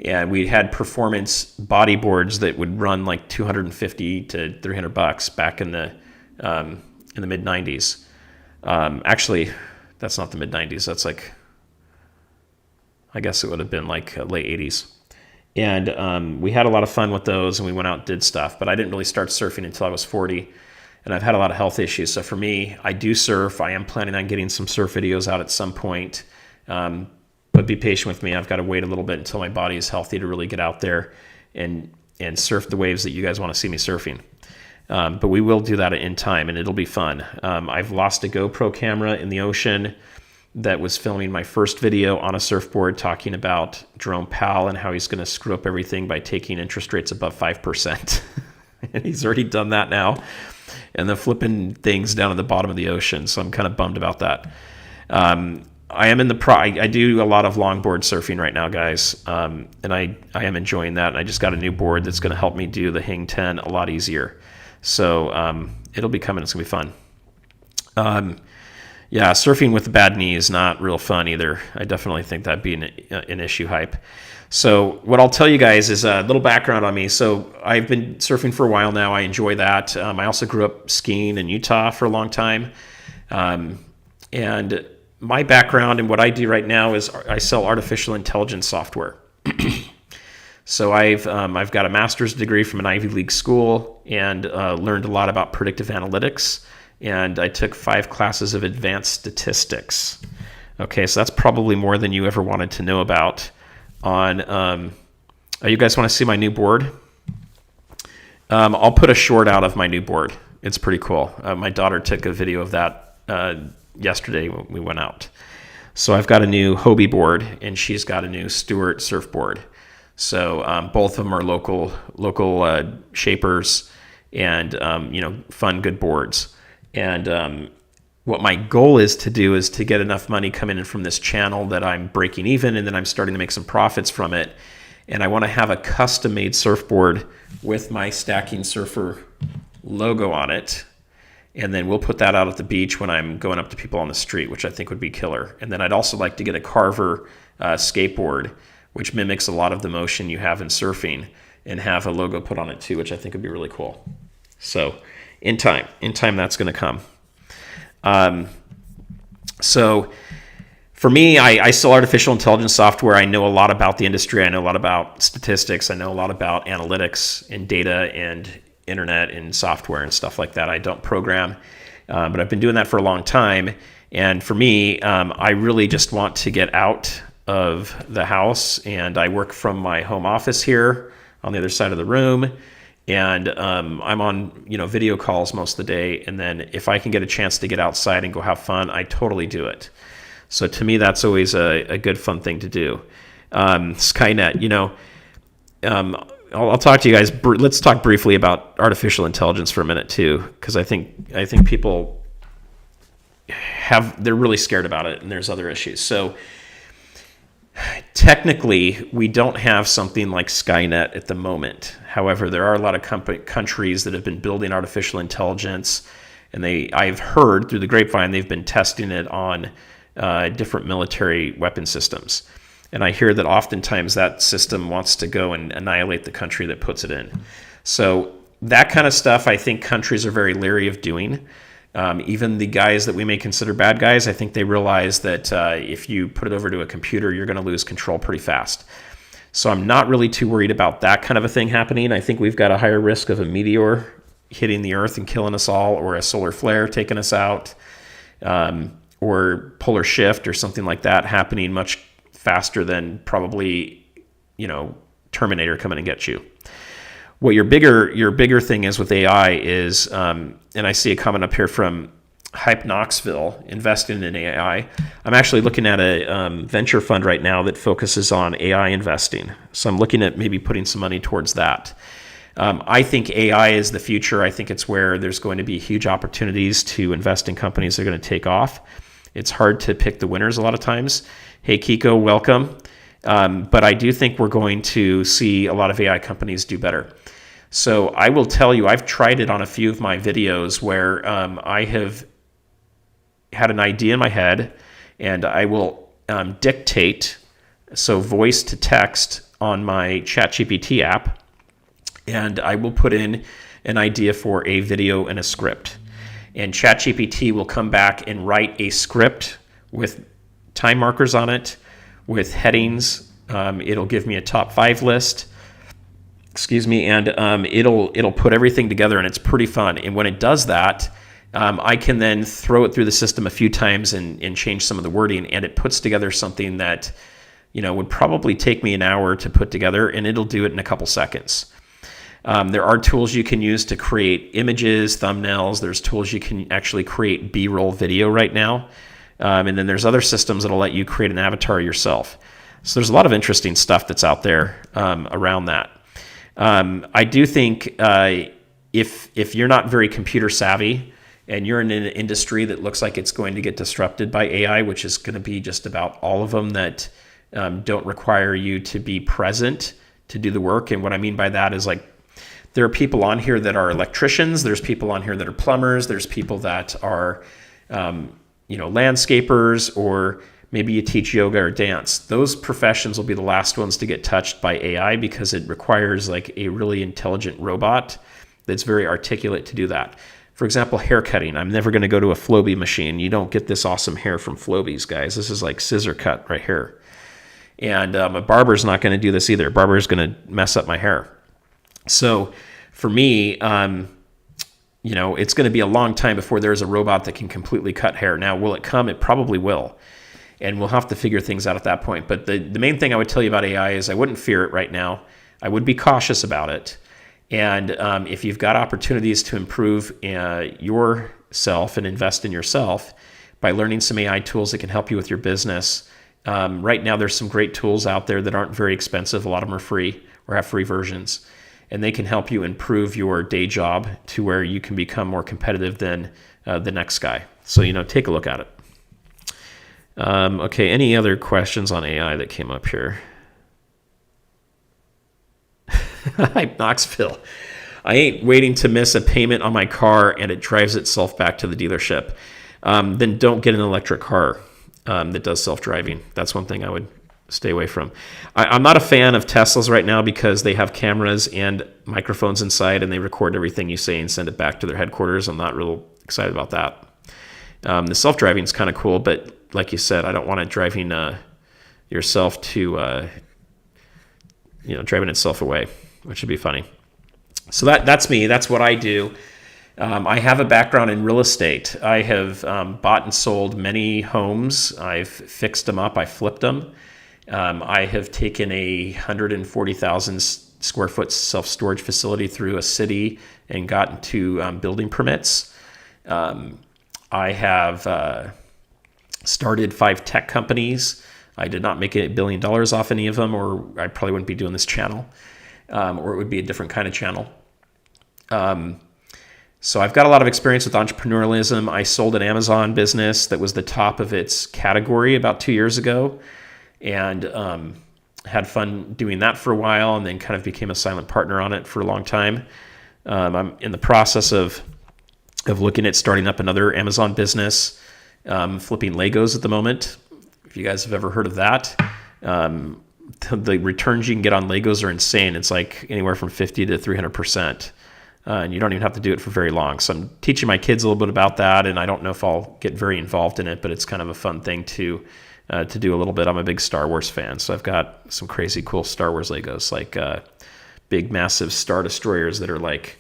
And we had performance bodyboards that would run like $250 to $300 back in the mid 90s. Actually, that's not the mid 90s. That's like, I guess it would have been like late 80s. And we had a lot of fun with those, and we went out and did stuff. But I didn't really start surfing until I was 40, and I've had a lot of health issues. So for me, I do surf. I am planning on getting some surf videos out at some point. But be patient with me. I've got to wait a little bit until my body is healthy to really get out there and surf the waves that you guys want to see me surfing. But we will do that in time, and it'll be fun. I've lost a GoPro camera in the ocean that was filming my first video on a surfboard talking about Jerome Powell and how he's going to screw up everything by taking interest rates above 5%. And he's already done that now. And they're flipping things down at the bottom of the ocean, so I'm kind of bummed about that. I am in the I do a lot of longboard surfing right now, guys, and I am enjoying that. And I just got a new board that's going to help me do the Hing 10 a lot easier. So it'll be coming. It's going to be fun. Yeah, surfing with a bad knee is not real fun either. I definitely think that'd be an issue hype. So what I'll tell you guys is a little background on me. So I've been surfing for a while now. I enjoy that. I also grew up skiing in Utah for a long time. And my background and what I do right now is I sell artificial intelligence software. So I've got a master's degree from an Ivy League school and learned a lot about predictive analytics. And I took 5 classes of advanced statistics. Okay, so that's probably more than you ever wanted to know about. You guys want to see my new board? I'll put a short out of my new board. It's pretty cool. My daughter took a video of that yesterday when we went out. So I've got a new Hobie board, and she's got a new Stewart surfboard. So both of them are local shapers and fun, good boards. And what my goal is to do is to get enough money coming in from this channel that I'm breaking even, and then I'm starting to make some profits from it. And I want to have a custom-made surfboard with my Stackingsurfer logo on it. And then we'll put that out at the beach when I'm going up to people on the street, which I think would be killer. And then I'd also like to get a Carver skateboard, which mimics a lot of the motion you have in surfing, and have a logo put on it too, which I think would be really cool. So in time that's going to come. So for me, I sell artificial intelligence software. I know a lot about the industry. I know a lot about statistics. I know a lot about analytics and data and internet and software and stuff like that. I don't program, but I've been doing that for a long time. And for me, I really just want to get out of the house, and I work from my home office here on the other side of the room. And I'm on video calls most of the day, and then if I can get a chance to get outside and go have fun, I totally do it. So to me, that's always a good fun thing to do. Skynet, I'll talk to you guys. Let's talk briefly about artificial intelligence for a minute too, because I think people they're really scared about it, and there's other issues. So technically, we don't have something like Skynet at the moment. However, there are a lot of countries that have been building artificial intelligence, and I've heard through the grapevine they've been testing it on different military weapon systems. And I hear that oftentimes that system wants to go and annihilate the country that puts it in. So that kind of stuff, I think countries are very leery of doing. Even the guys that we may consider bad guys, I think they realize that if you put it over to a computer, you're going to lose control pretty fast. So I'm not really too worried about that kind of a thing happening. I think we've got a higher risk of a meteor hitting the Earth and killing us all, or a solar flare taking us out, or polar shift or something like that happening much faster than probably, Terminator coming and get you. What your bigger thing is with AI is, and I see a comment up here from Hype Knoxville, investing in AI. I'm actually looking at a venture fund right now that focuses on AI investing. So I'm looking at maybe putting some money towards that. I think AI is the future. I think it's where there's going to be huge opportunities to invest in companies that are going to take off. It's hard to pick the winners a lot of times. Hey, Kiko, welcome. But I do think we're going to see a lot of AI companies do better. So I will tell you, I've tried it on a few of my videos where I have had an idea in my head, and I will dictate, so voice to text on my ChatGPT app, and I will put in an idea for a video and a script. And ChatGPT will come back and write a script with time markers on it, with headings. It'll give me a top 5 list. And it'll put everything together, and it's pretty fun. And when it does that, I can then throw it through the system a few times and change some of the wording, and it puts together something that would probably take me an hour to put together, and it'll do it in a couple seconds. There are tools you can use to create images, thumbnails. There's tools you can actually create B-roll video right now. And then there's other systems that'll let you create an avatar yourself. So there's a lot of interesting stuff that's out there around that. I do think if you're not very computer savvy and you're in an industry that looks like it's going to get disrupted by AI, which is going to be just about all of them that don't require you to be present to do the work. And what I mean by that is, like, there are people on here that are electricians. There's people on here that are plumbers. There's people that are, landscapers, or maybe you teach yoga or dance. Those professions will be the last ones to get touched by AI because it requires like a really intelligent robot that's very articulate to do that. For example, hair cutting. I'm never going to go to a Flowbee machine. You don't get this awesome hair from Flowbees, guys. This is like scissor cut right here. And a barber's not going to do this either. A barber's going to mess up my hair. So for me, it's going to be a long time before there's a robot that can completely cut hair. Now, will it come? It probably will. And we'll have to figure things out at that point. But the main thing I would tell you about AI is I wouldn't fear it right now. I would be cautious about it. And if you've got opportunities to improve yourself and invest in yourself by learning some AI tools that can help you with your business, right now there's some great tools out there that aren't very expensive. A lot of them are free or have free versions. And they can help you improve your day job to where you can become more competitive than the next guy. So, take a look at it. Okay, any other questions on AI that came up here? Hi, Knoxville. I ain't waiting to miss a payment on my car and it drives itself back to the dealership. Then don't get an electric car that does self-driving. That's one thing I would stay away from. I'm not a fan of Teslas right now because they have cameras and microphones inside and they record everything you say and send it back to their headquarters. I'm not real excited about that. The self-driving is kind of cool, but like you said, I don't want it driving yourself to, driving itself away, which would be funny. So that's me. That's what I do. I have a background in real estate. I have bought and sold many homes. I've fixed them up. I flipped them. I have taken a 140,000 square foot self-storage facility through a city and gotten to building permits. I have started 5 tech companies. I did not make $1 billion off any of them, or I probably wouldn't be doing this channel, or it would be a different kind of channel. So I've got a lot of experience with entrepreneurialism. I sold an Amazon business that was the top of its category about 2 years ago, and had fun doing that for a while, and then kind of became a silent partner on it for a long time. I'm in the process of looking at starting up another Amazon business, flipping Legos at the moment. If you guys have ever heard of that, the returns you can get on Legos are insane. It's like anywhere from 50 to 300%. And you don't even have to do it for very long. So I'm teaching my kids a little bit about that, and I don't know if I'll get very involved in it, but it's kind of a fun thing to do a little bit. I'm a big Star Wars fan, so I've got some crazy cool Star Wars Legos, like big, massive Star Destroyers that are like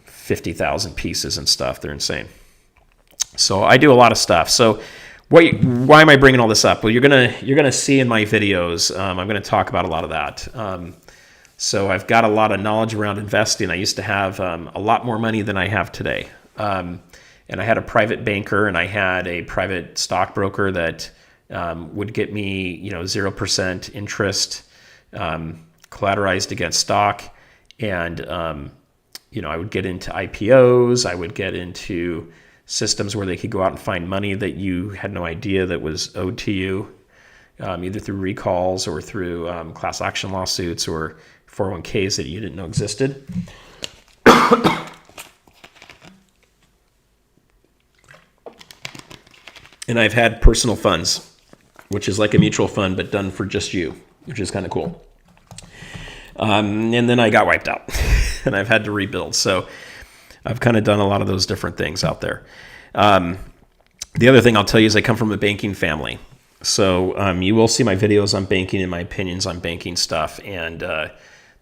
50,000 pieces and stuff. They're insane. So I do a lot of stuff. So why am I bringing all this up? Well, you're gonna see in my videos. I'm going to talk about a lot of that. So I've got a lot of knowledge around investing. I used to have a lot more money than I have today. And I had a private banker and I had a private stockbroker that would get me 0% interest collateralized against stock. And, I would get into IPOs. I would get into systems where they could go out and find money that you had no idea that was owed to you, either through recalls or through class action lawsuits or 401ks that you didn't know existed. And I've had personal funds, which is like a mutual fund, but done for just you, which is kind of cool. And then I got wiped out and I've had to rebuild. So I've kind of done a lot of those different things out there. The other thing I'll tell you is I come from a banking family. So you will see my videos on banking and my opinions on banking stuff. And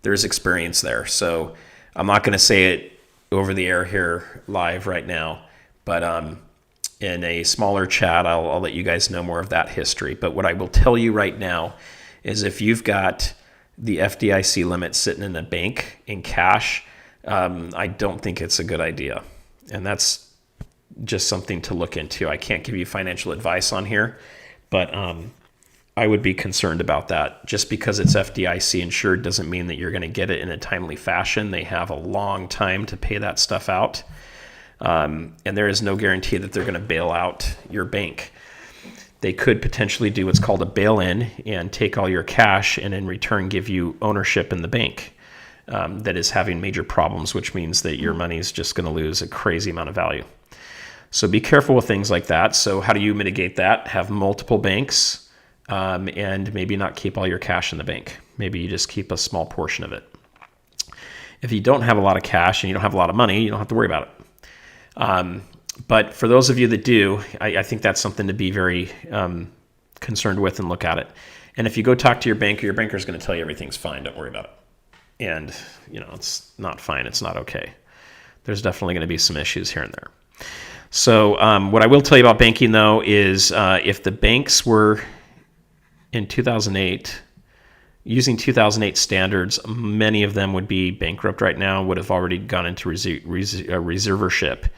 there's experience there. So I'm not going to say it over the air here live right now, but in a smaller chat, I'll let you guys know more of that history. But what I will tell you right now is if you've got the FDIC limit sitting in a bank in cash, I don't think it's a good idea. And that's just something to look into. I can't give you financial advice on here, but I would be concerned about that. Just because it's FDIC insured doesn't mean that you're going to get it in a timely fashion. They have a long time to pay that stuff out. And there is no guarantee that they're going to bail out your bank. They could potentially do what's called a bail-in and take all your cash and in return give you ownership in the bank that is having major problems, which means that your money is just going to lose a crazy amount of value. So be careful with things like that. So how do you mitigate that? Have multiple banks and maybe not keep all your cash in the bank. Maybe you just keep a small portion of it. If you don't have a lot of cash and you don't have a lot of money, you don't have to worry about it. But for those of you that do, I think that's something to be very concerned with and look at it. And if you go talk to your banker is going to tell you everything's fine. Don't worry about it. And, it's not fine. It's not okay. There's definitely going to be some issues here and there. So what I will tell you about banking, though, is if the banks were in 2008, using 2008 standards, many of them would be bankrupt right now, would have already gone into reservership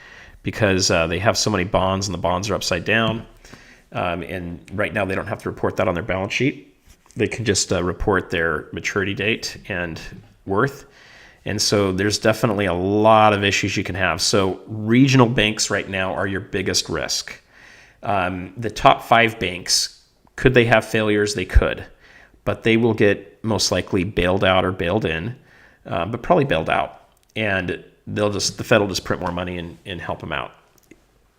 because they have so many bonds and the bonds are upside down. And right now they don't have to report that on their balance sheet. They can just report their maturity date and worth. And so there's definitely a lot of issues you can have. So regional banks right now are your biggest risk. The top 5 banks, could they have failures? They could. But they will get most likely bailed out or bailed in, but probably bailed out. And the Fed will just print more money and help them out.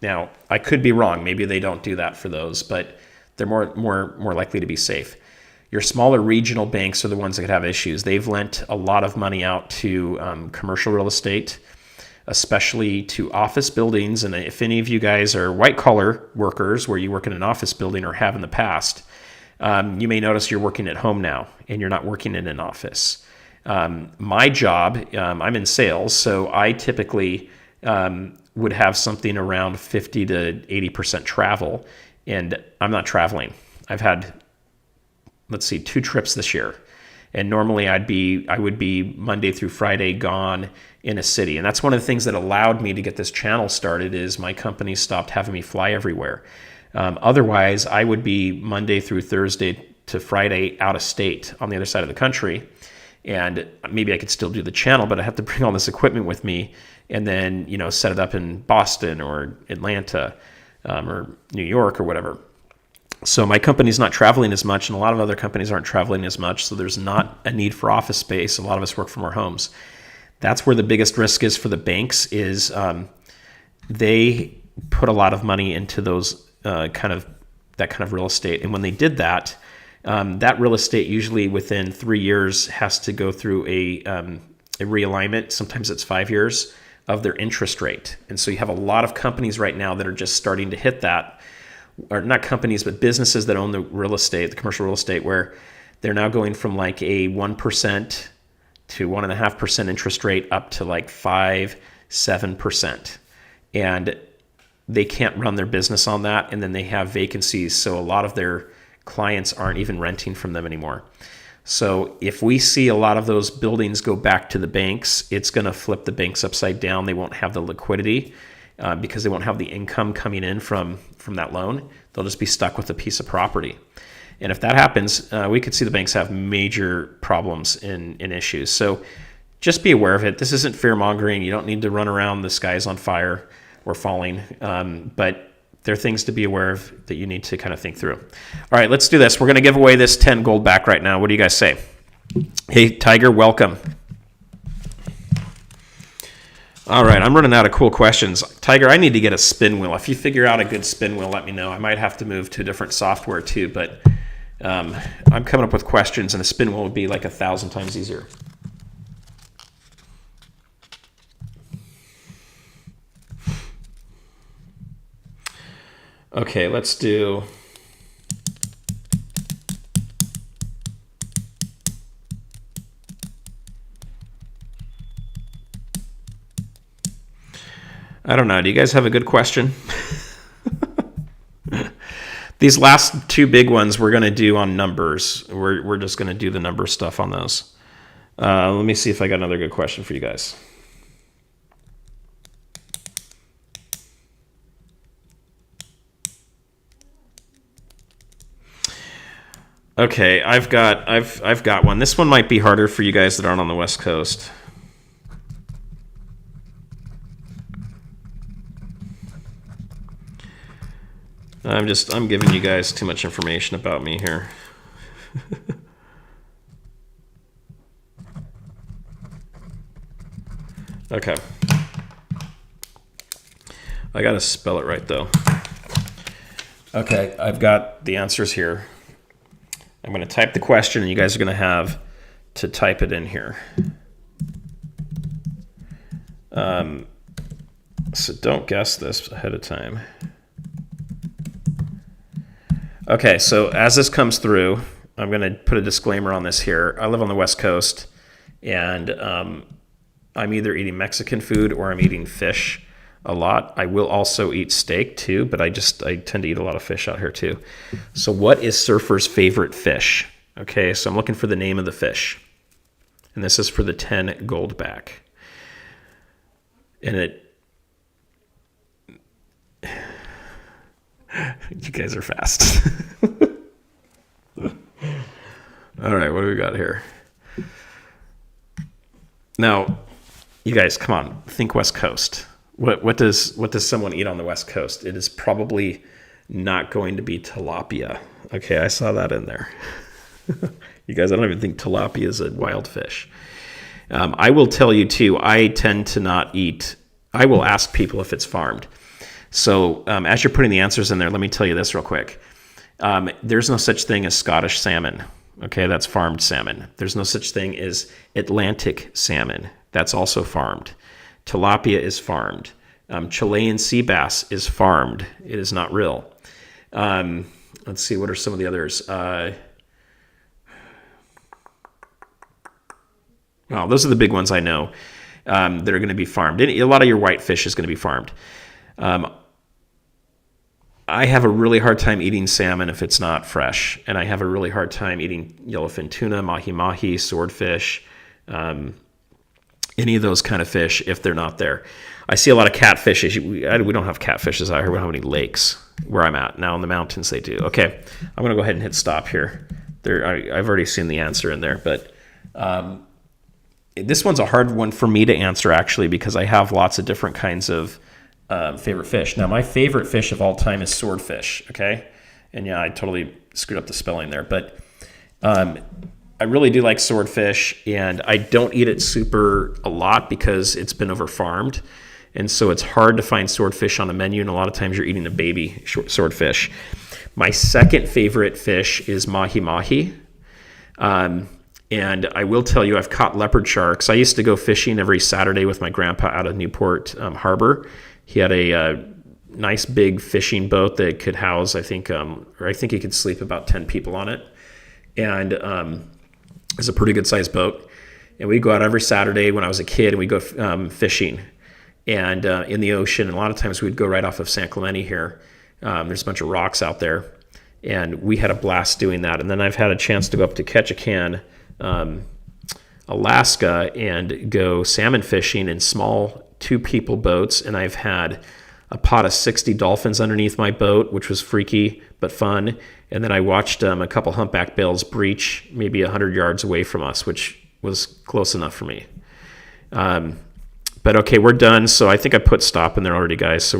Now, I could be wrong. Maybe they don't do that for those, but they're more likely to be safe. Your smaller regional banks are the ones that could have issues. They've lent a lot of money out to commercial real estate, especially to office buildings. And if any of you guys are white-collar workers where you work in an office building or have in the past, you may notice you're working at home now and you're not working in an office. My job, I'm in sales, so I typically would have something around 50 to 80% travel, and I'm not traveling. I've had, 2 trips this year, and normally I would be Monday through Friday gone in a city, and that's one of the things that allowed me to get this channel started. Is my company stopped having me fly everywhere. Otherwise, I would be Monday through Thursday to Friday out of state on the other side of the country. And maybe I could still do the channel, but I have to bring all this equipment with me and then, set it up in Boston or Atlanta or New York or whatever. So my company's not traveling as much, and a lot of other companies aren't traveling as much. So there's not a need for office space. A lot of us work from our homes. That's where the biggest risk is for the banks is they put a lot of money into those that kind of real estate. And when they did that, that real estate usually within 3 years has to go through a realignment. Sometimes it's 5 years of their interest rate. And so you have a lot of companies right now that are just starting to hit that, or not companies, but businesses that own the real estate, the commercial real estate, where they're now going from like a 1% to 1.5% interest rate up to like 5-7%. And they can't run their business on that. And then they have vacancies. So a lot of their clients aren't even renting from them anymore. So if we see a lot of those buildings go back to the banks, it's going to flip the banks upside down. They won't have the liquidity because they won't have the income coming in from that loan. They'll just be stuck with a piece of property. And if that happens, we could see the banks have major problems in issues. So just be aware of it. This isn't fear mongering. You don't need to run around the sky's on fire or falling. But there are things to be aware of that you need to kind of think through. All right, let's do this. We're going to give away this 10 Goldback right now. What do you guys say? Hey, Tiger, welcome. All right, I'm running out of cool questions. Tiger, I need to get a spin wheel. If you figure out a good spin wheel, let me know. I might have to move to a different software too, but I'm coming up with questions, and a spin wheel would be like 1,000 times easier. Okay, let's do... I don't know. Do you guys have a good question? These last 2 big ones we're going to do on numbers. We're just going to do the number stuff on those. Let me see if I got another good question for you guys. Okay, I've got one. This one might be harder for you guys that aren't on the West Coast. I'm giving you guys too much information about me here. Okay. I gotta spell it right though. Okay, I've got the answers here. I'm gonna type the question and you guys are gonna have to type it in here. So don't guess this ahead of time. Okay, so as this comes through, I'm going to put a disclaimer on this here. I live on the West Coast, and I'm either eating Mexican food or I'm eating fish a lot. I will also eat steak too, but I tend to eat a lot of fish out here too. So what is Surfer's favorite fish? Okay, so I'm looking for the name of the fish. And this is for the 10 Goldback. And you guys are fast. All right, what do we got here? Now, you guys, come on, think West Coast. What does someone eat on the West Coast? It is probably not going to be tilapia. Okay, I saw that in there. You guys, I don't even think tilapia is a wild fish. I will tell you too, I tend to not eat. I will ask people if it's farmed. So as you're putting the answers in there, let me tell you this real quick. There's no such thing as Scottish salmon. Okay, that's farmed salmon. There's no such thing as Atlantic salmon. That's also farmed. Tilapia is farmed. Chilean sea bass is farmed. It is not real. Let's see, what are some of the others? Well, those are the big ones I know that are going to be farmed. A lot of your white fish is going to be farmed. I have a really hard time eating salmon if it's not fresh, and I have a really hard time eating yellowfin tuna, mahi-mahi, swordfish, any of those kind of fish if they're not there. I see a lot of catfishes. We don't have catfishes out here. We don't have any lakes where I'm at. Now in the mountains they do. Okay, I'm going to go ahead and hit stop here. I've already seen the answer in there, but this one's a hard one for me to answer actually because I have lots of different kinds of favorite fish. Now, my favorite fish of all time is swordfish, okay? And yeah, I totally screwed up the spelling there, but I really do like swordfish, and I don't eat it super a lot because it's been over farmed, and so it's hard to find swordfish on the menu, and a lot of times you're eating a baby swordfish. My second favorite fish is mahi-mahi, and I will tell you I've caught leopard sharks. I used to go fishing every Saturday with my grandpa out of Newport Harbor. He had a nice big fishing boat that could house, I think he could sleep about 10 people on it. And it's a pretty good sized boat. And we'd go out every Saturday when I was a kid, and we'd go fishing and in the ocean. And a lot of times we'd go right off of San Clemente here. There's a bunch of rocks out there. And we had a blast doing that. And then I've had a chance to go up to Ketchikan, Alaska, and go salmon fishing in small 2-people boats, and I've had a pot of 60 dolphins underneath my boat, which was freaky but fun. And then I watched a couple humpback bills breach maybe 100 yards away from us, which was close enough for me. But okay, we're done. So I think I put stop in there already, guys. So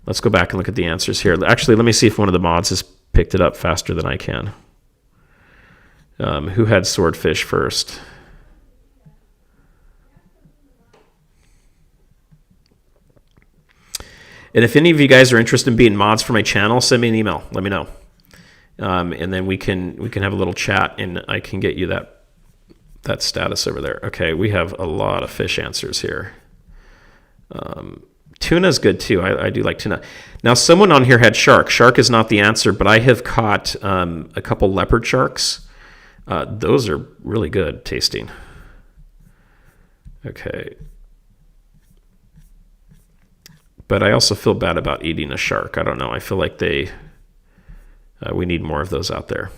let's go back and look at the answers here. Actually, let me see if one of the mods has picked it up faster than I can. Who had swordfish first? And if any of you guys are interested in being mods for my channel, send me an email. Let me know. And then we can have a little chat, and I can get you that status over there. Okay, we have a lot of fish answers here. Tuna's good too. I do like tuna. Now, someone on here had shark. Shark is not the answer, but I have caught a couple leopard sharks. Those are really good tasting. Okay. But I also feel bad about eating a shark. I don't know. I feel like we need more of those out there.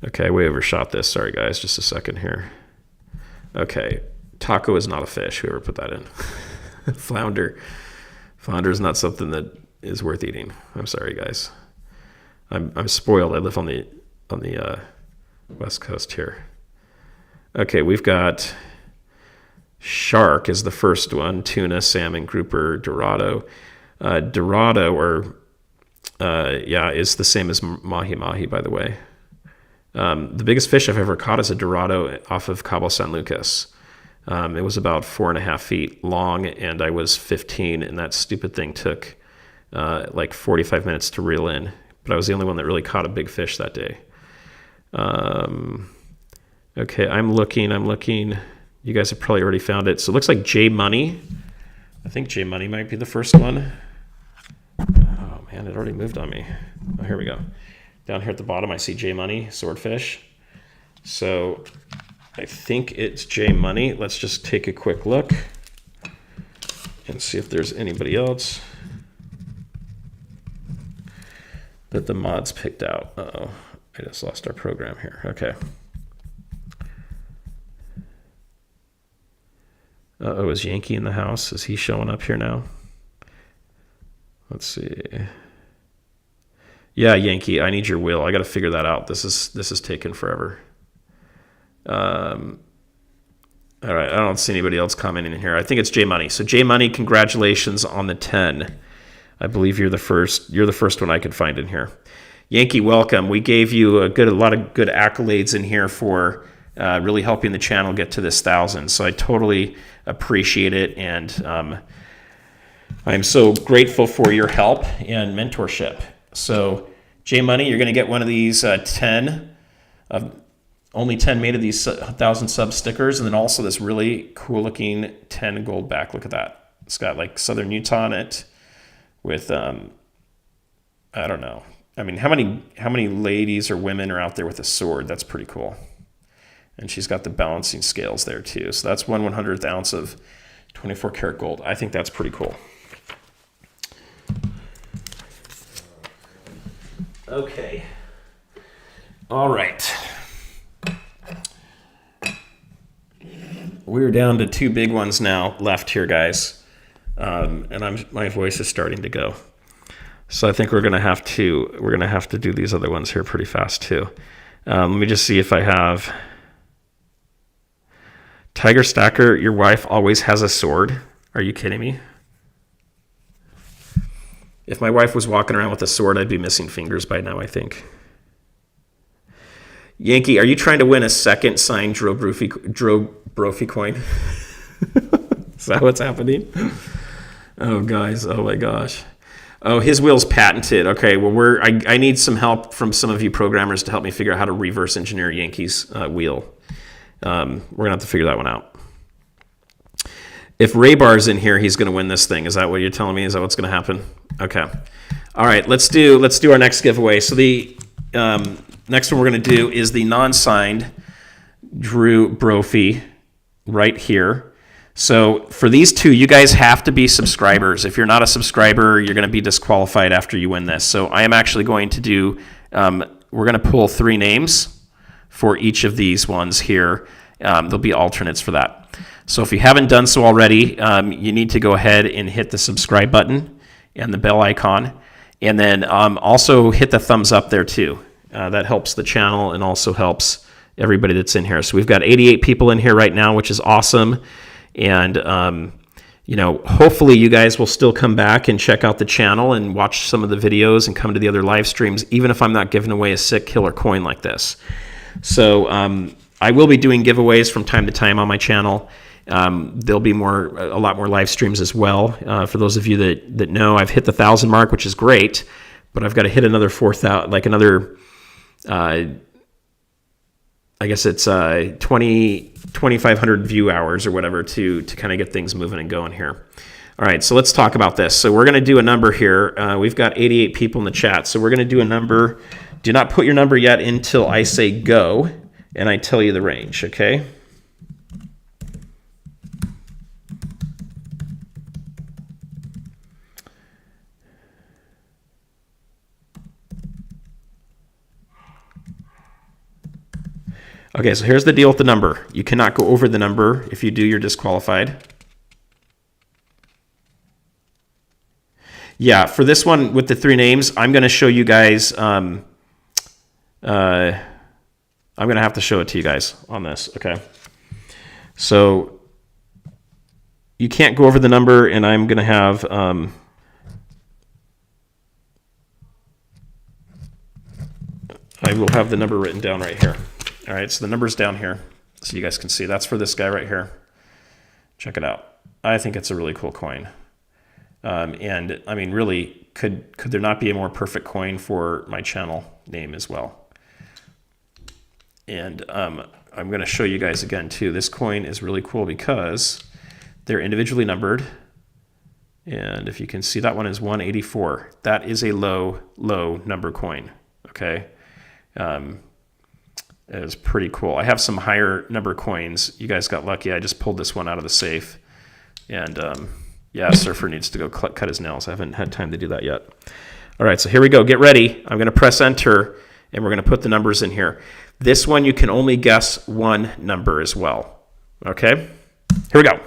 Okay, we overshot this. Sorry, guys. Just a second here. Okay, taco is not a fish. Whoever put that in. Flounder. Flounder is not something that is worth eating. I'm sorry, guys. I'm spoiled. I live on the West Coast here. Okay, we've got shark is the first one. Tuna, salmon, grouper, dorado. Dorado, or yeah, is the same as mahi-mahi, by the way. The biggest fish I've ever caught is a Dorado off of Cabo San Lucas. It was about 4.5 feet long, and I was 15, and that stupid thing took like 45 minutes to reel in. But I was the only one that really caught a big fish that day. Okay, I'm looking. You guys have probably already found it. So it looks like J Money. I think J Money might be the first one. Oh man, it already moved on me. Oh, here we go. Down here at the bottom, I see J Money, swordfish. So I think it's J Money. Let's just take a quick look and see if there's anybody else that the mods picked out. Uh-oh, I just lost our program here. Okay. Uh-oh, is Yankee in the house? Is he showing up here now? Let's see. Yeah, Yankee, I need your wheel. I got to figure that out. This is taking forever. All right, I don't see anybody else commenting in here. I think it's J Money. So J Money, congratulations on the 10. I believe you're the first one I could find in here. Yankee, welcome. We gave you a lot of good accolades in here for really helping the channel get to this 1,000. So I totally appreciate it, and I'm so grateful for your help and mentorship. So J Money, you're going to get one of these 10, only 10 made of these 1,000 sub stickers, and then also this really cool looking 10 Goldback. Look at that. It's got like Southern Utah on it with, I don't know. I mean, how many ladies or women are out there with a sword? That's pretty cool. And she's got the balancing scales there too. So that's 1/100th ounce of 24 karat gold. I think that's pretty cool. Okay. All right. We're down to 2 big ones now left here, guys. And my voice is starting to go. So I think we're gonna have to do these other ones here pretty fast too. Let me just see if I have Tiger Stacker. Your wife always has a sword. Are you kidding me? If my wife was walking around with a sword, I'd be missing fingers by now, I think. Yankee, are you trying to win a second signed Drew Brophy coin? Is that what's happening? Oh, guys. Oh, my gosh. Oh, his wheel's patented. Okay, well, I need some help from some of you programmers to help me figure out how to reverse engineer Yankee's wheel. We're going to have to figure that one out. If Raybar's in here, he's going to win this thing. Is that what you're telling me? Is that what's going to happen? Okay. All right, let's do our next giveaway. So the next one we're going to do is the non-signed Drew Brophy right here. So for these two, you guys have to be subscribers. If you're not a subscriber, you're going to be disqualified after you win this. So I am actually going to do, we're going to pull 3 names for each of these ones here. There'll be alternates for that. So if you haven't done so already, you need to go ahead and hit the subscribe button and the bell icon. And then also hit the thumbs up there too. That helps the channel and also helps everybody that's in here. So we've got 88 people in here right now, which is awesome. And, hopefully you guys will still come back and check out the channel and watch some of the videos and come to the other live streams, even if I'm not giving away a sick killer coin like this. So I will be doing giveaways from time to time on my channel. There'll be a lot more live streams as well. For those of you that know, I've hit the 1,000 mark, which is great, but I've got to hit another 4,000, like another, I guess it's 2,500 view hours or whatever to kind of get things moving and going here. All right, so let's talk about this. So we're going to do a number here. We've got 88 people in the chat, so we're going to do a number. Do not put your number yet until I say go and I tell you the range, okay? Okay, so here's the deal with the number. You cannot go over the number. If you do, you're disqualified. Yeah, for this one with the 3 names, I'm going to show you guys. I'm going to have to show it to you guys on this, okay? So you can't go over the number, and I'm going to have I will have the number written down right here. All right, so the number's down here, so you guys can see. That's for this guy right here. Check it out. I think it's a really cool coin. And I mean, really, could there not be a more perfect coin for my channel name as well? And I'm going to show you guys again too. This coin is really cool because they're individually numbered. And if you can see, that one is 184. That is a low number coin. Okay. It is pretty cool. I have some higher number coins. You guys got lucky. I just pulled this one out of the safe. And yeah, Surfer needs to go cut his nails. I haven't had time to do that yet. All right, so here we go. Get ready. I'm going to press enter, and we're going to put the numbers in here. This one, you can only guess one number as well. Okay? Here we go.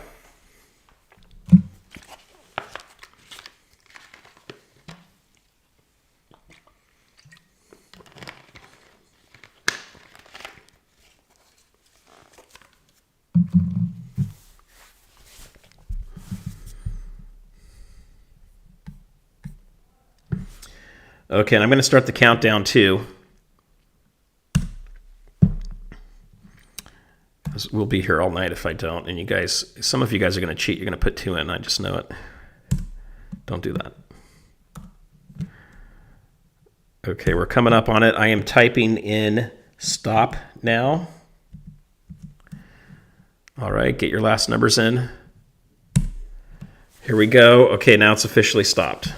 Okay, and I'm going to start the countdown too. We'll be here all night if I don't. And you guys, some of you guys are going to cheat. You're going to put 2 in. I just know it. Don't do that. Okay, we're coming up on it. I am typing in stop now. All right, get your last numbers in. Here we go. Okay, now it's officially stopped.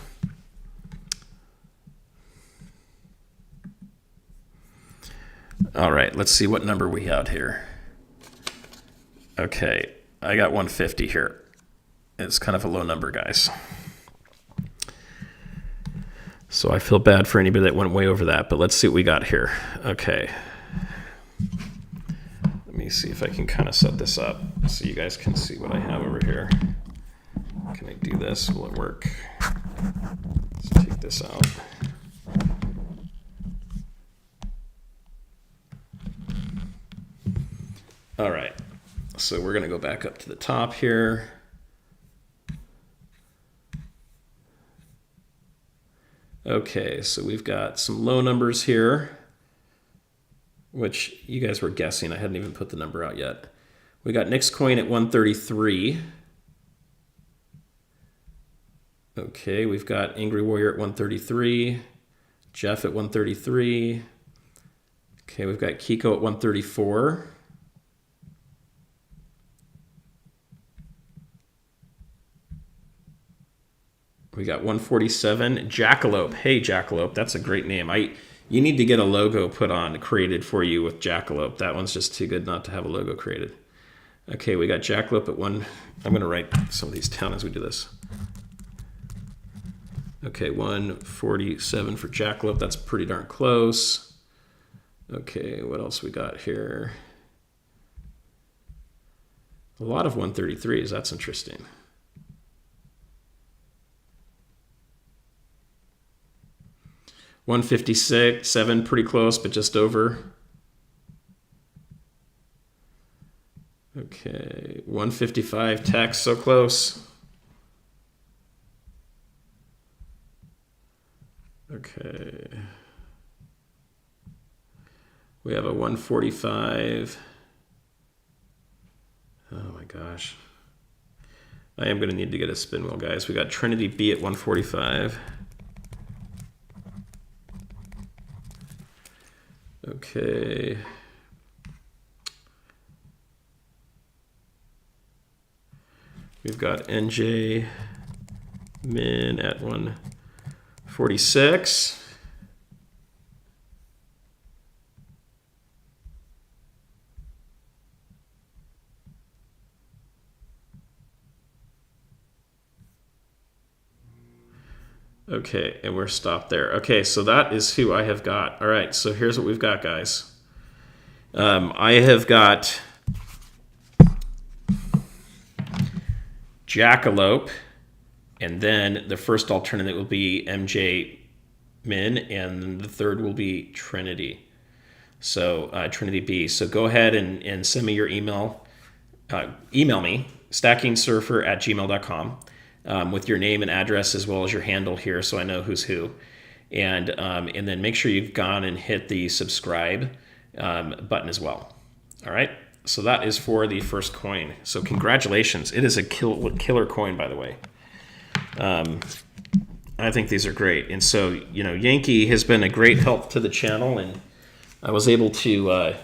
All right, let's see what number we had here. Okay, I got 150 here. It's kind of a low number, guys. So I feel bad for anybody that went way over that, but let's see what we got here. Okay. Let me see if I can kind of set this up so you guys can see what I have over here. Can I do this? Will it work? Let's take this out. All right, so we're going to go back up to the top here. Okay, so we've got some low numbers here, which you guys were guessing. I hadn't even put the number out yet. We got Nick's coin at 133. Okay, we've got Angry Warrior at 133. Jeff at 133. Okay, we've got Kiko at 134. We got 147. Jackalope. Hey, Jackalope. That's a great name. You need to get a logo created for you with Jackalope. That one's just too good not to have a logo created. Okay, we got Jackalope at 1. I'm going to write some of these down as we do this. Okay, 147 for Jackalope. That's pretty darn close. Okay, what else we got here? A lot of 133s. That's interesting. $156.7, pretty close, but just over. Okay, $155 tax, so close. Okay. We have a 145. Oh my gosh. I am going to need to get a spin wheel, guys. We got Trinity B at 145. Okay. We've got NJ Min at 146. Okay, and we're stopped there. Okay, so that is who I have got. All right, so here's what we've got, guys. I have got Jackalope, and then the first alternate will be MJ Min, and the third will be Trinity. So Trinity B. So go ahead and send me your email. Email me, stackingsurfer@gmail.com. With your name and address as well as your handle here so I know who's who. and then make sure you've gone and hit the subscribe button as well. All right, so that is for the first coin. So congratulations. It is a killer coin, by the way. I think these are great. And so, you know, Yankee has been a great help to the channel, and I was able to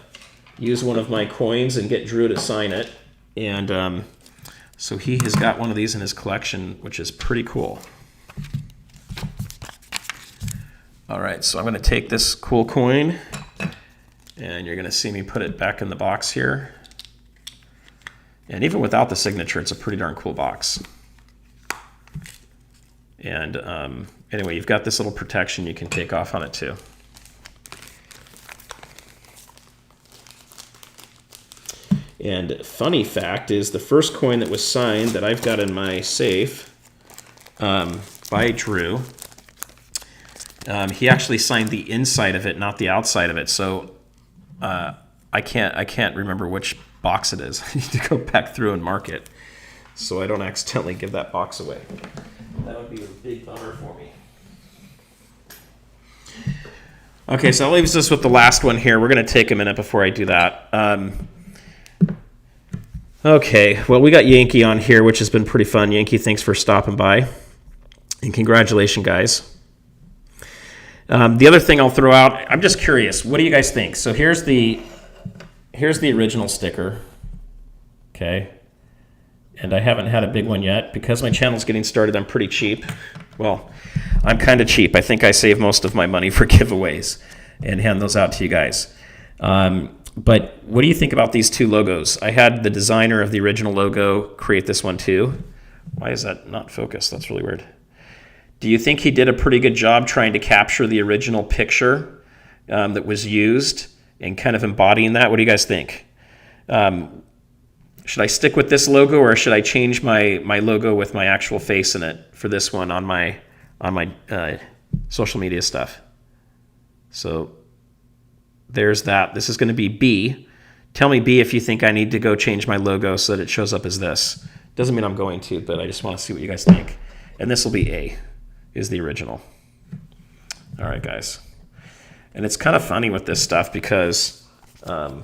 use one of my coins and get Drew to sign it. And so he has got one of these in his collection, which is pretty cool. All right, so I'm going to take this cool coin, and you're going to see me put it back in the box here. And even without the signature, it's a pretty darn cool box. And anyway, you've got this little protection you can take off on it too. And funny fact is, the first coin that was signed that I've got in my safe by Drew, he actually signed the inside of it, not the outside of it. So I can't remember which box it is. I need to go back through and mark it so I don't accidentally give that box away. That would be a big bummer for me. Okay, so that leaves us with the last one here. We're going to take a minute before I do that. Okay, well, we got Yankee on here, which has been pretty fun. Yankee, thanks for stopping by. And congratulations, guys. The other thing I'll throw out, I'm just curious, what do you guys think? So here's the original sticker. Okay. And I haven't had a big one yet. Because my channel's getting started, I'm pretty cheap. Well, I'm kind of cheap. I think I save most of my money for giveaways and hand those out to you guys. But what do you think about these two logos? I had the designer of the original logo create this one too. Why is that not focused? That's really weird. Do you think he did a pretty good job trying to capture the original picture that was used and kind of embodying that? What do you guys think? Should I stick with this logo, or should I change my logo with my actual face in it for this one on my social media stuff? So there's that. This is going to be B. Tell me, B, if you think I need to go change my logo so that it shows up as this. Doesn't mean I'm going to, but I just want to see what you guys think. And this will be A, is the original. All right, guys. And it's kind of funny with this stuff because oh,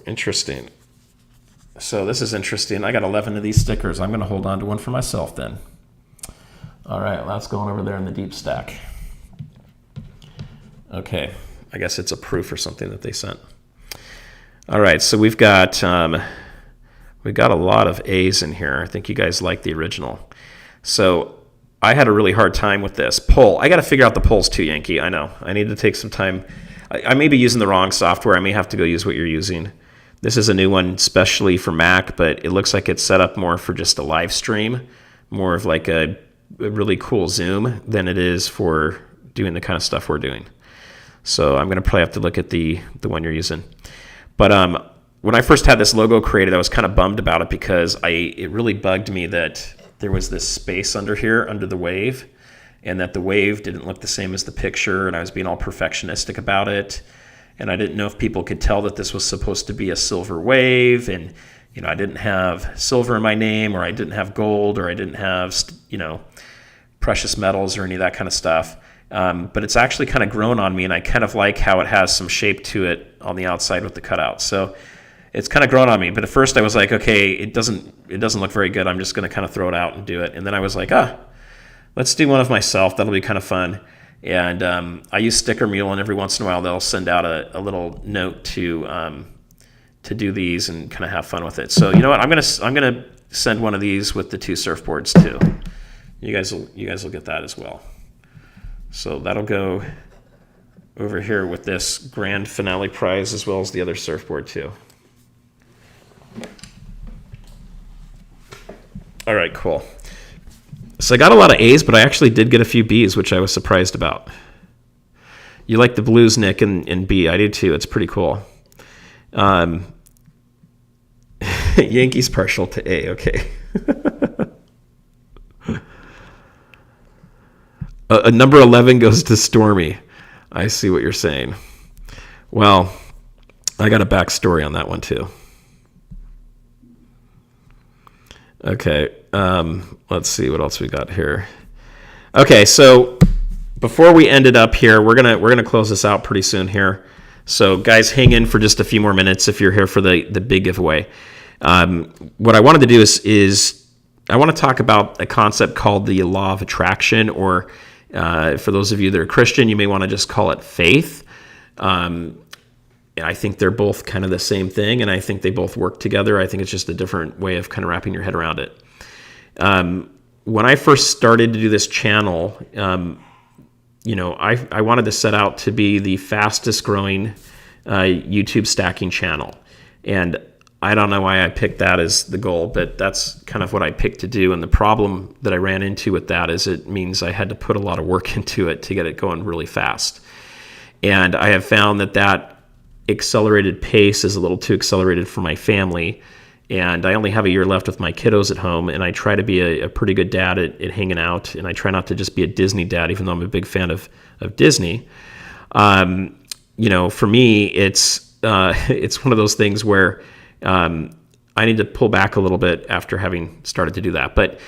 interesting. So this is interesting. I got 11 of these stickers. I'm going to hold on to one for myself then. All right, well, that's going over there in the deep stack. Okay, I guess it's a proof or something that they sent. All right, so we've got a lot of A's in here. I think you guys like the original. So I had a really hard time with this. Poll. I got to figure out the polls too, Yankee. I know. I need to take some time. I may be using the wrong software. I may have to go use what you're using. This is a new one, especially for Mac, but it looks like it's set up more for just a live stream, more of like a really cool Zoom than it is for doing the kind of stuff we're doing. So I'm going to probably have to look at the one you're using. But when I first had this logo created, I was kind of bummed about it because it really bugged me that there was this space under here, under the wave, and that the wave didn't look the same as the picture, and I was being all perfectionistic about it. And I didn't know if people could tell that this was supposed to be a silver wave, and I didn't have silver in my name, or I didn't have gold, or I didn't have precious metals or any of that kind of stuff. But it's actually kind of grown on me, and I kind of like how it has some shape to it on the outside with the cutout. So it's kind of grown on me. But at first I was like, okay, it doesn't look very good. I'm just going to kind of throw it out and do it. And then I was like, let's do one of myself. That'll be kind of fun. And I use Sticker Mule, and every once in a while they'll send out a little note to do these and kind of have fun with it. So you know what? I'm gonna send one of these with the two surfboards too. You guys will get that as well. So that'll go over here with this grand finale prize as well as the other surfboard too. All right, cool. So I got a lot of A's, but I actually did get a few B's, which I was surprised about. You like the blues, Nick, and B. I do too. It's pretty cool. Yankees partial to A. Okay. A number 11 goes to Stormy. I see what you're saying. Well, I got a backstory on that one too. Okay, let's see what else we got here. Okay, so before we end it up here, we're gonna close this out pretty soon here. So guys, hang in for just a few more minutes if you're here for the big giveaway. What I wanted to do is I want to talk about a concept called the law of attraction, or for those of you that are Christian, you may want to just call it faith. I think they're both kind of the same thing, and I think they both work together. I think it's just a different way of kind of wrapping your head around it. When I first started to do this channel, I wanted to set out to be the fastest growing YouTube stacking channel. And I don't know why I picked that as the goal, but that's kind of what I picked to do. And the problem that I ran into with that is it means I had to put a lot of work into it to get it going really fast. And I have found that accelerated pace is a little too accelerated for my family. And I only have a year left with my kiddos at home, and I try to be a pretty good dad at hanging out, and I try not to just be a Disney dad, even though I'm a big fan of Disney. For me, it's one of those things where I need to pull back a little bit after having started to do that. But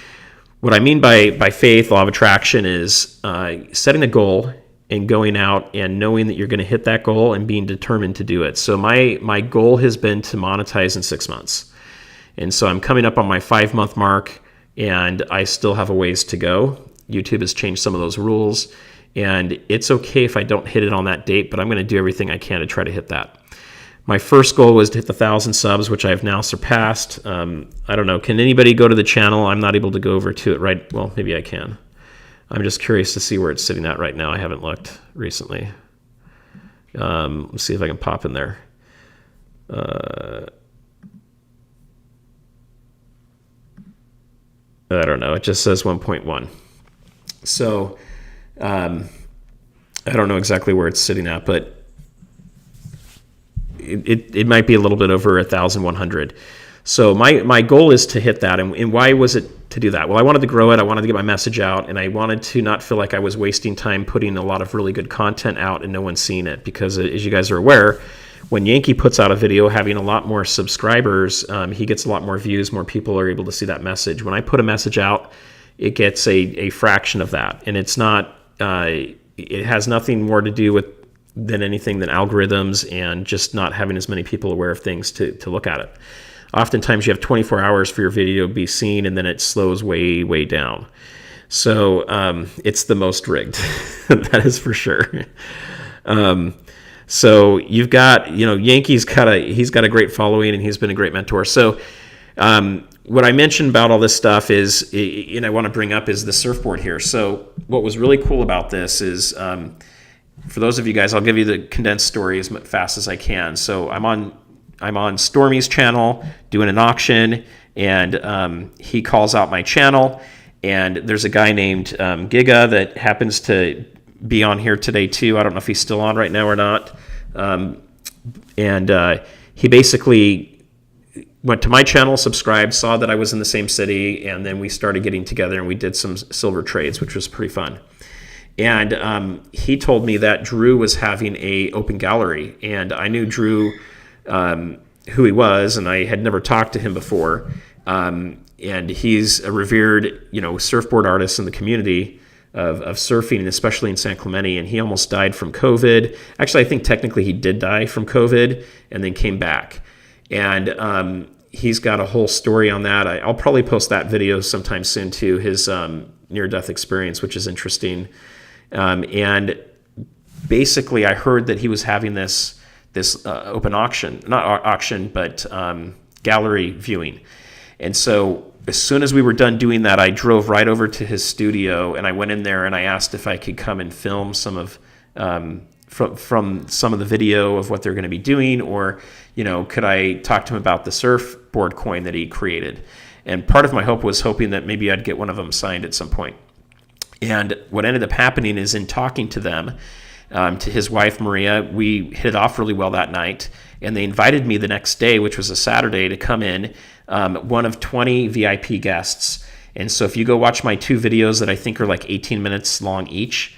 what I mean by faith, law of attraction, is setting a goal and going out and knowing that you're going to hit that goal and being determined to do it. So my goal has been to monetize in 6 months. And so I'm coming up on my 5-month mark, and I still have a ways to go. YouTube has changed some of those rules, and it's okay if I don't hit it on that date, but I'm going to do everything I can to try to hit that. My first goal was to hit the 1,000 subs, which I've now surpassed. I don't know. Can anybody go to the channel? I'm not able to go over to it right. Well, maybe I can. I'm just curious to see where it's sitting at right now. I haven't looked recently. Let's see if I can pop in there. I don't know. It just says 1.1. So I don't know exactly where it's sitting at, but it might be a little bit over 1,100. So my goal is to hit that. And why was it to do that? Well, I wanted to grow it. I wanted to get my message out, and I wanted to not feel like I was wasting time putting a lot of really good content out and no one's seeing it. Because as you guys are aware, when Yankee puts out a video having a lot more subscribers, he gets a lot more views, more people are able to see that message. When I put a message out, it gets a fraction of that. And it's not, it has nothing more to do with than anything than algorithms and just not having as many people aware of things to look at it. Oftentimes you have 24 hours for your video to be seen, and then it slows way, way down. So it's the most rigged, that is for sure. So you've got, Yankee's he's got a great following, and he's been a great mentor. So what I mentioned about all this stuff is, and I want to bring up, is the surfboard here. So what was really cool about this is, for those of you guys, I'll give you the condensed story as fast as I can. So I'm on Stormy's channel doing an auction, and he calls out my channel, and there's a guy named GAW that happens to be on here today too. I don't know if he's still on right now or not. He basically went to my channel, subscribed, saw that I was in the same city, and then we started getting together and we did some silver trades, which was pretty fun. And he told me that Drew was having a open gallery, and I knew Drew, who he was, and I had never talked to him before. And he's a revered, surfboard artist in the community of surfing, and especially in San Clemente. And he almost died from COVID. Actually, I think technically he did die from COVID and then came back. And he's got a whole story on that. I'll probably post that video sometime soon too, his near-death experience, which is interesting. And basically, I heard that he was having this open auction, not auction, but gallery viewing. And so as soon as we were done doing that, I drove right over to his studio, and I went in there and I asked if I could come and film some of from some of the video of what they're going to be doing, or could I talk to him about the surfboard coin that he created. And part of my hope was hoping that maybe I'd get one of them signed at some point. And what ended up happening is, in talking to them, to his wife Maria, we hit it off really well that night, and they invited me the next day, which was a Saturday, to come in, one of 20 VIP guests. And so if you go watch my 2 videos that I think are like 18 minutes long each,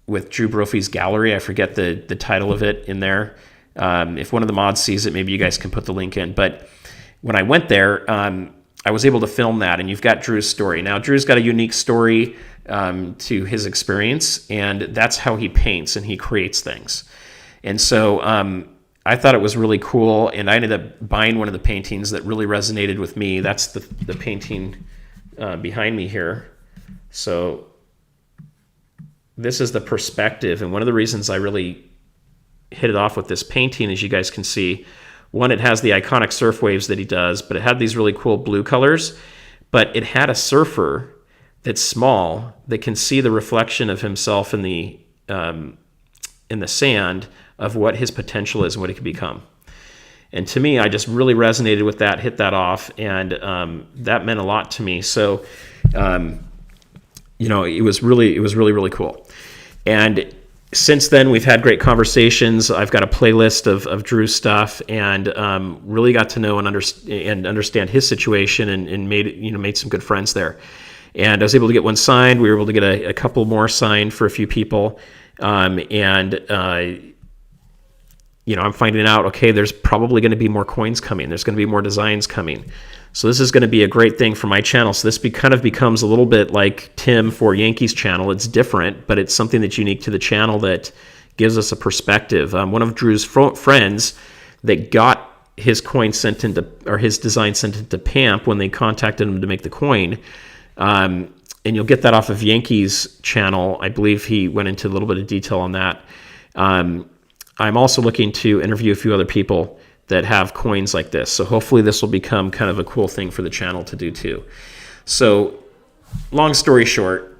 with Drew Brophy's gallery, I forget the title of it in there. If one of the mods sees it, maybe you guys can put the link in. But when I went there, I was able to film that, and you've got Drew's story. Now, Drew's got a unique story to his experience, and that's how he paints and he creates things. And so I thought it was really cool, and I ended up buying one of the paintings that really resonated with me. That's the painting behind me here. So this is the perspective, and one of the reasons I really hit it off with this painting, as you guys can see, one, it has the iconic surf waves that he does, but it had these really cool blue colors, but it had a surfer that's small that can see the reflection of himself in the sand of what his potential is and what he could become. And to me, I just really resonated with that, hit that off, and that meant a lot to me. So, it was really cool. And since then, we've had great conversations. I've got a playlist of Drew's stuff, and really got to know and understand his situation, and made some good friends there. And I was able to get one signed. We were able to get a couple more signed for a few people, I'm finding out, okay, there's probably going to be more coins coming. There's going to be more designs coming. So this is going to be a great thing for my channel. So this kind of becomes a little bit like Tim for Yankee's channel. It's different, but it's something that's unique to the channel that gives us a perspective. One of Drew's friends that got his coin sent into, or his design sent into PAMP when they contacted him to make the coin, and you'll get that off of Yankee's channel. I believe he went into a little bit of detail on that. I'm also looking to interview a few other people that have coins like this. So hopefully this will become kind of a cool thing for the channel to do too. So long story short,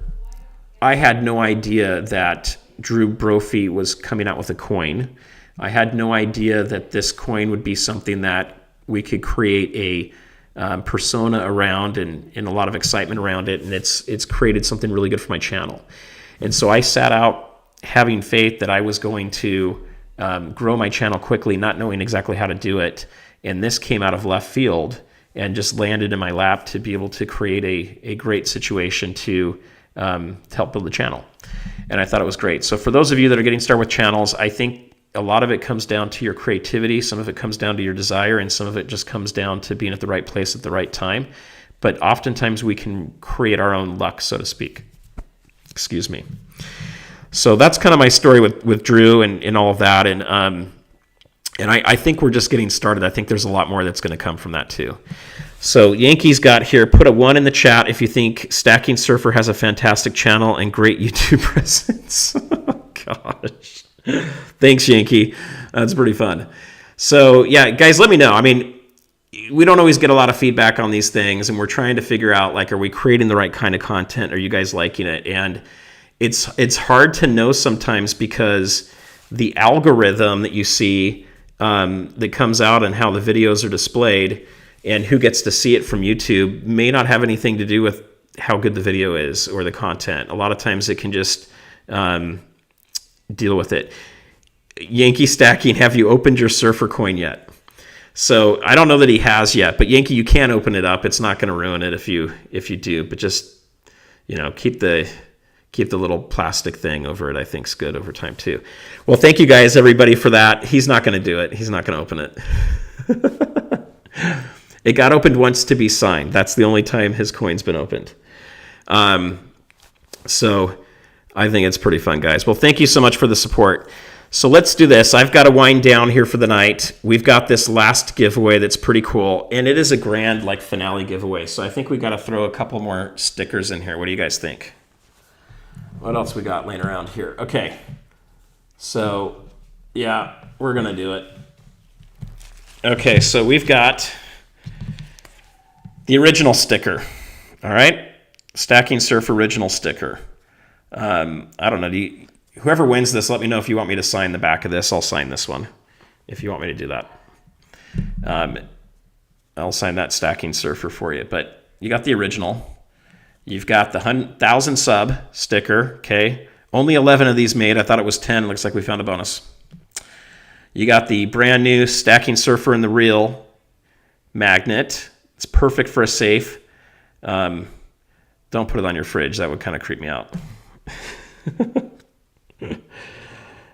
I had no idea that Drew Brophy was coming out with a coin. I had no idea that this coin would be something that we could create a persona around and a lot of excitement around it. And it's created something really good for my channel. And so I sat out having faith that I was going to grow my channel quickly, not knowing exactly how to do it. And this came out of left field and just landed in my lap to be able to create a great situation to help build the channel. And I thought it was great. So for those of you that are getting started with channels, I think a lot of it comes down to your creativity. Some of it comes down to your desire, and some of it just comes down to being at the right place at the right time. But oftentimes we can create our own luck, so to speak. Excuse me. So that's kind of my story with Drew and all of that. And I think we're just getting started. I think there's a lot more that's going to come from that too. So Yankee's got here, put a 1 in the chat if you think Stackingsurfer has a fantastic channel and great YouTube presence. Oh, gosh. Thanks, Yankee. That's pretty fun. So yeah, guys, let me know. I mean, we don't always get a lot of feedback on these things, and we're trying to figure out, like, are we creating the right kind of content? Are you guys liking it? And it's hard to know sometimes, because the algorithm that you see that comes out and how the videos are displayed and who gets to see it from YouTube may not have anything to do with how good the video is or the content. A lot of times it can just deal with it. Yankee Stacking, have you opened your surfer coin yet? So I don't know that he has yet, but Yankee, you can open it up. It's not going to ruin it if you do, but just, keep the little plastic thing over it. I think is good over time too. Well, thank you guys, everybody, for that. He's not going to do it. He's not going to open it. It got opened once to be signed. That's the only time his coin's been opened. So I think it's pretty fun, guys. Well, thank you so much for the support. So let's do this. I've got to wind down here for the night. We've got this last giveaway that's pretty cool, and it is a grand finale giveaway. So I think we got to throw a couple more stickers in here. What do you guys think? What else we got laying around here? Okay. So yeah, we're going to do it. Okay, so we've got the original sticker. All right? Stackingsurfer original sticker. I don't know. Whoever wins this, let me know if you want me to sign the back of this. I'll sign this one if you want me to do that. I'll sign that Stackingsurfer for you. But you got the original. You've got the 1,000 sub sticker. Okay. Only 11 of these made. I thought it was 10. It looks like we found a bonus. You got the brand new Stackingsurfer in the real magnet. It's perfect for a safe. Don't put it on your fridge. That would kind of creep me out.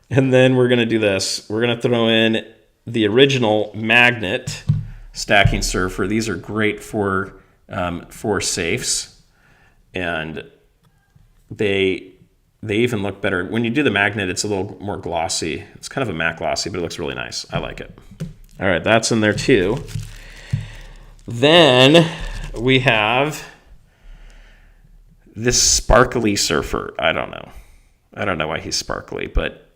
And then we're going to do this. We're going to throw in the original magnet Stackingsurfer. These are great for for safes, and they even look better. When you do the magnet, it's a little more glossy. It's kind of a matte glossy, but it looks really nice. I like it. All right, that's in there too. Then we have this sparkly surfer. I don't know why he's sparkly, but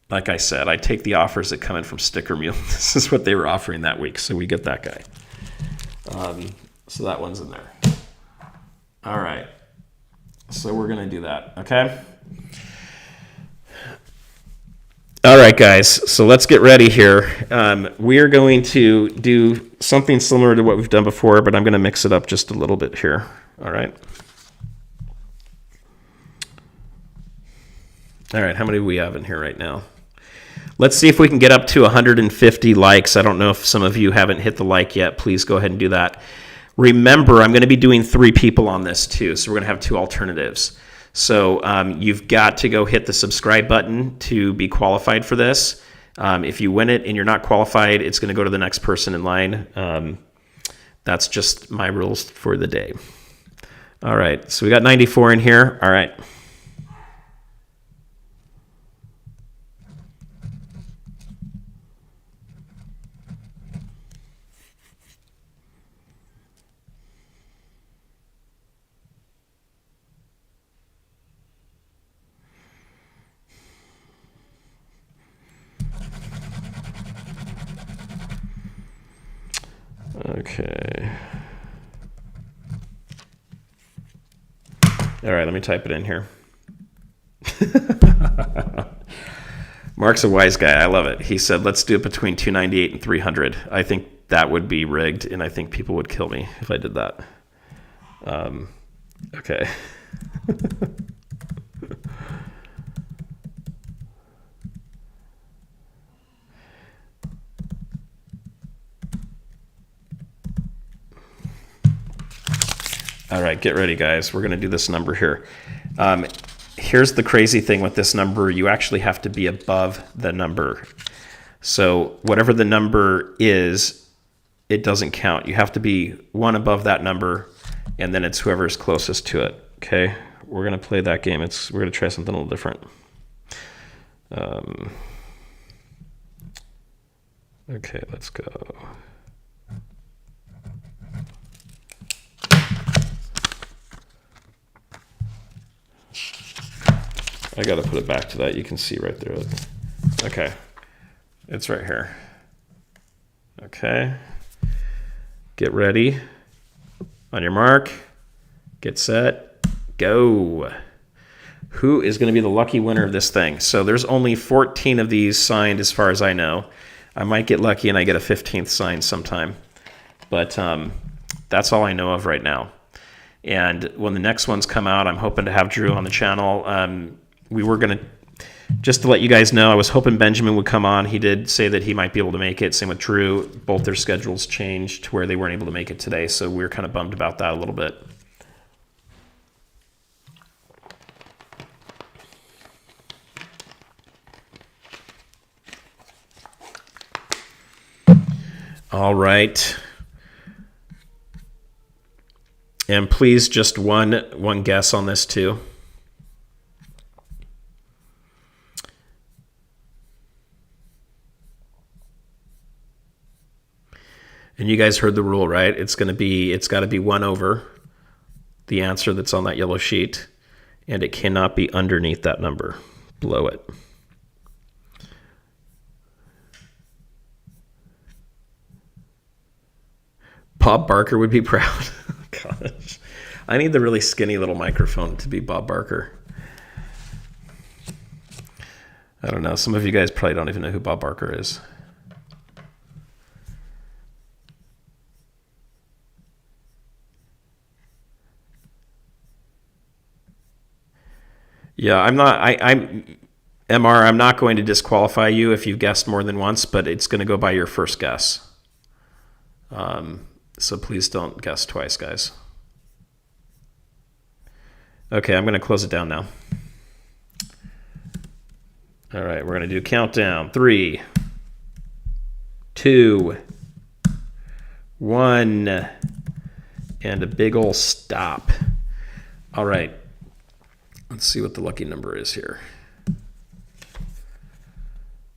like I said, I take the offers that come in from Sticker Mule. This is what they were offering that week, so we get that guy. So that one's in there. All right, so we're gonna do that, okay? All right, guys, so let's get ready here. We are going to do something similar to what we've done before, but I'm going to mix it up just a little bit here. All right. All right, how many do we have in here right now? Let's see if we can get up to 150 likes. I don't know if some of you haven't hit the like yet. Please go ahead and do that. Remember, I'm going to be doing 3 people on this too, so we're going to have 2 alternatives. So you've got to go hit the subscribe button to be qualified for this. If you win it and you're not qualified, it's going to go to the next person in line. That's just my rules for the day. All right, so we got 94 in here. All right. Okay. All right, let me type it in here. Mark's a wise guy. I love it. He said, let's do it between 298 and 300. I think that would be rigged, and I think people would kill me if I did that. Okay. All right, get ready, guys. We're going to do this number here. Here's the crazy thing with this number. You actually have to be above the number. So whatever the number is, it doesn't count. You have to be 1 above that number, and then it's whoever's closest to it. Okay, we're going to play that game. We're going to try something a little different. Okay, let's go. I got to put it back to that. You can see right through it. Okay. It's right here. Okay. Get ready. On your mark. Get set. Go. Who is going to be the lucky winner of this thing? So there's only 14 of these signed as far as I know. I might get lucky and I get a 15th signed sometime. But that's all I know of right now. And when the next ones come out, I'm hoping to have Drew on the channel. We were going to, just to let you guys know, I was hoping Benjamin would come on. He did say that he might be able to make it. Same with Drew. Both their schedules changed to where they weren't able to make it today. So we were kind of bummed about that a little bit. All right. And please, just one guess on this too. And you guys heard the rule, right? It's got to be 1 over the answer that's on that yellow sheet, and it cannot be underneath that number, below it. Bob Barker would be proud. Gosh. I need the really skinny little microphone to be Bob Barker. I don't know. Some of you guys probably don't even know who Bob Barker is. Yeah, I'm not going to disqualify you if you've guessed more than once, but it's going to go by your first guess. So please don't guess twice, guys. Okay, I'm going to close it down now. All right, we're going to do countdown. 3, 2, 1, and a big ol' stop. All right, let's see what the lucky number is here.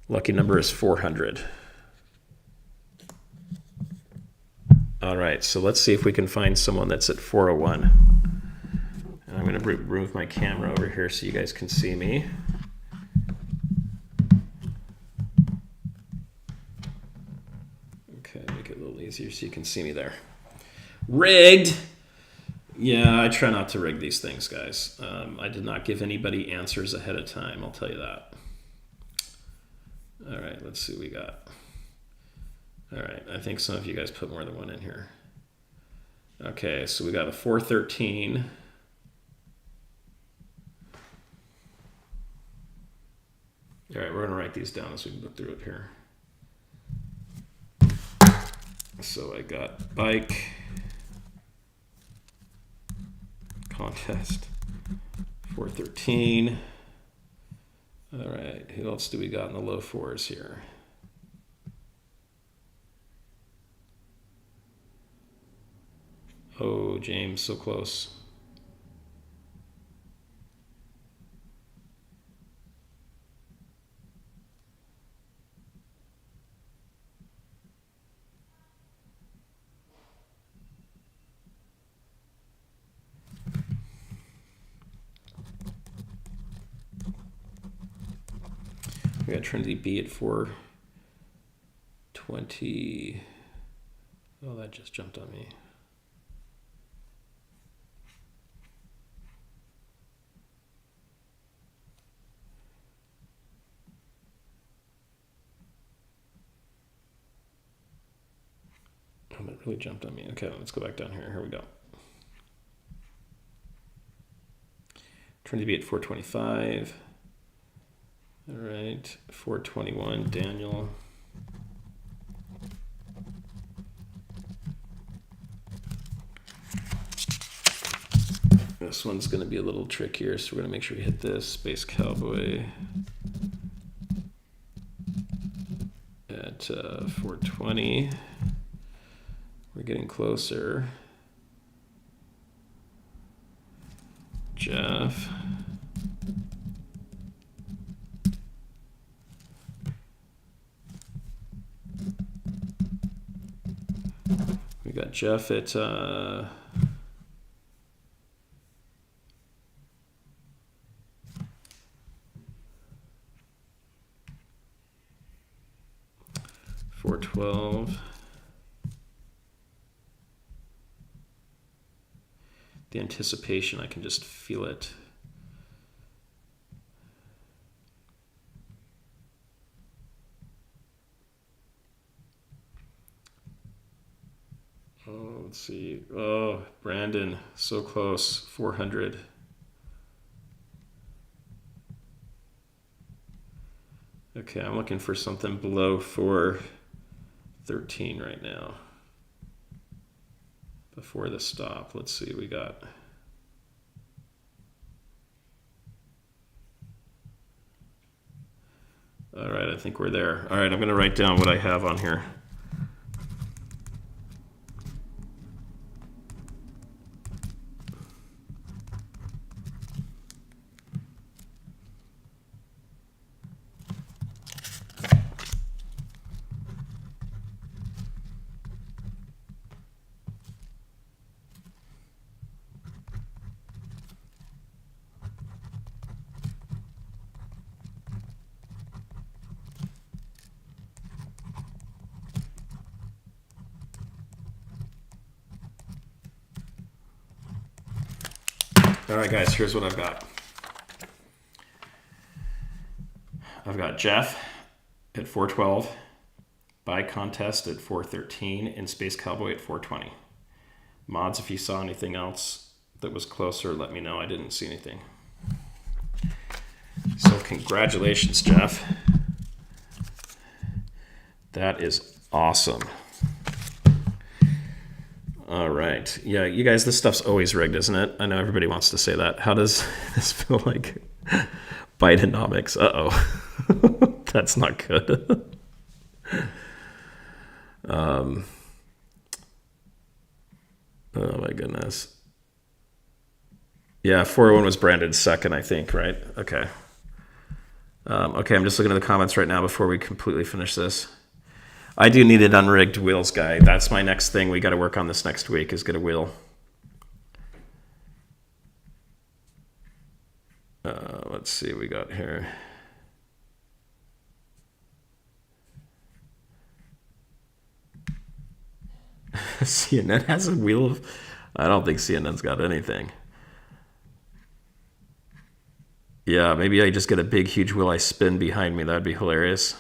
Lucky number is 400. All right, so let's see if we can find someone that's at 401. And I'm going to move my camera over here so you guys can see me. Okay, make it a little easier so you can see me there. Rigged! Yeah, I try not to rig these things, guys. I did not give anybody answers ahead of time, I'll tell you that. All right, let's see what we got. All right, I think some of you guys put more than one in here. Okay, so we got a 413. All right, we're gonna write these down as we look through it here. So I got bike, contest, 413. All right, who else do we got in the low fours here? Oh, James, so close. We got Trinity B at 420. Oh, that just jumped on me. Oh, that really jumped on me. Okay, let's go back down here. Here we go. Trinity B at 425. All right, 421, Daniel. This one's going to be a little trickier, so we're going to make sure we hit this. Space Cowboy at 420. We're getting closer. Jeff. We got Jeff at 412. The anticipation, I can just feel it. Oh, let's see. Oh, Brandon, so close. 400. Okay, I'm looking for something below 413 right now. Before the stop, let's see what we got. All right, I think we're there. All right, I'm going to write down what I have on here. All right, guys, here's what I've got. I've got Jeff at 412, buy contest at 413, and Space Cowboy at 420. Mods, if you saw anything else that was closer, let me know. I didn't see anything. So congratulations, Jeff. That is awesome. All right. Yeah, you guys, this stuff's always rigged, isn't it? I know everybody wants to say that. How does this feel like Bidenomics? Uh-oh. That's not good. Oh, my goodness. Yeah, 401 was branded second, I think, right? Okay. Okay, I'm just looking at the comments right now before we completely finish this. I do need an unrigged wheels guy. That's my next thing. We got to work on this next week is get a wheel. Let's see what we got here. CNN has a wheel of... I don't think CNN's got anything. Yeah, maybe I just get a big, huge wheel I spin behind me. That'd be hilarious.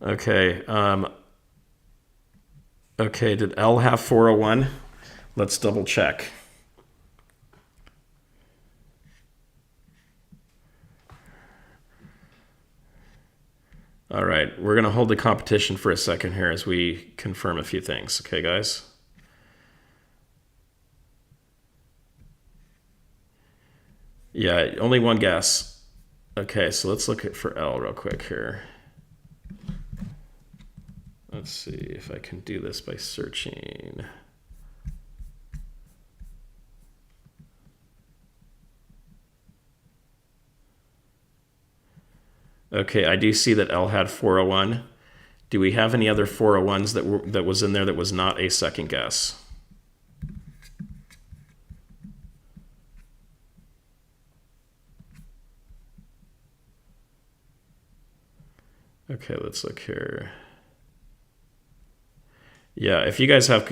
Okay. Okay, did L have 401? Let's double check. All right, we're going to hold the competition for a second here as we confirm a few things. Okay, guys? Yeah, only one guess. Okay, so let's look at for L real quick here. Let's see if I can do this by searching. Okay, I do see that L had 401. Do we have any other 401s that was in there that was not a second guess? Okay, let's look here. Yeah, if you guys have,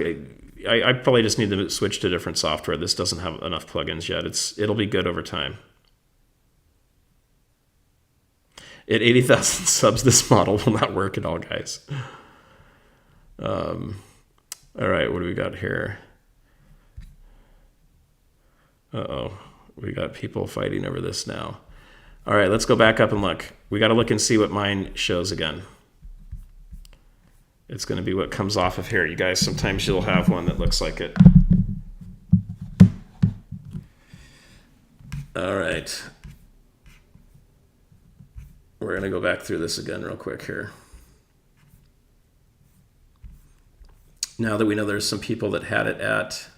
I probably just need to switch to different software. This doesn't have enough plugins yet. It'll be good over time. At 80,000 subs, this model will not work at all, guys. All right, what do we got here? Uh-oh, we got people fighting over this now. All right, let's go back up and look. We got to look and see what mine shows again. It's going to be what comes off of here. You guys, sometimes you'll have one that looks like it. All right. We're going to go back through this again real quick here. Now that we know there's some people that had it at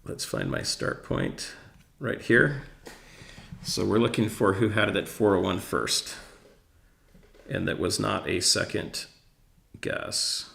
let's find my start point right here. So we're looking for who had it at 401 first, and that was not a second guess.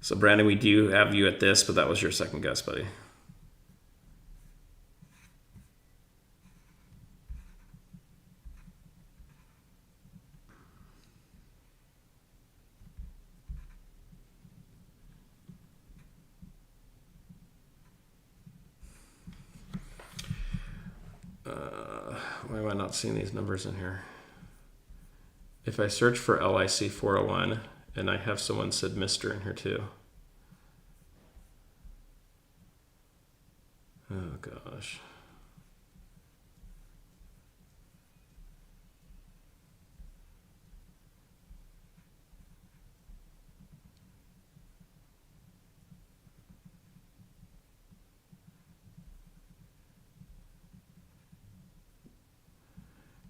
So Brandon, we do have you at this, but that was your second guess, buddy. Why am I not seeing these numbers in here? If I search for LIC 401, and I have someone said Mr. in here too. Oh gosh.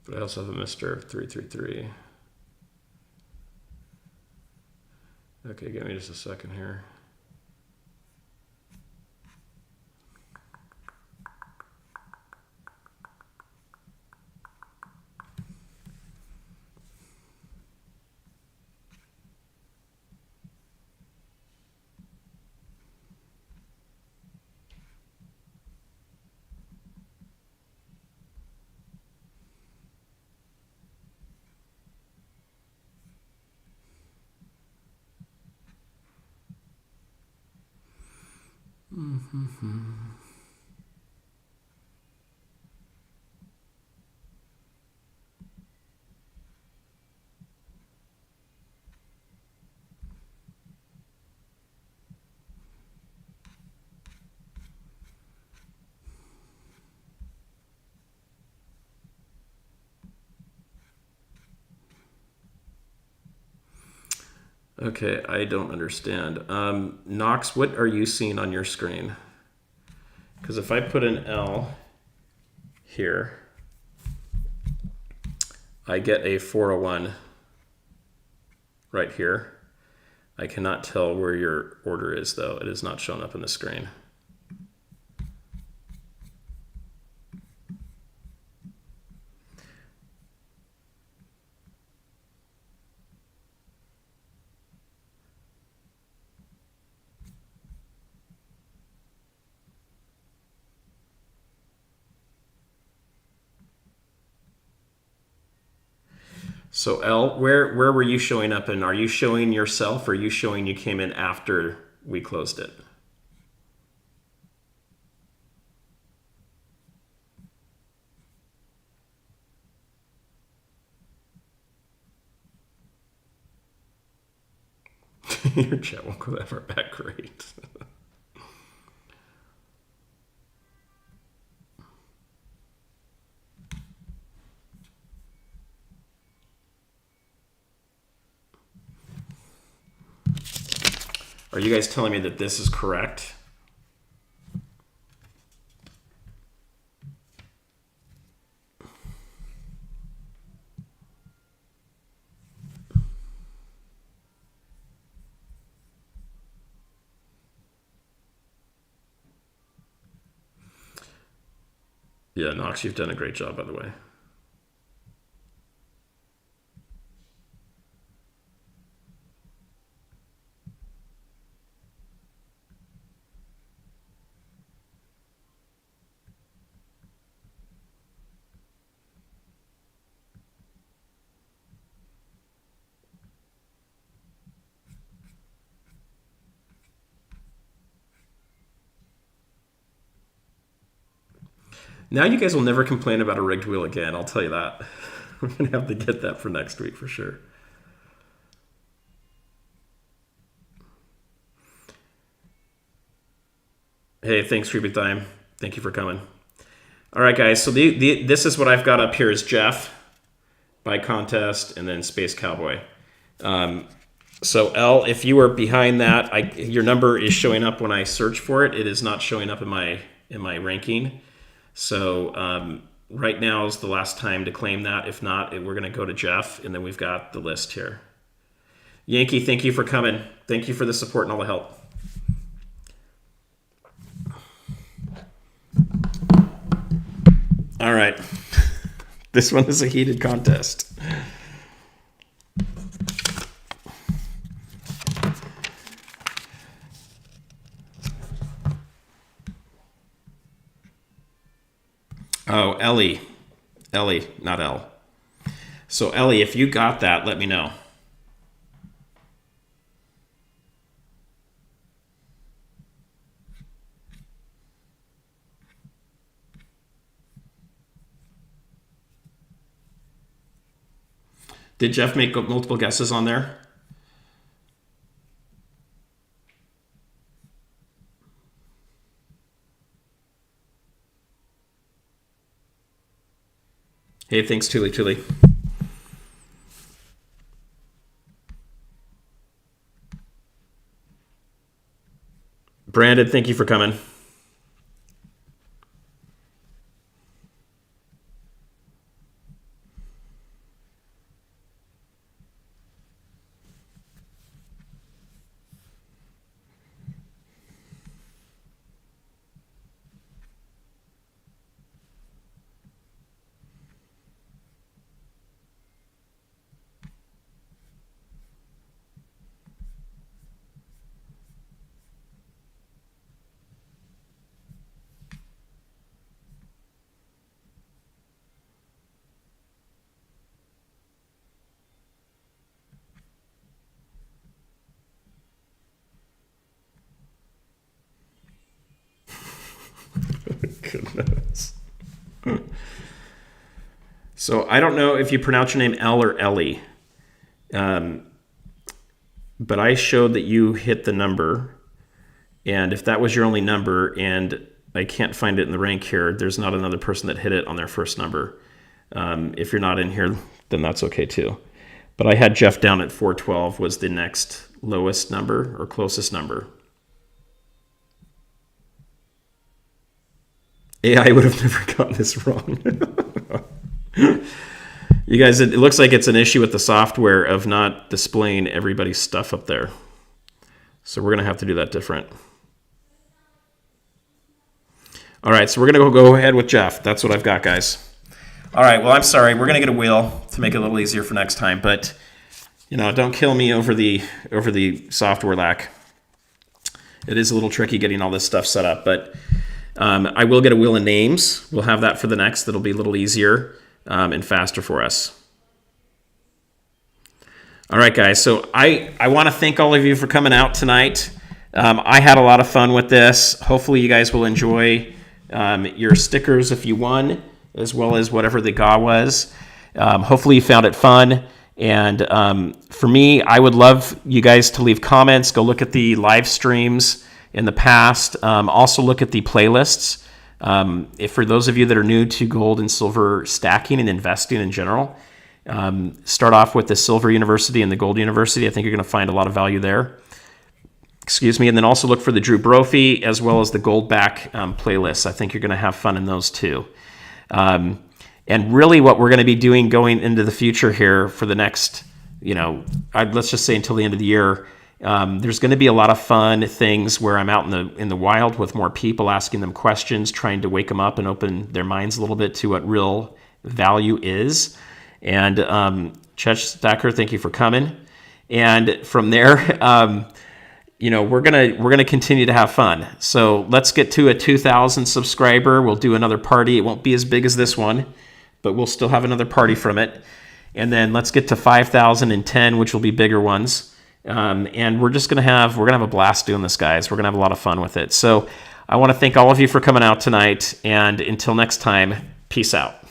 But I also have a Mr. 333. Okay, give me just a second here. Okay, I don't understand. Knox, what are you seeing on your screen? Because if I put an L here, I get a 401 right here. I cannot tell where your order is, though. It is not showing up on the screen. So L, where were you showing up in? Are you showing yourself, or are you showing you came in after we closed it? Your chat won't go that far back. Great. Are you guys telling me that this is correct? Yeah, Knox, you've done a great job, by the way. Now you guys will never complain about a rigged wheel again, I'll tell you that. We're going to have to get that for next week for sure. Hey, thanks, Creepy Time. Thank you for coming. All right, guys, so this is what I've got up here is Jeff by contest and then Space Cowboy. So L, if you are behind that, your number is showing up when I search for it. It is not showing up in my ranking. So right now is the last time to claim that. If not, we're going to go to Jeff, and then we've got the list here. Yankee, thank you for coming. Thank you for the support and all the help. All right. This one is a heated contest. Oh, Ellie, not L. So Ellie, if you got that, let me know. Did Jeff make multiple guesses on there? Hey, thanks, Tuli. Brandon, thank you for coming. So I don't know if you pronounce your name L or Ellie, but I showed that you hit the number. And if that was your only number and I can't find it in the rank here, there's not another person that hit it on their first number. If you're not in here, then that's okay too. But I had Jeff down at 412 was the next lowest number or closest number. AI would have never gotten this wrong. You guys, it looks like it's an issue with the software of not displaying everybody's stuff up there. So we're going to have to do that different. All right, so we're going to go ahead with Jeff. That's what I've got, guys. All right, well, I'm sorry. We're going to get a wheel to make it a little easier for next time. But, you know, don't kill me over the software lack. It is a little tricky getting all this stuff set up. But I will get a wheel of names. We'll have that for the next. That'll be a little easier and faster for us. All right, guys. So I want to thank all of you for coming out tonight. I had a lot of fun with this. Hopefully you guys will enjoy your stickers if you won, as well as whatever the GAW was. Hopefully you found it fun. And for me, I would love you guys to leave comments. Go look at the live streams in the past. Also look at the playlists. If for those of you that are new to gold and silver stacking and investing in general, start off with the Silver University and the Gold University. I think you're going to find a lot of value there. Excuse me. And then also look for the Drew Brophy as well as the Goldback playlists. I think you're going to have fun in those too. And really what we're going to be doing going into the future here for the next, let's just say until the end of the year, there's going to be a lot of fun things where I'm out in the wild with more people, asking them questions, trying to wake them up and open their minds a little bit to what real value is. And Chech Stacker, thank you for coming. And from there, we're gonna continue to have fun. So let's get to a 2,000 subscriber. We'll do another party. It won't be as big as this one, but we'll still have another party from it. And then let's get to 5,010, which will be bigger ones. And we're gonna have a blast doing this, guys. We're gonna have a lot of fun with it. So I want to thank all of you for coming out tonight. And until next time, peace out.